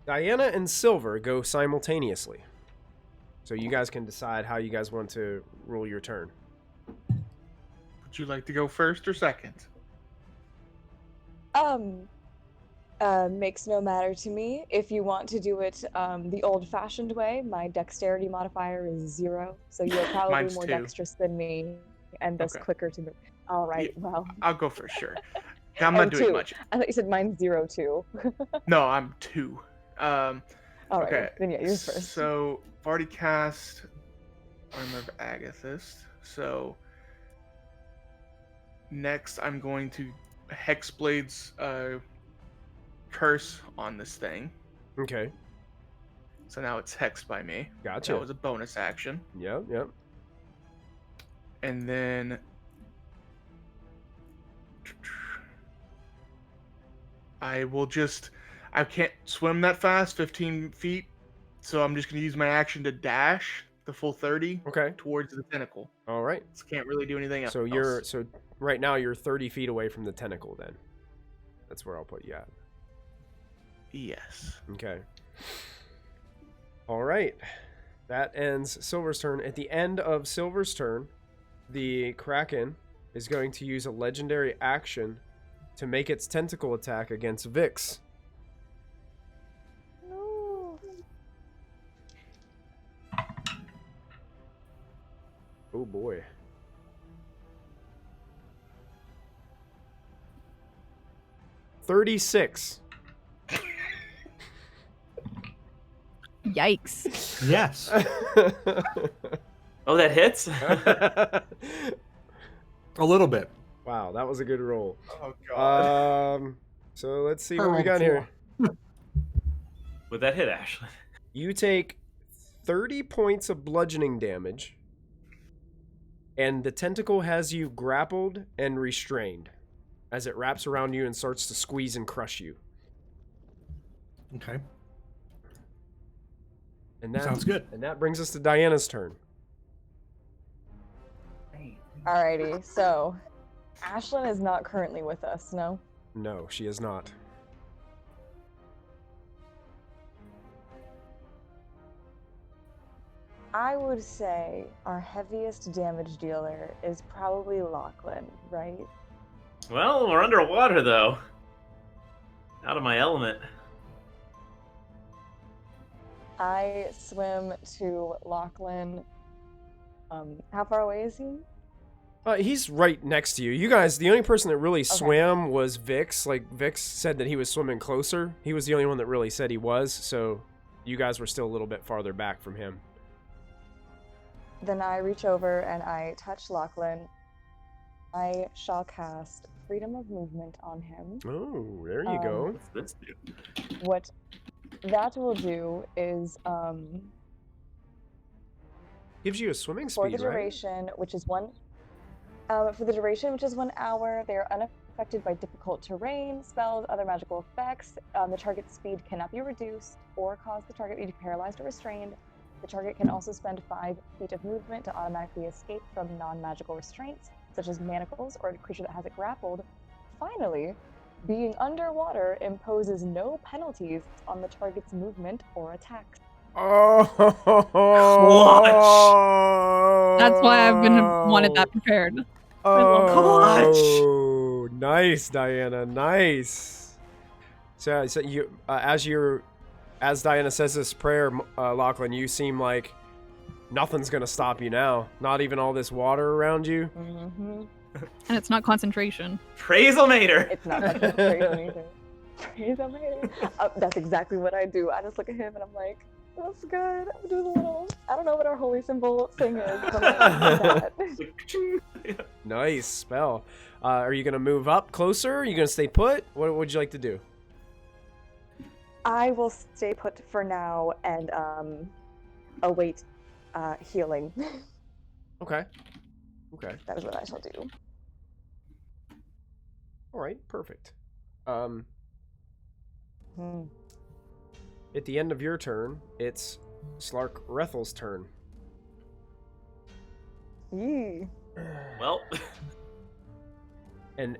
Diana and Silver go simultaneously. So you guys can decide how you guys want to rule your turn. Would you like to go first or second? Makes no matter to me. If you want to do it the old-fashioned way, my dexterity modifier is 0, so you're probably Mine's more 2. dexterous than me, and thus Okay. quicker to move. All right, Yeah, well. I'll go first, sure. I'm not doing 2. much. I thought you said mine's 0 too. No, I'm 2. All right, Okay. then yeah, yours first. So I've already cast Armor of Agathist. So next I'm going to Hexblade's curse on this thing. Okay. So now it's hexed by me. Gotcha. That was a bonus action. Yep, yep. And then I can't swim that fast, 15 feet. So I'm just going to use my action to dash the full 30 Okay. towards the tentacle. All right. So can't really do anything else. So right now you're 30 feet away from the tentacle then. That's where I'll put you at. Yes. Okay. All right. That ends Silver's turn. At the end of Silver's turn, the Kraken is going to use a legendary action to make its tentacle attack against Vix. No. Oh boy. $36. Yikes. Yes. Oh, that hits? A little bit. Wow, that was a good roll. Oh, God. So let's see I what we rolled got here. 4. Would that hit, Ashlyn? You take 30 points of bludgeoning damage, and the tentacle has you grappled and restrained as it wraps around you and starts to squeeze and crush you. Okay. And that Sounds good. And that brings us to Diana's turn. Alrighty, so Ashlyn is not currently with us, no? No, she is not. I would say our heaviest damage dealer is probably Lachlan, right? Well, we're underwater, though. Out of my element. I swim to Lachlan. How far away is he? He's right next to you. You guys, the only person that really swam was Vix. Like, Vix said that he was swimming closer. He was the only one that really said he was, so you guys were still a little bit farther back from him. Then I reach over and I touch Lachlan. I shall cast Freedom of Movement on him. Oh, there you go. What's this do? What that will do is, Gives you a swimming for speed, the duration, which is 1 hour, they are unaffected by difficult terrain, spells, other magical effects. The target's speed cannot be reduced or cause the target to be paralyzed or restrained. The target can also spend 5 feet of movement to automatically escape from non-magical restraints, such as manacles or a creature that has it grappled. Finally, being underwater imposes no penalties on the target's movement or attacks. Oh, That's why I've been wanted that prepared. Oh, nice, Diana, nice. So you, as Diana says this prayer, Lachlan, you seem like nothing's gonna stop you now. Not even all this water around you. Mm-hmm. And it's not concentration. Praise-o-mater! It's not like praise either. Praise-o-mater. That's exactly what I do. I just look at him and I'm like, that's good. I'm doing a little, I don't know what our holy symbol thing is, but like that. Nice spell. Are you gonna move up closer? Are you gonna stay put? What would you like to do? I will stay put for now and await healing. Okay. Okay. That is what I shall do. All right. Perfect. Hmm. At the end of your turn, it's Slarkrethel's turn. Yee. Well, And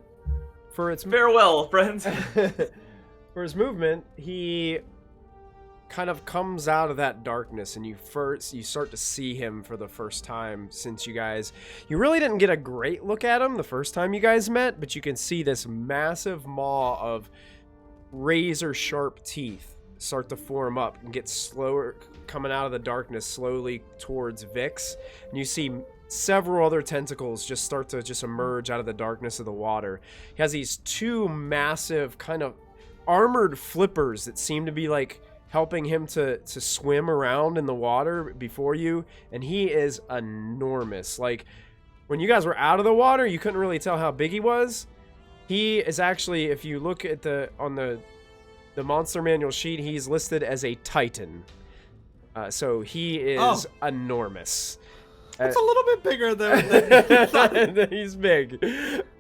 for its Farewell, friends. for his movement, he kind of comes out of that darkness, and you start to see him for the first time since you really didn't get a great look at him the first time you guys met, but you can see this massive maw of razor sharp teeth start to form up and get slower, coming out of the darkness slowly towards Vix, and you see several other tentacles just start to emerge out of the darkness of the water. He has these two massive kind of armored flippers that seem to be like helping him to swim around in the water before you, and he is enormous. Like, when you guys were out of the water, you couldn't really tell how big he was. He is actually, if you look at on the monster manual sheet, he's listed as a Titan. So he is enormous. It's a little bit bigger than he's big.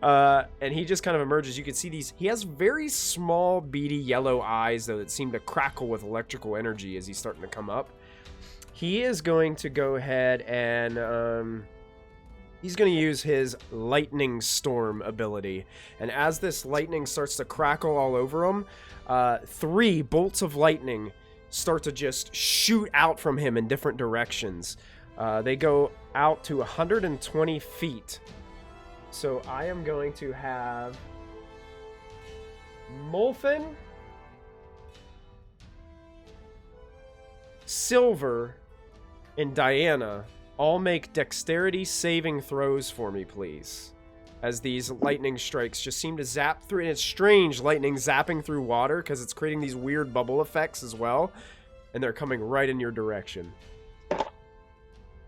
And he just kind of emerges. You can see he has very small, beady yellow eyes, though, that seem to crackle with electrical energy as he's starting to come up. He is going to go ahead and he's going to use his Lightning Storm ability. And as this lightning starts to crackle all over him, 3 bolts of lightning start to just shoot out from him in different directions. They go out to 120 feet. So I am going to have Molfin, Silver, and Diana all make dexterity saving throws for me, please. As these lightning strikes just seem to zap through, and it's strange lightning zapping through water because it's creating these weird bubble effects as well, and they're coming right in your direction.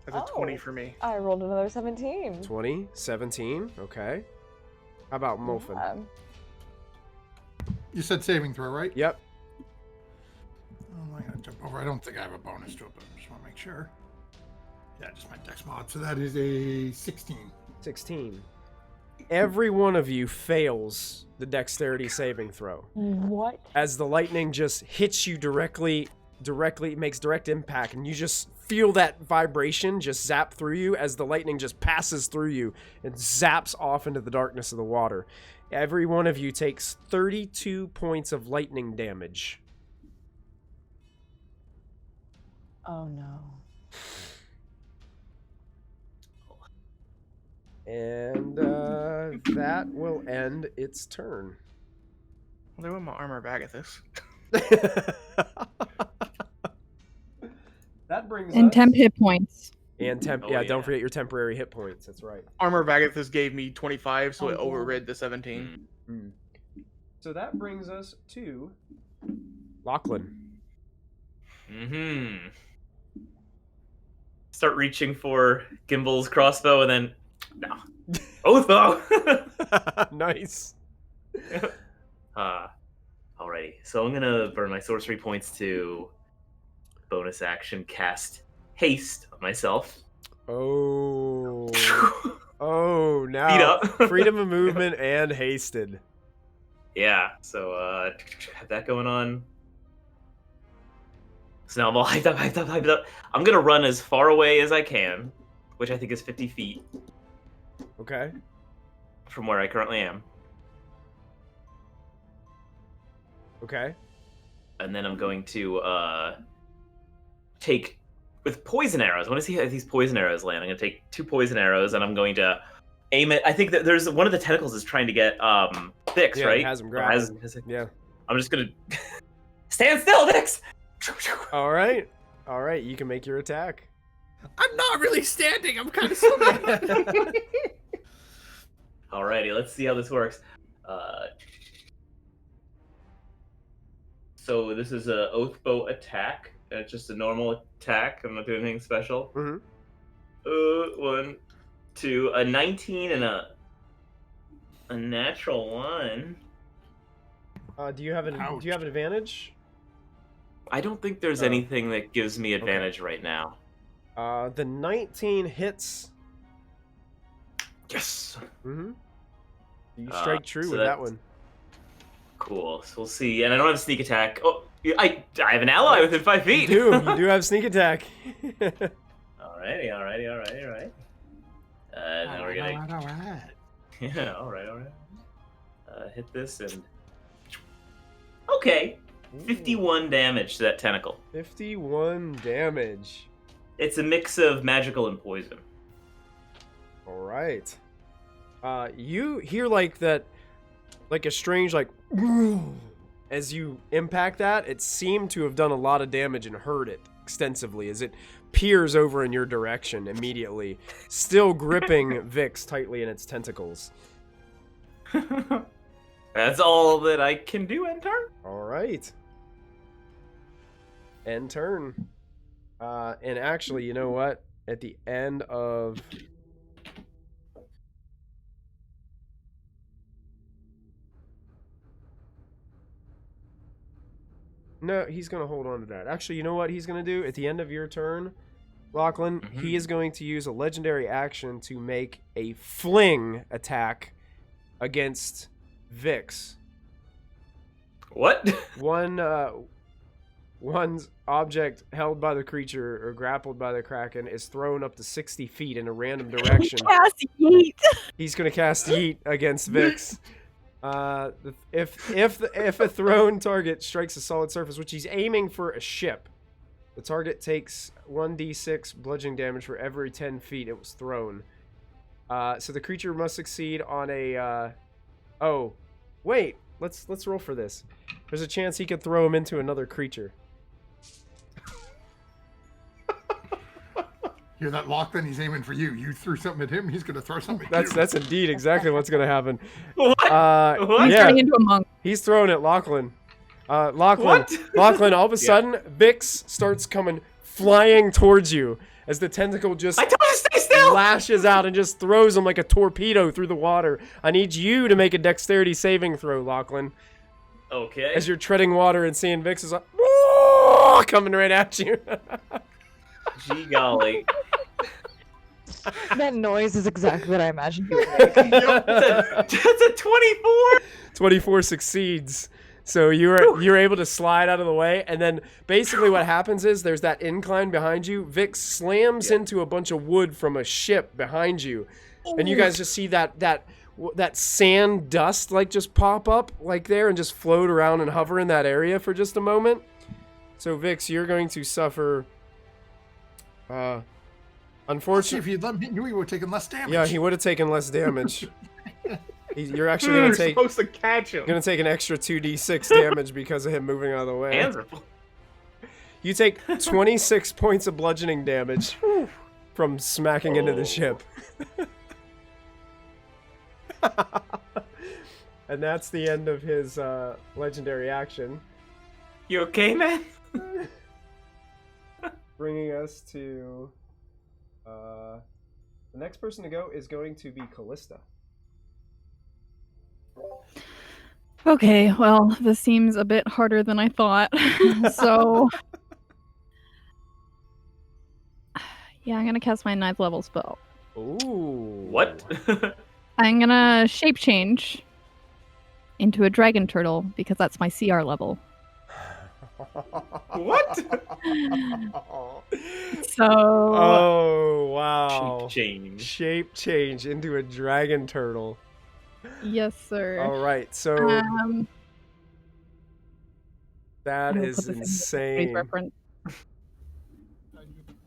That's a 20 for me. I rolled another 17. 20, 17, okay. How about Molfin? You said saving throw, right? Yep. Oh, I gotta jump over. I don't think I have a bonus to it, but I just want to make sure. Yeah, just my dex mod. So that is a 16. 16. Every one of you fails the dexterity saving throw. What? As the lightning just hits you directly makes direct impact, and you just feel that vibration just zap through you as the lightning just passes through you and zaps off into the darkness of the water. Every one of you takes 32 points of lightning damage. Oh no. And that will end its turn. Well, they went my armor back at this. That brings And us... 10 hit points. And don't forget your temporary hit points. That's right. Armor Vagathis gave me 25, so it Oh, overrid the 17. So that brings us to Lachlan. Start reaching for Gimbal's crossbow, and then no. Oathbow. Nice. Alrighty. So I'm gonna burn my sorcery points to bonus action cast haste on myself. Oh. Oh, now Speed up. freedom of movement and hasted. Yeah, so have that going on. So now I'm all hyped up. I'm gonna run as far away as I can, which I think is 50 feet Okay. from where I currently am. Okay. And then I'm going to take with poison arrows. I want to see how these poison arrows land. I'm going to take 2 poison arrows, and I'm going to aim it. I think that there's one of the tentacles is trying to get Vix, Yeah, right? it has him grabbed. Yeah. I'm just going to stand still, Vix. All right. You can make your attack. I'm not really standing. I'm kind of swimming. Alrighty, let's see how this works. So this is a Oathbow attack. And it's just a normal attack. I'm not doing anything special. 1, 2, a 19 and a natural 1. Do you have an advantage? I don't think there's anything that gives me advantage right now. The 19 hits. Yes. You strike true so with that one. Cool. So we'll see. And I don't have sneak attack. Oh, I have an ally within 5 feet. You do have sneak attack. Alrighty. Now we're gonna. All right. Yeah. All right. hit this and okay, 51 damage to that tentacle. 51 damage. It's a mix of magical and poison. All right. You hear like that, like a strange like as you impact that. It seemed to have done a lot of damage and hurt it extensively as it peers over in your direction immediately, still gripping Vix tightly in its tentacles. That's all that I can do in turn. All right. End turn. And actually, you know what? At the end of... No, he's going to hold on to that. Actually, you know what he's going to do? At the end of your turn, Lachlan, he is going to use a legendary action to make a fling attack against Vix. What? One's object held by the creature or grappled by the Kraken is thrown up to 60 feet in a random direction. Cast Yeet. He's going to cast Yeet against Vix. If a thrown target strikes a solid surface, which he's aiming for a ship, the target takes 1d6 bludgeoning damage for every 10 feet it was thrown. So the creature must succeed on a... oh, wait. Let's roll for this. There's a chance he could throw him into another creature. Hear that, Lachlan? He's aiming for you. You threw something at him, he's going to throw something at you. That's indeed exactly what's going to happen. What? What? He's turning into a monk. He's throwing at Lachlan. Lachlan, What? Lachlan, all of a sudden, Vix starts coming flying towards you as the tentacle just I told you to stay still! lashes out and just throws him like a torpedo through the water. I need you to make a dexterity saving throw, Lachlan. Okay. As you're treading water and seeing Vix is like, "Whoa!" coming right at you. Gee golly. That noise is exactly what I imagined you would make. That's a 24! 24 succeeds. So you're able to slide out of the way, and then basically what happens is there's that incline behind you. Vix slams into a bunch of wood from a ship behind you, and you guys just see that sand dust like just pop up like there and just float around and hover in that area for just a moment. So Vix, you're going to suffer. Unfortunately, if you'd let me knew he would have taken less damage. Yeah, he would have taken less damage. You're actually going to take. Supposed to catch him. Going to take an extra 2d6 damage because of him moving out of the way. Hands are full. You take 26 points of bludgeoning damage from smacking into the ship. And that's the end of his legendary action. You okay, man? Bringing us to... the next person to go is going to be Callista. Okay, well, this seems a bit harder than I thought. So, yeah, I'm gonna cast my 9th level spell. Ooh. What? I'm gonna shape change into a dragon turtle because that's my CR level. What? So, Oh, wow. Shape change. Shape change into a dragon turtle. yes, sir. All right, so that I'm gonna is put this in the insane. reference.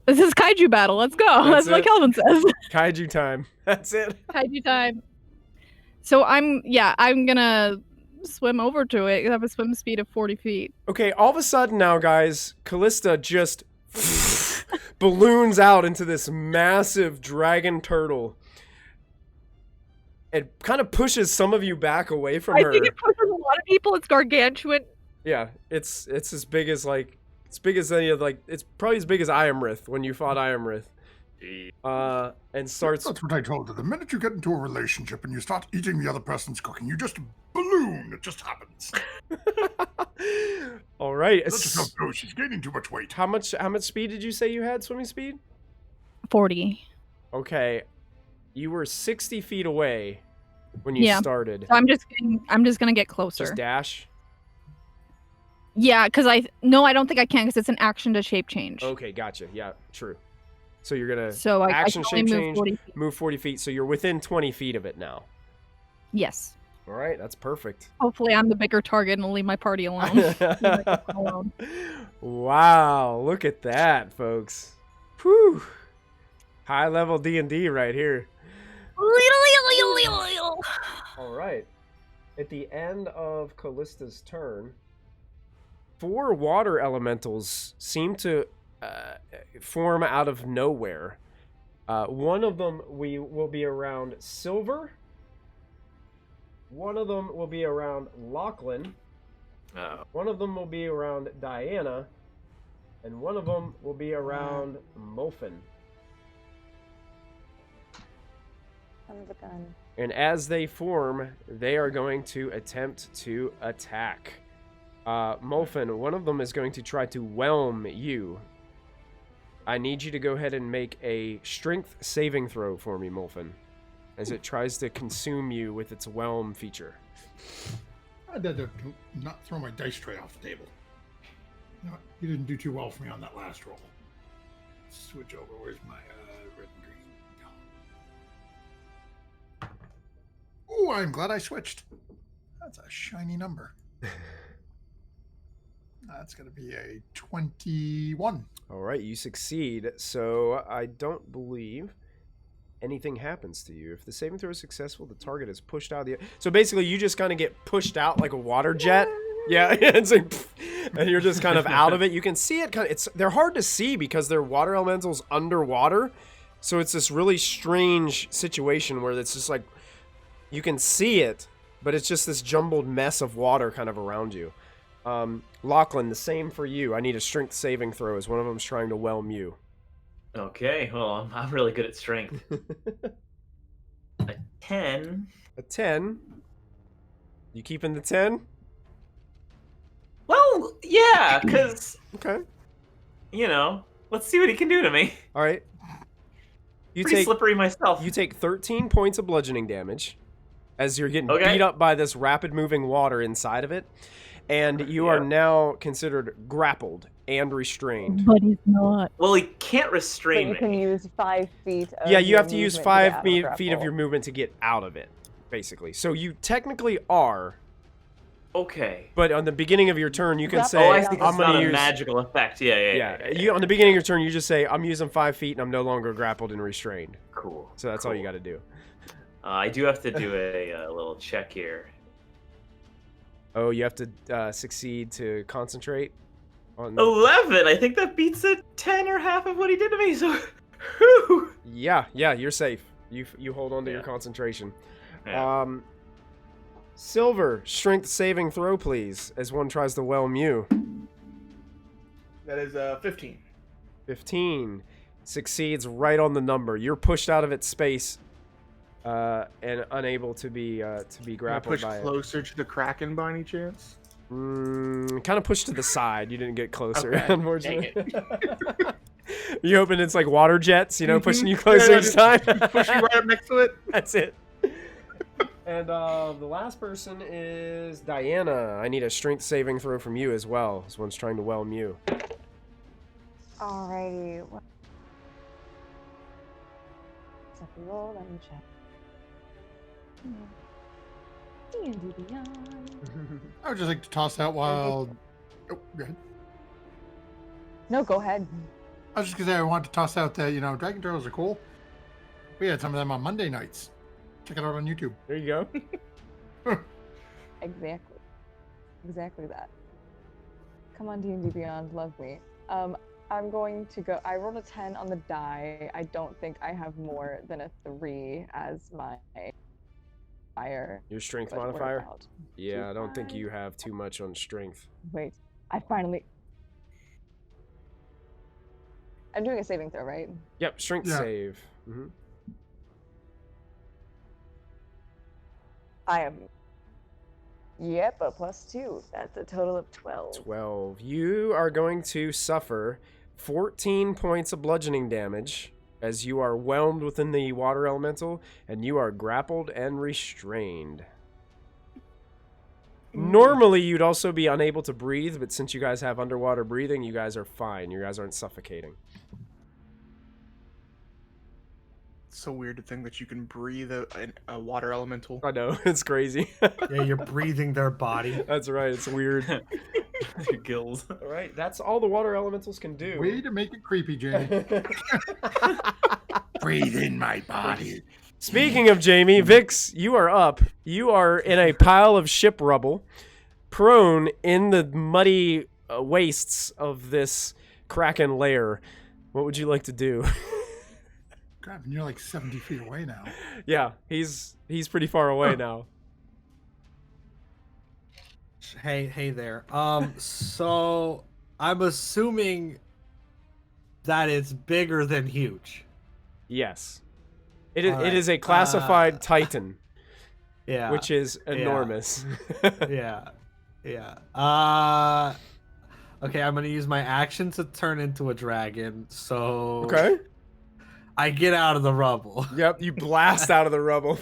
This is kaiju battle. Let's go. That's That's what it. Kelvin says. Kaiju time. That's it. Kaiju time. So I'm gonna swim over to it. I have a swim speed of 40 feet. Okay, all of a sudden now, guys, Callista just balloons out into this massive dragon turtle. It kind of pushes some of you back away from her. I think it pushes a lot of people. It's gargantuan. Yeah, it's as big as any of it's probably as big as Iamrith when you fought Iamrith. And starts. That's what I told her. The minute you get into a relationship and you start eating the other person's cooking, you just balloon. It just happens. All right. Let yourself go. She's gaining too much weight. How much speed did you say you had? Swimming speed? 40. Okay, you were 60 feet away when you Yeah. started. So I'm just gonna get closer. Just dash. Yeah, because I don't think I can because it's an action to shape change. Okay, gotcha. Yeah, true. So you're gonna So I action can only shape move change, 40 feet. move 40 feet. So you're within 20 feet of it now. Yes. All right, that's perfect. Hopefully, I'm the bigger target and will leave my party alone. Leave my people alone. Wow, look at that, folks. Whew. High level D&D right here. All right. At the end of Callista's turn, 4 water elementals seem to form out of nowhere. One of them will be around Silver. One of them will be around Lachlan. One of them will be around Diana. And one of them will be around Molfin. Son of a gun. And as they form, they are going to attempt to attack. Molfin, one of them is going to try to whelm you. I need you to go ahead and make a strength saving throw for me, Molfin, as it tries to consume you with its whelm feature. I had to not throw my dice tray off the table. No, you didn't do too well for me on that last roll. Switch over. Where's my red and green? Oh, I'm glad I switched. That's a shiny number. That's going to be a 21. All right, you succeed. So I don't believe anything happens to you. If the saving throw is successful, the target is pushed out of the... So basically, you just kind of get pushed out like a water jet. Yeah, it's like, and you're just kind of out of it. You can see it kind of... They're hard to see because they're water elementals underwater. So it's this really strange situation where it's just like... You can see it, but it's just this jumbled mess of water kind of around you. Lachlan, the same for you. I need a strength saving throw as one of them's trying to whelm you. Okay, well, I'm really good at strength. A 10. A 10? You keeping the 10? Well, yeah, because, Okay. you know, let's see what he can do to me. All right. You Pretty slippery myself. You take 13 points of bludgeoning damage as you're getting Okay. beat up by this rapid moving water inside of it. And you are now considered grappled and restrained. But he's not. Well, he can't But restrain you me. can use 5 feet of Yeah, you your have to use movement 5 get out of feet of your grapple. movement to get out of it, basically. So you technically are, Okay. but on the beginning of your turn, you can Grapple. say, Oh, I see. I'm It's going not to a use... magical effect. Yeah. You, on the beginning of your turn, you just say, I'm using 5 feet and I'm no longer grappled and restrained. Cool. So that's all you got to do. I do have to do a little check here. Oh, you have to succeed to concentrate on... 11! I think that beats a 10 or half of what he did to me, so... Whew. Yeah, you're safe. You hold on to your concentration. Yeah. Silver, strength saving throw, please, as one tries to whelm you. That is 15. 15 succeeds right on the number. You're pushed out of its space and unable to be grappled Push by it. closer to the Kraken by any chance? Kind of pushed to the side. You didn't get closer, Okay. unfortunately. Dang You hoping it's like water jets, pushing you closer Yeah, each time? Push you right up next to it? That's it. And the last person is Diana. I need a strength saving throw from you as well. This one's trying to whelm you. Alrighty. Set the roll, let me check. D&D Beyond. I would just like to toss out while... Oh, go ahead. No, go ahead. I was just going to say I wanted to toss out that, Dragon Turtles are cool. We had some of them on Monday nights. Check it out on YouTube. There you go. Exactly that. Come on, D&D Beyond, love me. I'm going to go... I rolled a 10 on the die. I don't think I have more than a 3 as my fire. Your strength but what modifier? about Yeah, I don't think 2, you have too much on strength. Wait, I finally... I'm doing a saving throw, right? Yep, strength Yeah. save. Mm-hmm. I am... Yep, a +2. That's a total of 12. 12. You are going to suffer 14 points of bludgeoning damage as you are whelmed within the water elemental and you are grappled and restrained. Normally, you'd also be unable to breathe, but since you guys have underwater breathing, you guys are fine. You guys aren't suffocating. It's so weird to think that you can breathe a water elemental. I know, it's crazy. Yeah, you're breathing their body. That's right, it's weird. Your gills. All right, that's all the water elementals can do. Way to make it creepy, Jamie. Breathe in my body. Speaking of Jamie, Vix, you are up. You are in a pile of ship rubble, prone in the muddy wastes of this Kraken lair. What would you like to do? God, and you're like 70 feet away now. Yeah, he's pretty far away now. Hey there. So I'm assuming that it's bigger than huge. Yes. It Alright, is a classified Titan, Yeah. which is enormous. Yeah. Okay, I'm gonna use my action to turn into a dragon. So Okay. I get out of the rubble. Yep, you blast out of the rubble.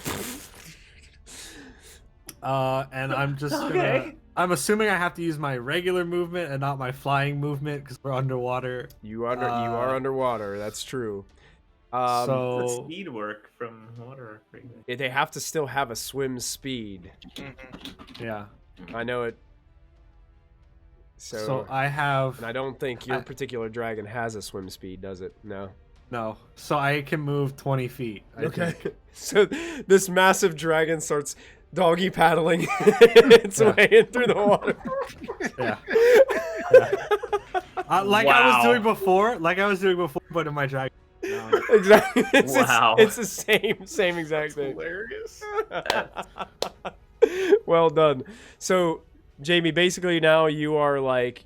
And I'm just gonna. I'm assuming I have to use my regular movement and not my flying movement because we're underwater. You are underwater. That's true. Does So speed work from water? They have to still have a swim speed. yeah. I know it. So I have And I don't think your particular dragon has a swim speed, does it? No. no. So I can move 20 feet. I think. So this massive dragon starts doggy paddling its way in through the water. Yeah. Like I was doing before. But in my dragon. Exactly. Wow. It's the same exact thing. Hilarious. Well done. So, Jamie, basically now you're like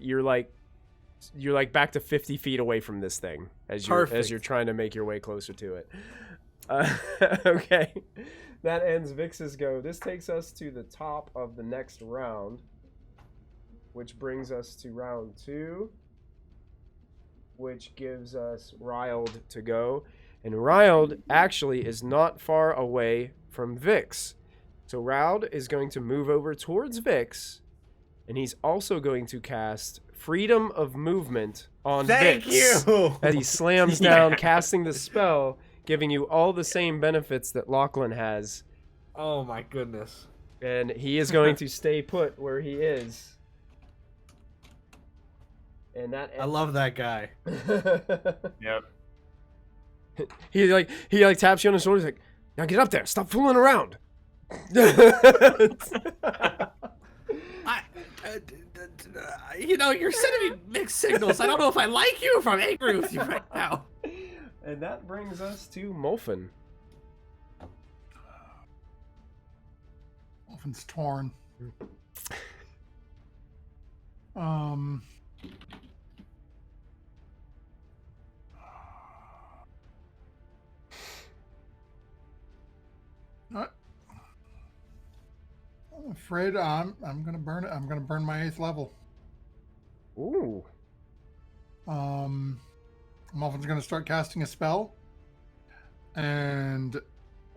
back to 50 feet away from this thing as you're trying to make your way closer to it. Okay. That ends Vix's go. This takes us to the top of the next round, which brings us to round 2, which gives us Riled to go. And Riled actually is not far away from Vix. So Riled is going to move over towards Vix, and he's also going to cast Freedom of Movement on Vix. Thank you. As he slams down, casting the spell, giving you all the same benefits that Lachlan has. Oh my goodness. And he is going to stay put where he is. And that I love that guy. Yep. he taps you on the shoulder. He's like, "Now get up there! Stop fooling around!" You're sending me mixed signals. I don't know if I like you or if I'm angry with you right now. And that brings us to Molfin. Dolphin's torn. I'm afraid I'm gonna burn it. I'm gonna burn my 8th level. Ooh. Molfin's gonna start casting a spell, and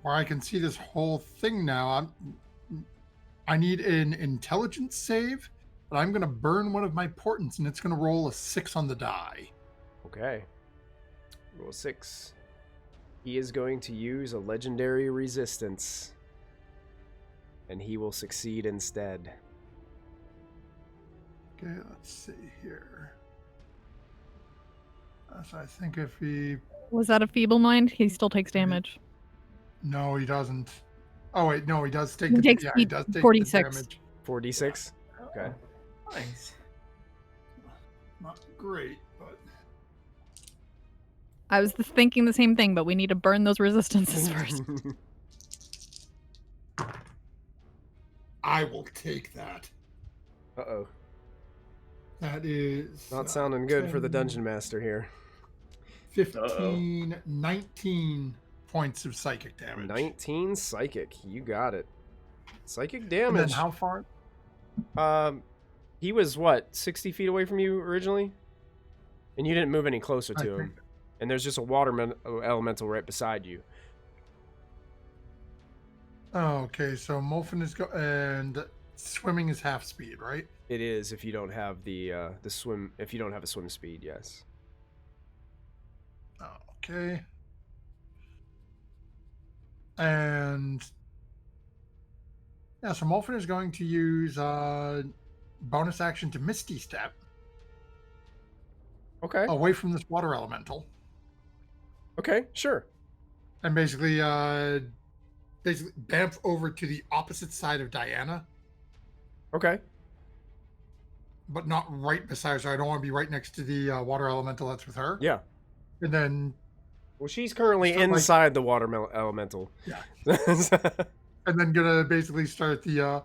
where I can see this whole thing now, I need an intelligence save, but I'm gonna burn one of my portents, and it's gonna roll a 6 on the die. Okay. Roll 6. He is going to use a legendary resistance, and he will succeed instead. Okay, let's see here. So I think if he... Was that a feeble mind? He still takes damage. No, he doesn't. Oh wait, no, he does take. He takes he does take 46. the damage. 4d6? Okay. Nice. Not great, but I was thinking the same thing, but we need to burn those resistances first. I will take that. Uh-oh. That is Not sounding good for the dungeon master here. 15, 19 points of psychic damage. 19 psychic. You got it. Psychic And damage. then how far? He was what, 60 feet away from you originally? And you didn't move any closer to him. And there's just a water elemental right beside you. Oh, okay, so Molfin is and swimming is half speed, right? It is if you don't have the swim. If you don't have a swim speed, yes. Okay. And yeah, so Molfen is going to use bonus action to Misty Step Okay. away from this water elemental. Okay, sure. And basically bamf over to the opposite side of Diana, Okay. but not right beside her. So I don't want to be right next to the water elemental that's with her. Yeah. And then, Well, she's currently Start, like- inside the water elemental. Yeah. Yeah. and then gonna basically start the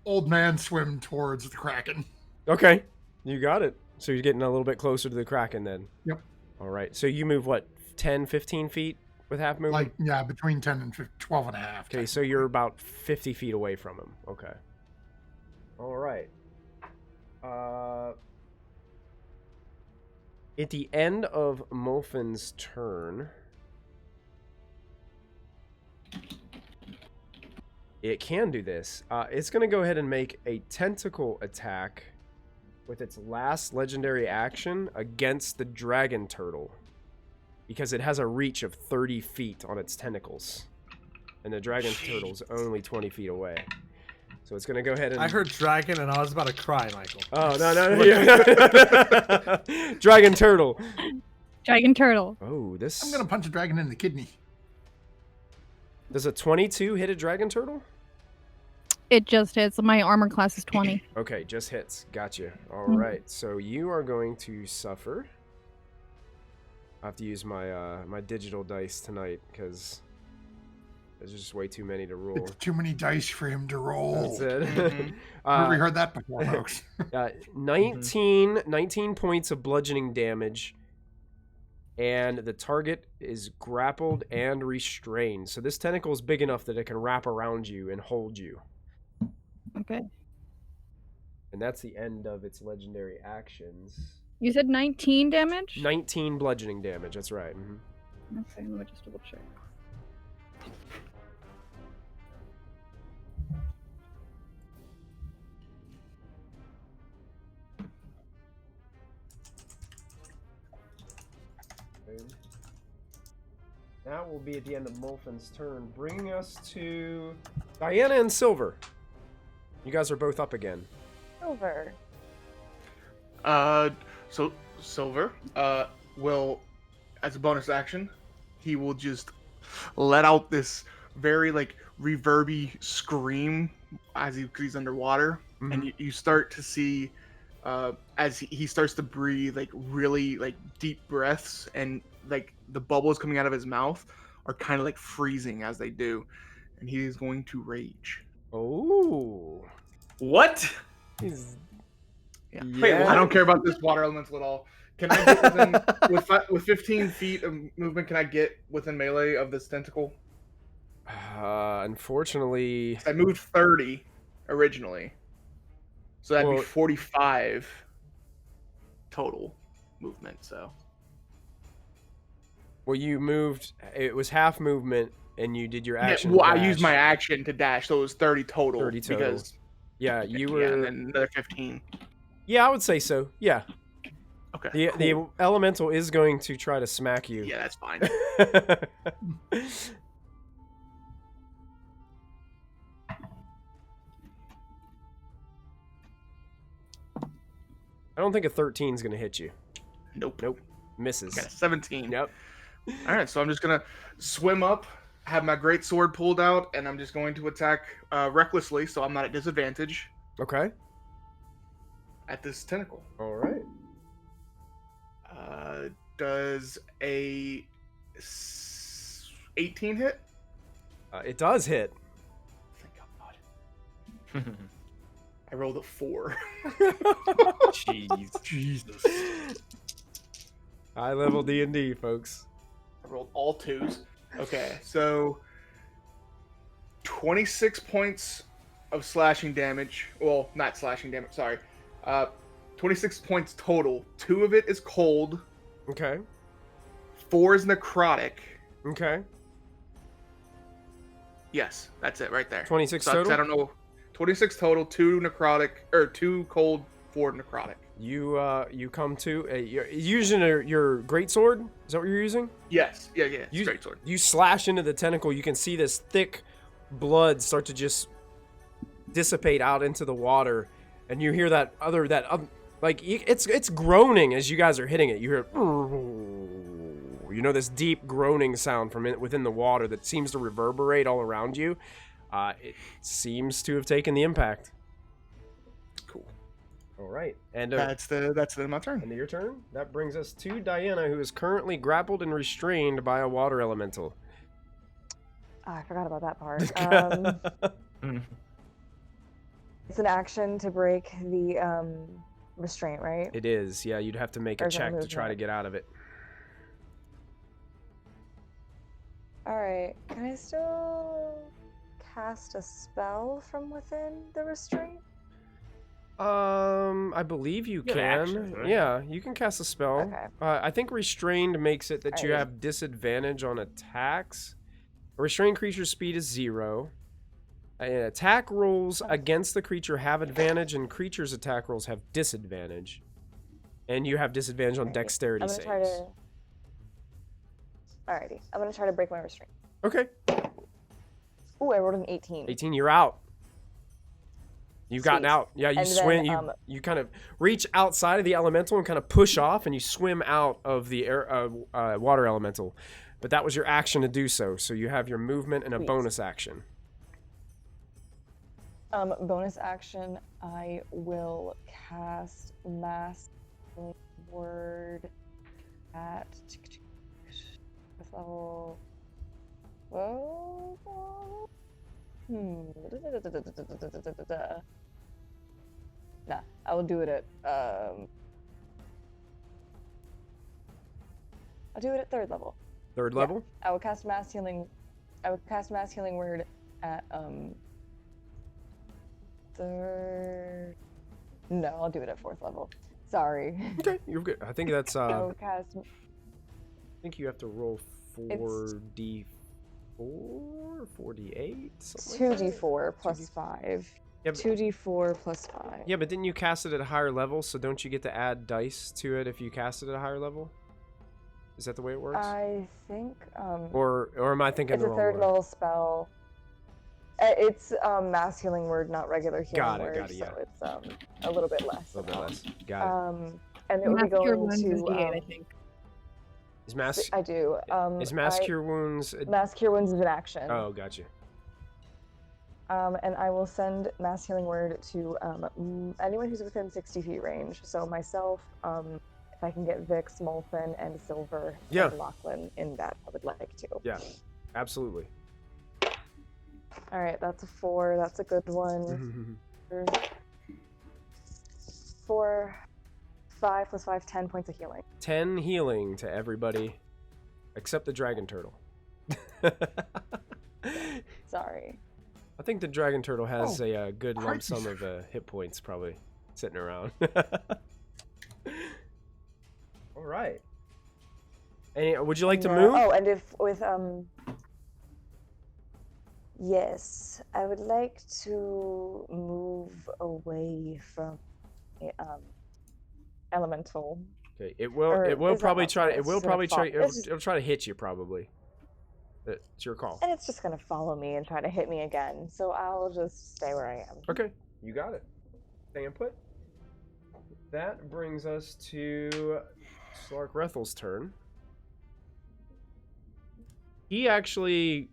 old man swim towards the Kraken. Okay. You got it. So you're getting a little bit closer to the Kraken then. Yep. All right. So you move, what, 10, 15 feet with half movement? Like, yeah, between 10 and 12 and a half. Okay, so you're about 50 feet away from him. Okay. All right. At the end of Molfin's turn, it can do this. It's going to go ahead and make a tentacle attack with its last legendary action against the dragon turtle, because it has a reach of 30 feet on its tentacles, and the dragon turtle's only 20 feet away. So it's going to go ahead and... I heard dragon and I was about to cry, Michael. Oh, no. Yeah. Dragon turtle. Dragon turtle. Oh, this... I'm gonna punch a dragon in the kidney. Does a 22 hit a dragon turtle? It just hits. My armor class is 20. Okay, just hits. Gotcha. All Mhm. right, so you are going to suffer. I have to use my my digital dice tonight because there's just way too many to roll. It's too many dice for him to roll. That's it. Have we heard that before, folks? 19 points of bludgeoning damage, and the target is grappled and restrained. So this tentacle is big enough that it can wrap around you and hold you. Okay. And that's the end of its legendary actions. You said 19 damage? 19 bludgeoning damage, that's right. Mhm. Okay, let me just double check. That will be at the end of Molfin's turn, bringing us to Diana and Silver. You guys are both up again. Over. So Silver, will, as a bonus action, he will just let out this very like reverby scream as he's underwater, and you start to see, as he starts to breathe like really like deep breaths, and like the bubbles coming out of his mouth are kind of like freezing as they do, and he is going to rage. Oh. What? He's... Yeah. Yeah. I don't care about this water elemental at all. Can I get within with 15 feet of movement? Can I get within melee of this tentacle? Unfortunately... I moved 30 originally, so that'd Well- be 45 total movement. So Well, you moved... It was half movement, and you did your action. yeah, well, I dash. used my action to dash, so it was 30 total. 30 total. Because Yeah, you yeah, were... and then another 15. Yeah, I would say so. Yeah. Okay. The cool. elemental is going to try to smack you. Yeah, that's fine. I don't think a 13 is going to hit you. Nope. Nope. Misses. Got a 17. Yep. All right, so I'm just gonna swim up, have my great sword pulled out, and I'm just going to attack recklessly, so I'm not at disadvantage Okay. at this tentacle. All right. Does a 18 hit? It does hit. Thank God. I rolled a 4. Jeez. Jesus. High level D&D, folks. I rolled all 2s. Okay, so 26 points of slashing damage. Well, not slashing damage, sorry. 26 points total. 2 of it is cold. Okay. 4 is necrotic. Okay. Yes, that's it right there. 26 So that's- total? I don't know. 26 total, 2 necrotic, or 2 cold, 4 necrotic. You come to you're using your great sword. Is that what you're using? Yes. Yeah. You, Straight sword. You slash into the tentacle. You can see this thick blood start to just dissipate out into the water, and you hear it's groaning as you guys are hitting it. You hear this deep groaning sound from within the water that seems to reverberate all around you. It seems to have taken the impact. Cool. All right, and That's my turn. end of your turn. That brings us to Diana, who is currently grappled and restrained by a water elemental. Oh, I forgot about that part. It's an action to break the restraint, right? It is, yeah. You'd have to make a Urgent check to try to movement. get out of it. All right. Can I still cast a spell from within the restraint? I believe you You have can. actions, right? Yeah, you can cast a spell. Okay. I think restrained makes it that you Alright. have disadvantage on attacks. A restrained creature's speed is 0. Attack rolls against the creature have advantage, and creature's attack rolls have disadvantage. And you have disadvantage on Alrighty. dexterity I'm gonna saves. try to. Alrighty. I'm gonna try to break my restraint. Okay. Ooh, I rolled an 18. 18, you're out. You've gotten Sweet. out. Yeah, you And swim. then, You kind of reach outside of the elemental and kind of push off, and you swim out of the air, water elemental. But that was your action to do so. So you have your movement and a Sweet. bonus action. Bonus action, I will cast Mass Word at level. Whoa. Nah, I will do it at I'll do it at 3rd level. 3rd Yeah. level? I will cast Mass Healing. I will cast Mass Healing Word at 3rd. No, I'll do it at 4th level. Sorry. Okay, you're good. I think that's I I will cast. think you have to roll It's 4d4, 4d8, something like that? 2d4 plus 5. Yeah, but, 2d4 plus 5. yeah, but didn't you cast it at a higher level? So don't you get to add dice to it if you cast it at a higher level? Is that the way it works? I think. Or am I thinking It's the a wrong 3rd way? level spell. It's Mass Healing Word, not regular healing Got it, word. got it, yeah. So it's a little bit less. A little bit less. Got it. And it will be Mass Cure going Wounds is to. D8, I think. Is mass I do. is mass cure wounds? Mass Cure Wounds is an action. Oh, gotcha. And I will send Mass Healing Word to anyone who's within 60 feet range. So myself, if I can get Vix, Molfen, and Silver, Yeah. and Lachlan in that, I would like to. Yeah, absolutely. All right, that's a 4. That's a good one. 4, 5 plus 5, 10 points of healing. 10 healing to everybody except the dragon turtle. Sorry. I think the dragon turtle has Oh, a good lump pardon. sum of hit points probably sitting around. All right. Would you like to move? Oh, and if with yes, I would like to move away from the elemental. Okay. It Or will is that probably not try. fair? It It's will just gonna probably try. fall- it's just- It'll try to hit you probably. It's your call. And it's just gonna follow me and try to hit me again. So I'll just stay where I am. Okay, you got it. Stay and put. That brings us to Slarkrethel's turn. He actually,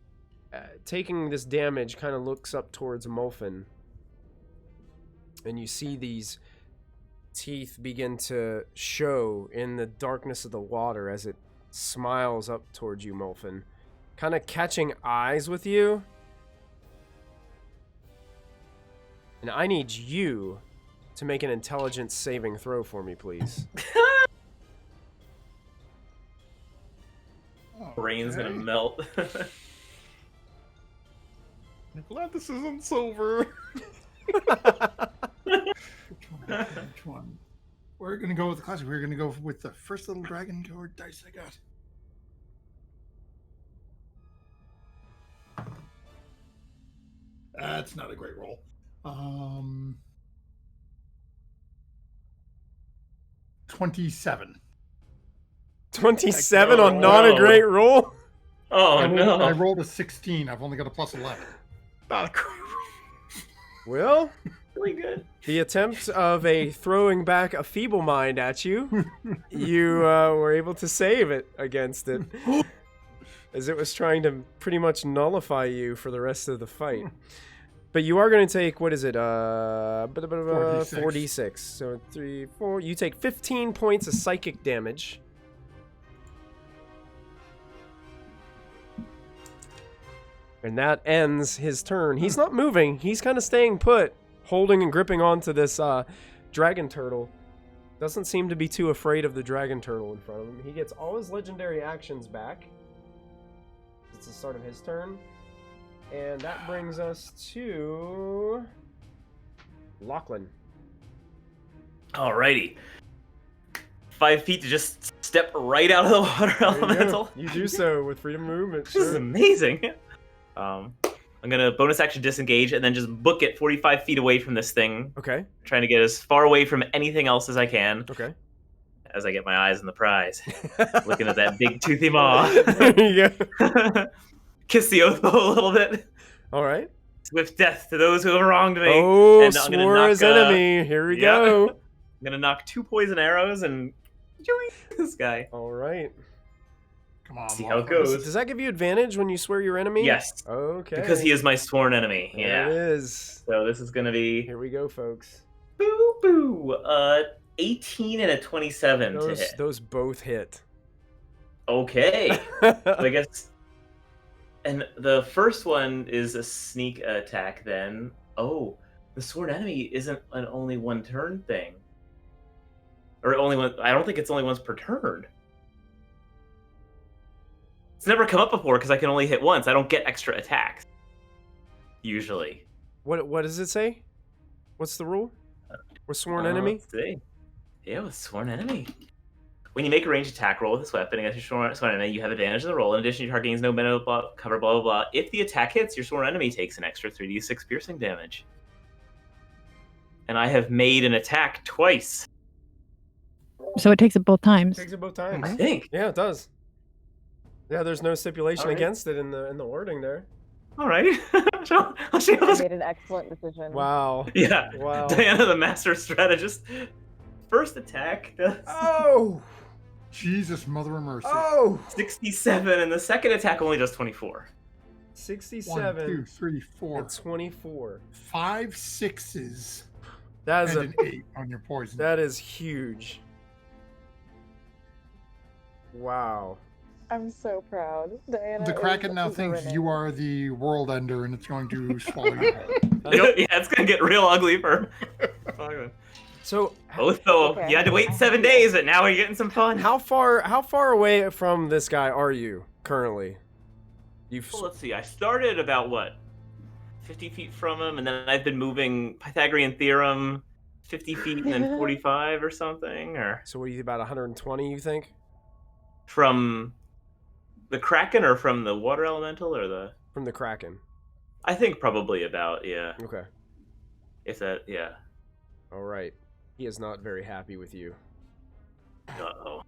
taking this damage, kind of looks up towards Molfen. And you see these teeth begin to show in the darkness of the water as it smiles up towards you, Molfen. Kind of catching eyes with you. And I need you to make an intelligence saving throw for me, please. Brain's gonna melt. I'm glad this isn't silver. Which one? We're gonna go with the classic. We're gonna go with the first little dragon card dice I got. That's not a great roll. 27. 27 Oh, on not a no. great roll. Oh I no! rolled a 16. I've only got a plus 11. Not a Well, Really good. the attempt of a throwing back a feeble mind at you, you were able to save it against it, as it was trying to pretty much nullify you for the rest of the fight. But you are going to take, what is it, 4d6. So 3, 4, you take 15 points of psychic damage. And that ends his turn. He's not moving. He's kind of staying put, holding and gripping onto this dragon turtle. Doesn't seem to be too afraid of the dragon turtle in front of him. He gets all his legendary actions back. It's the start of his turn. And that brings us to Lachlan. Alrighty. 5 feet to just step right out of the water There you go. elemental. You do so with freedom of movement. This is Sure. amazing. I'm gonna bonus action disengage and then just book it 45 feet away from this thing, Okay. trying to get as far away from anything else as I can. Okay. As I get my eyes on the prize, looking at that big toothy maw. There you go. Kiss the oath bow a little bit. All right. Swift death to those who have wronged me. Oh, And I'm gonna swore knock, his enemy. Here we yeah. go. I'm gonna knock 2 poison arrows and join this guy. All right. Come on. See how it Lachlan. goes. Does that give you advantage when you swear your enemy? Yes, Okay. because he is my sworn enemy. There Yeah. it is. So this is gonna be Here we go, folks. boo boo. 18 and a 27 to hit. Those both hit. Okay. So I guess. And the first one is a sneak attack. Then, oh, the sworn enemy isn't an only one turn thing, or only one. I don't think it's only once per turn. It's never come up before because I can only hit once. I don't get extra attacks. Usually. What does it say? What's the rule? With sworn enemy? Let's see. Yeah, with sworn enemy. When you make a ranged attack roll with this weapon against your sworn enemy, you have advantage of the roll. In addition, your target gains no mana cover, blah, blah, blah. If the attack hits, your sworn enemy takes an extra 3d6 piercing damage. And I have made an attack twice, So it takes it both times. Takes it both times. I think. Yeah, it does. Yeah, there's no stipulation All right. against it in the wording there. All right. I'll show I you. made an excellent decision. Wow. Yeah. Wow. Diana, the master strategist. First attack does Oh! Jesus, mother of mercy. Oh! 67, and the second attack only does 24. 67 1, 2, 3, 4. and 24. 5 6s That is and an 8 on your poison. that is huge. Wow. I'm so proud. Diana. The Kraken now is thinks winning. you are the world ender and it's going to swallow you whole. Yep. Yeah, it's gonna get real ugly for So both though. Okay. You had to wait 7 days, but now we're getting some fun. how far away from this guy are you currently? You've Well, let's see. I started about what, 50 feet from him, and then I've been moving Pythagorean theorem 50 feet and then 45 or something, or so what are you about 120 you think? from the Kraken or from the water elemental or the. From the Kraken. I think probably about, yeah. Okay. If that, yeah. All right. He is not very happy with you. Uh-oh.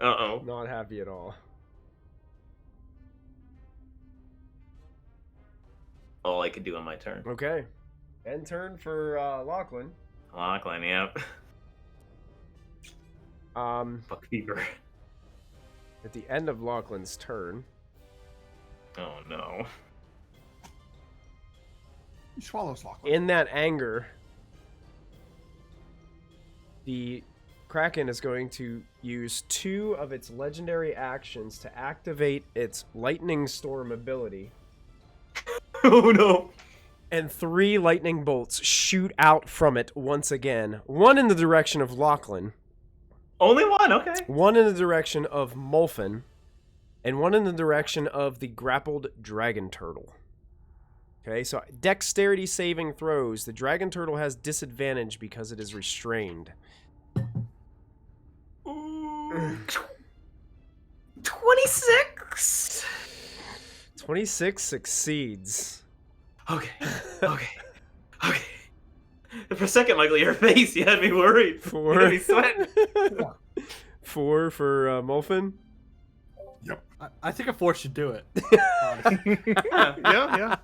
Uh-oh. Not happy at all. All I could do on my turn. Okay. End turn for Lachlan. Lachlan, yep. Fuck fever. At the end of Lachlan's turn, Oh no. He swallows Lachlan. in that anger, the Kraken is going to use 2 of its legendary actions to activate its Lightning Storm ability, Oh no. and 3 lightning bolts shoot out from it once again. 1 in the direction of Lachlan, Only one, okay. 1 in the direction of Molfin, and 1 in the direction of the grappled dragon turtle. Okay, so dexterity saving throws. The dragon turtle has disadvantage because it is restrained. 26. 26 succeeds. Okay. Okay. Okay. For a second, Michael, your face, you had me worried. You 4. had me sweating. 4 for Molfin. I think a 4 should do it. Yeah.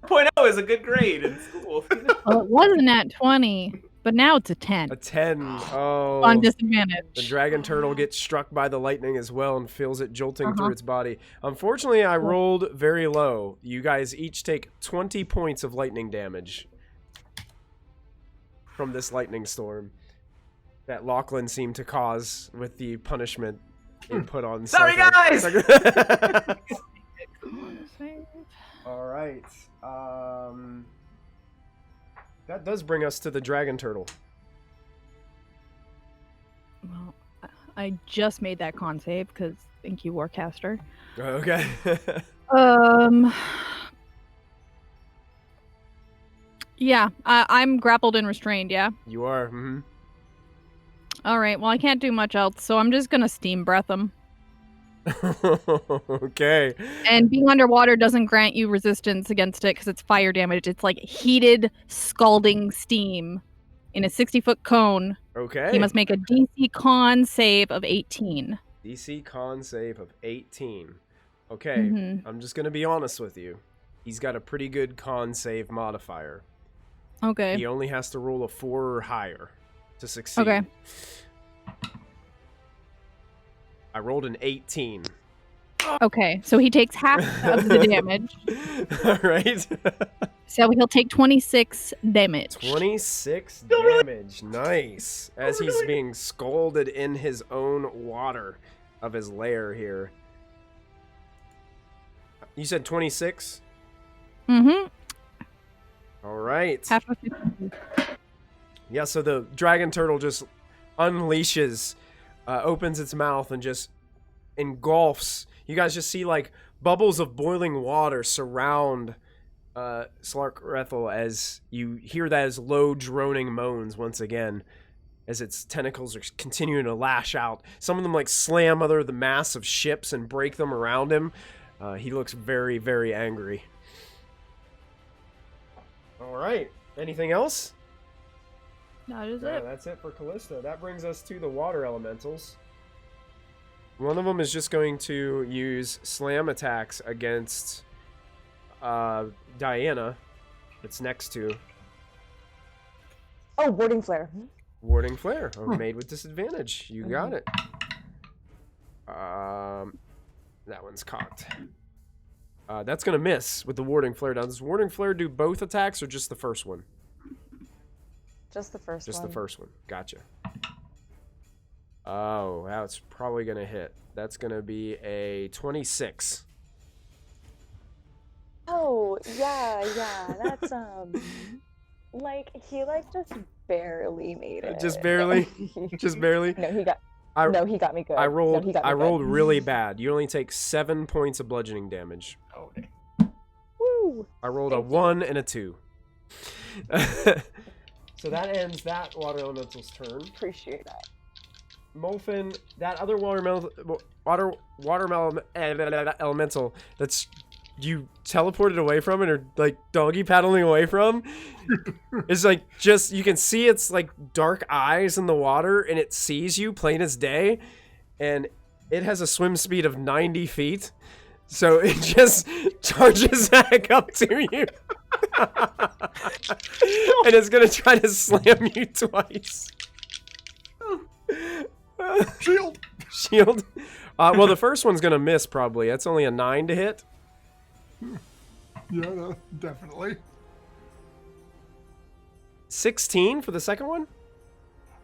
4.0 is a good grade in school. Well, it wasn't at 20, but now it's a 10 A 10. Oh. on disadvantage. The dragon turtle gets struck by the lightning as well and feels it jolting through Uh-huh. its body. Unfortunately, I rolled very low. You guys each take 20 points of lightning damage from this lightning storm that Lachlan seemed to cause with the punishment it put on. Sorry, Slarkrethel. guys! All right. That does bring us to the dragon turtle. Well, I just made that con save because thank you, Warcaster. Okay. Yeah, I'm grappled and restrained, yeah? You are. Mm-hmm. Alright, well, I can't do much else, so I'm just gonna steam breath him. Okay. And being underwater doesn't grant you resistance against it because it's fire damage. It's like heated, scalding steam in a 60-foot cone. Okay. He must make a DC con save of 18. DC con save of 18. Okay. Mhm. I'm just going to be honest with you. He's got a pretty good con save modifier. Okay. He only has to roll a 4 or higher to succeed. Okay. I rolled an 18. Okay, so he takes half of the damage. All right. So he'll take 26 damage. 26 damage. Nice. As he's being scalded in his own water of his lair here. You said 26? Mm-hmm. All right. Half of 50. Yeah, so the dragon turtle just unleashes, opens its mouth and just engulfs. You guys just see like bubbles of boiling water surround Slarkrethel as you hear that as low droning moans once again as its tentacles are continuing to lash out. Some of them like slam other the mass of ships and break them around him. He looks very, very angry. All right. Anything else? That is Yeah, it. that's it for Callista. That brings us to the water elementals. One of them is just going to use slam attacks against Diana. That's next to Oh, warding flare. Warding Flare. Made with disadvantage. You got it. That one's cocked. That's going to miss with the Warding Flare. Now, does Warding Flare do both attacks or just the first one? Just the first Just one. the first one. Gotcha. Oh, that's probably going to hit. That's going to be a 26. Oh, yeah. That's like he just barely made it. Just barely? Just barely? No, he got me good. I rolled. No, he got me I good. rolled really bad. You only take 7 points of bludgeoning damage. Oh, Woo! I rolled a Thank you. 1 and a 2. So that ends that water elemental's turn. Appreciate that. Molfin, that other water elemental that's you teleported away from and are like doggy paddling away from is like just you can see its like dark eyes in the water and it sees you plain as day and it has a swim speed of 90 feet. So it just charges back up to you. And it's going to try to slam you twice. Shield. Shield. Well, the first one's going to miss probably. That's only a 9 to hit. Yeah, no, definitely. 16 for the second one?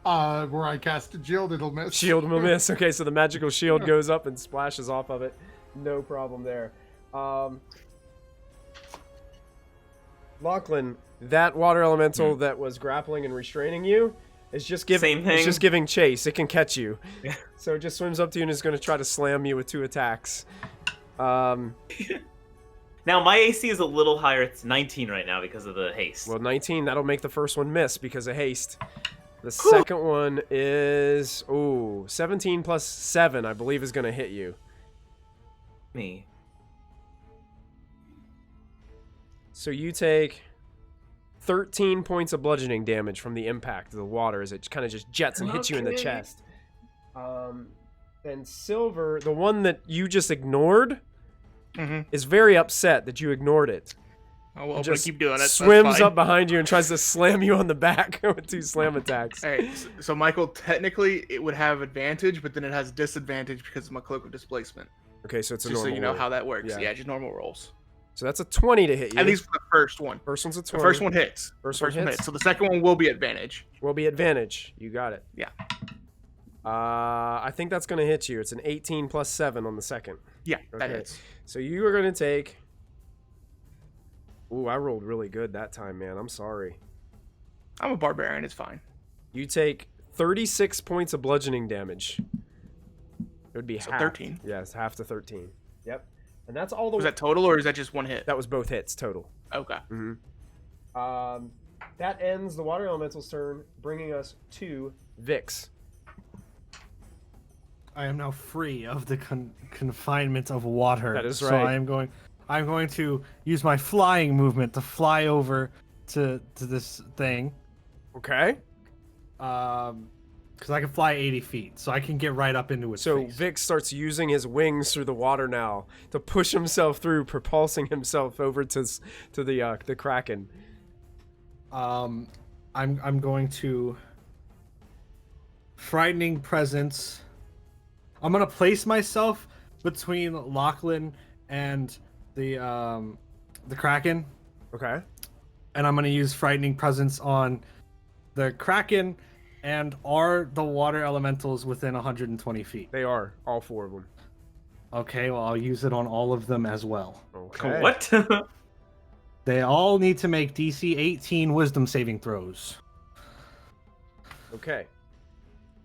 Where I cast a shield, it'll miss. Shield will miss. Okay, so the magical shield goes up and splashes off of it. No problem there. Lachlan, that water elemental that was grappling and restraining you is just giving Same thing. It's just giving chase. It can catch you. Yeah. So it just swims up to you and is going to try to slam you with 2 attacks. Now my AC is a little higher. It's 19 right now because of the haste. Well, 19, that'll make the first one miss because of haste. The second one is 17 plus 7, I believe, is going to hit you. Me. So you take 13 points of bludgeoning damage from the impact of the water as it kind of just jets and hits you in the Okay. chest. And Silver, the one that you just ignored, is very upset that you ignored it. Oh, well, I'm Just gonna keep doing it. That's swims fine. up behind you and tries to slam you on the back with 2 slam attacks. All right, so Michael, technically it would have advantage, but then it has disadvantage because of my cloak of displacement. Okay, so it's a Just so normal you know roll. how that works. Yeah. Yeah, just normal rolls. So that's a 20 to hit you. At least for the first one. First one's a 20. The first one hits. First The one hits. So the second one will be advantage. Will be advantage. You got it. Yeah. I think that's going to hit you. It's an 18 plus 7 on the second. Yeah, that Okay. hits. So you are going to take... Ooh, I rolled really good that time, man. I'm sorry. I'm a barbarian. It's fine. You take 36 points of bludgeoning damage. It would be So half. 13. Yes, half to 13. Yep. And that's all the... Was that total or is that just one hit? That was both hits total. Okay. That ends the water elemental's turn, bringing us to Vix. I am now free of the confinement of water. That is So right. I'm going to use my flying movement to fly over to this thing. Okay. Because I can fly 80 feet, so I can get right up into its So face. Vix starts using his wings through the water now to push himself through, propulsing himself over to the Kraken. I'm going to frightening presence. I'm gonna place myself between Lachlan and the Kraken, Okay. and I'm gonna use frightening presence on the Kraken. And are the water elementals within 120 feet? They are, all 4 of them. Okay, well, I'll use it on all of them as well. Okay. What? They all need to make DC 18 wisdom saving throws. Okay.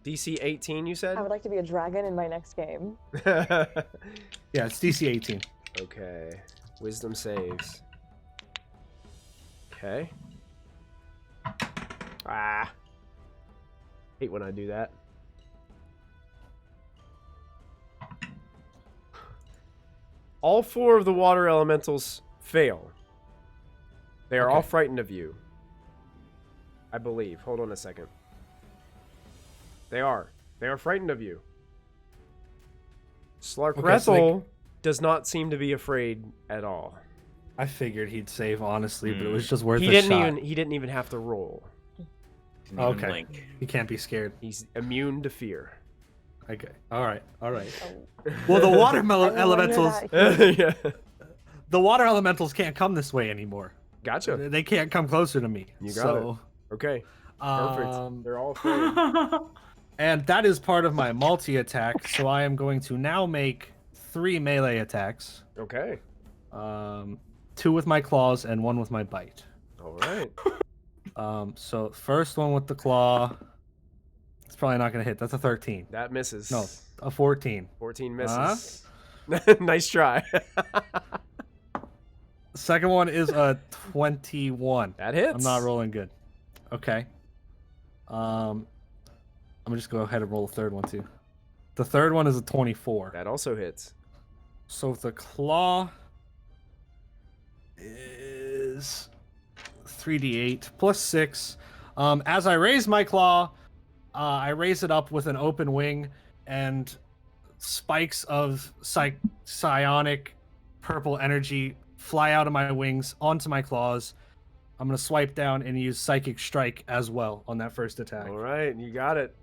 DC 18, you said? I would like to be a dragon in my next game. Yeah, it's DC 18. Okay. Wisdom saves. Okay. Ah. Hate when I do that. All 4 of the water elementals fail. They are all Okay. frightened of you. I believe. Hold on a second. They are. They are frightened of you. Slarkrethel does not seem to be afraid at all. I figured he'd save, honestly, but it was just worth He a didn't shot. even he didn't even have to roll. Didn't even Okay. blink. He can't be scared. He's immune to fear. Okay. All right. All right. Oh, Well, the water I mean, when you're elementals, that Yeah. the water elementals can't come this way anymore. Gotcha. They can't come closer to me. You got it. so, Okay. Perfect. Um, They're all afraid. and that is part of my multi-attack. So I am going to now make 3 melee attacks. Okay. 2 with my claws and 1 with my bite. All right. So first one with the claw. It's probably not gonna hit. That's a 13. That misses. No, a 14. 14 Huh? misses. Nice try. The second one is a 21. That hits. I'm not rolling good. Okay. I'm gonna just go ahead and roll the third one too. The third one is a 24. That also hits. So the claw is 3d8 plus 6. As I raise my claw, I raise it up with an open wing, and spikes of psionic purple energy fly out of my wings onto my claws. I'm going to swipe down and use Psychic Strike as well on that first attack. All right, you got it.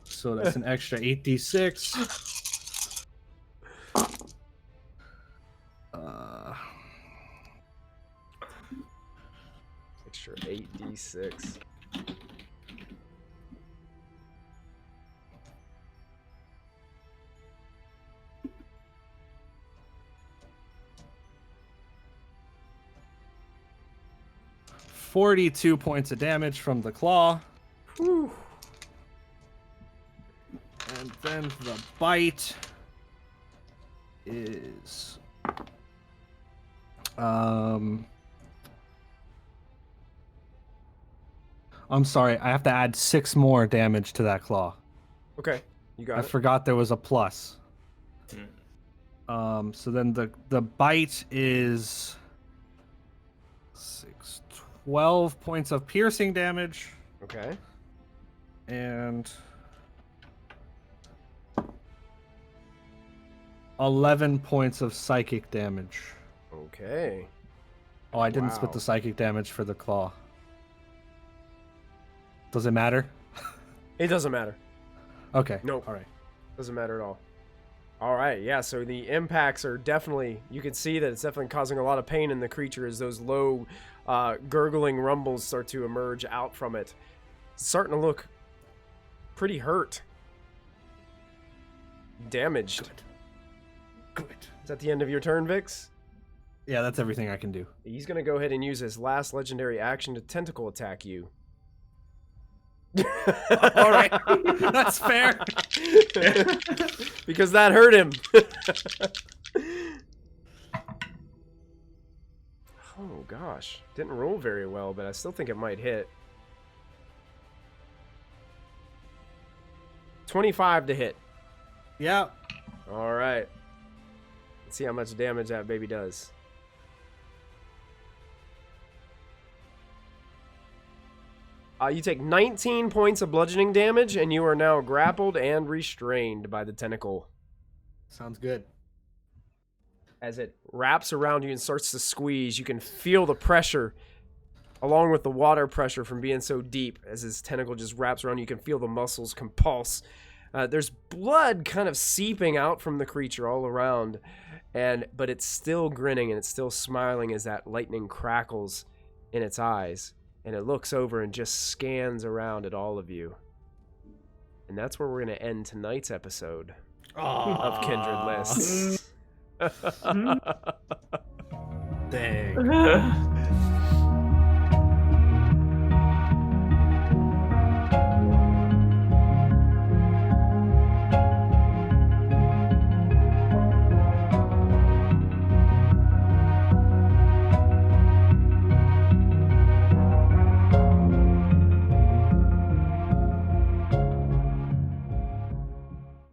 So that's an extra 8d6. Extra 8d6. $42 points of damage from the claw. Whew. And then the bite is I'm sorry, I have to add 6 more damage to that claw. Okay, you got I it. forgot there was a plus. So then the bite is 6, 12 points of piercing damage Okay. and 11 points of psychic damage. Okay. Oh, I didn't split Wow. the psychic damage for the claw. Does it matter? It doesn't matter. Okay. Nope. All right. Doesn't matter at all. All right, yeah, so the impacts are definitely, you can see that it's definitely causing a lot of pain in the creature as those low gurgling rumbles start to emerge out from it. It's starting to look pretty hurt. Damaged. Good. Is that the end of your turn, Vix? Yeah, that's everything I can do. He's going to go ahead and use his last legendary action to tentacle attack you. All right. That's fair. Because that hurt him. Oh gosh, didn't roll very well, but I still think it might hit. 25 to hit. Yeah. All right. Let's see how much damage that baby does. You take 19 points of bludgeoning damage, and you are now grappled and restrained by the tentacle. Sounds good. As it wraps around you and starts to squeeze, you can feel the pressure, along with the water pressure from being so deep. As his tentacle just wraps around, you can feel the muscles compulse. There's blood kind of seeping out from the creature all around, but it's still grinning and it's still smiling as that lightning crackles in its eyes. And it looks over and just scans around at all of you. And that's where we're going to end tonight's episode of Kindred Lists. Dang.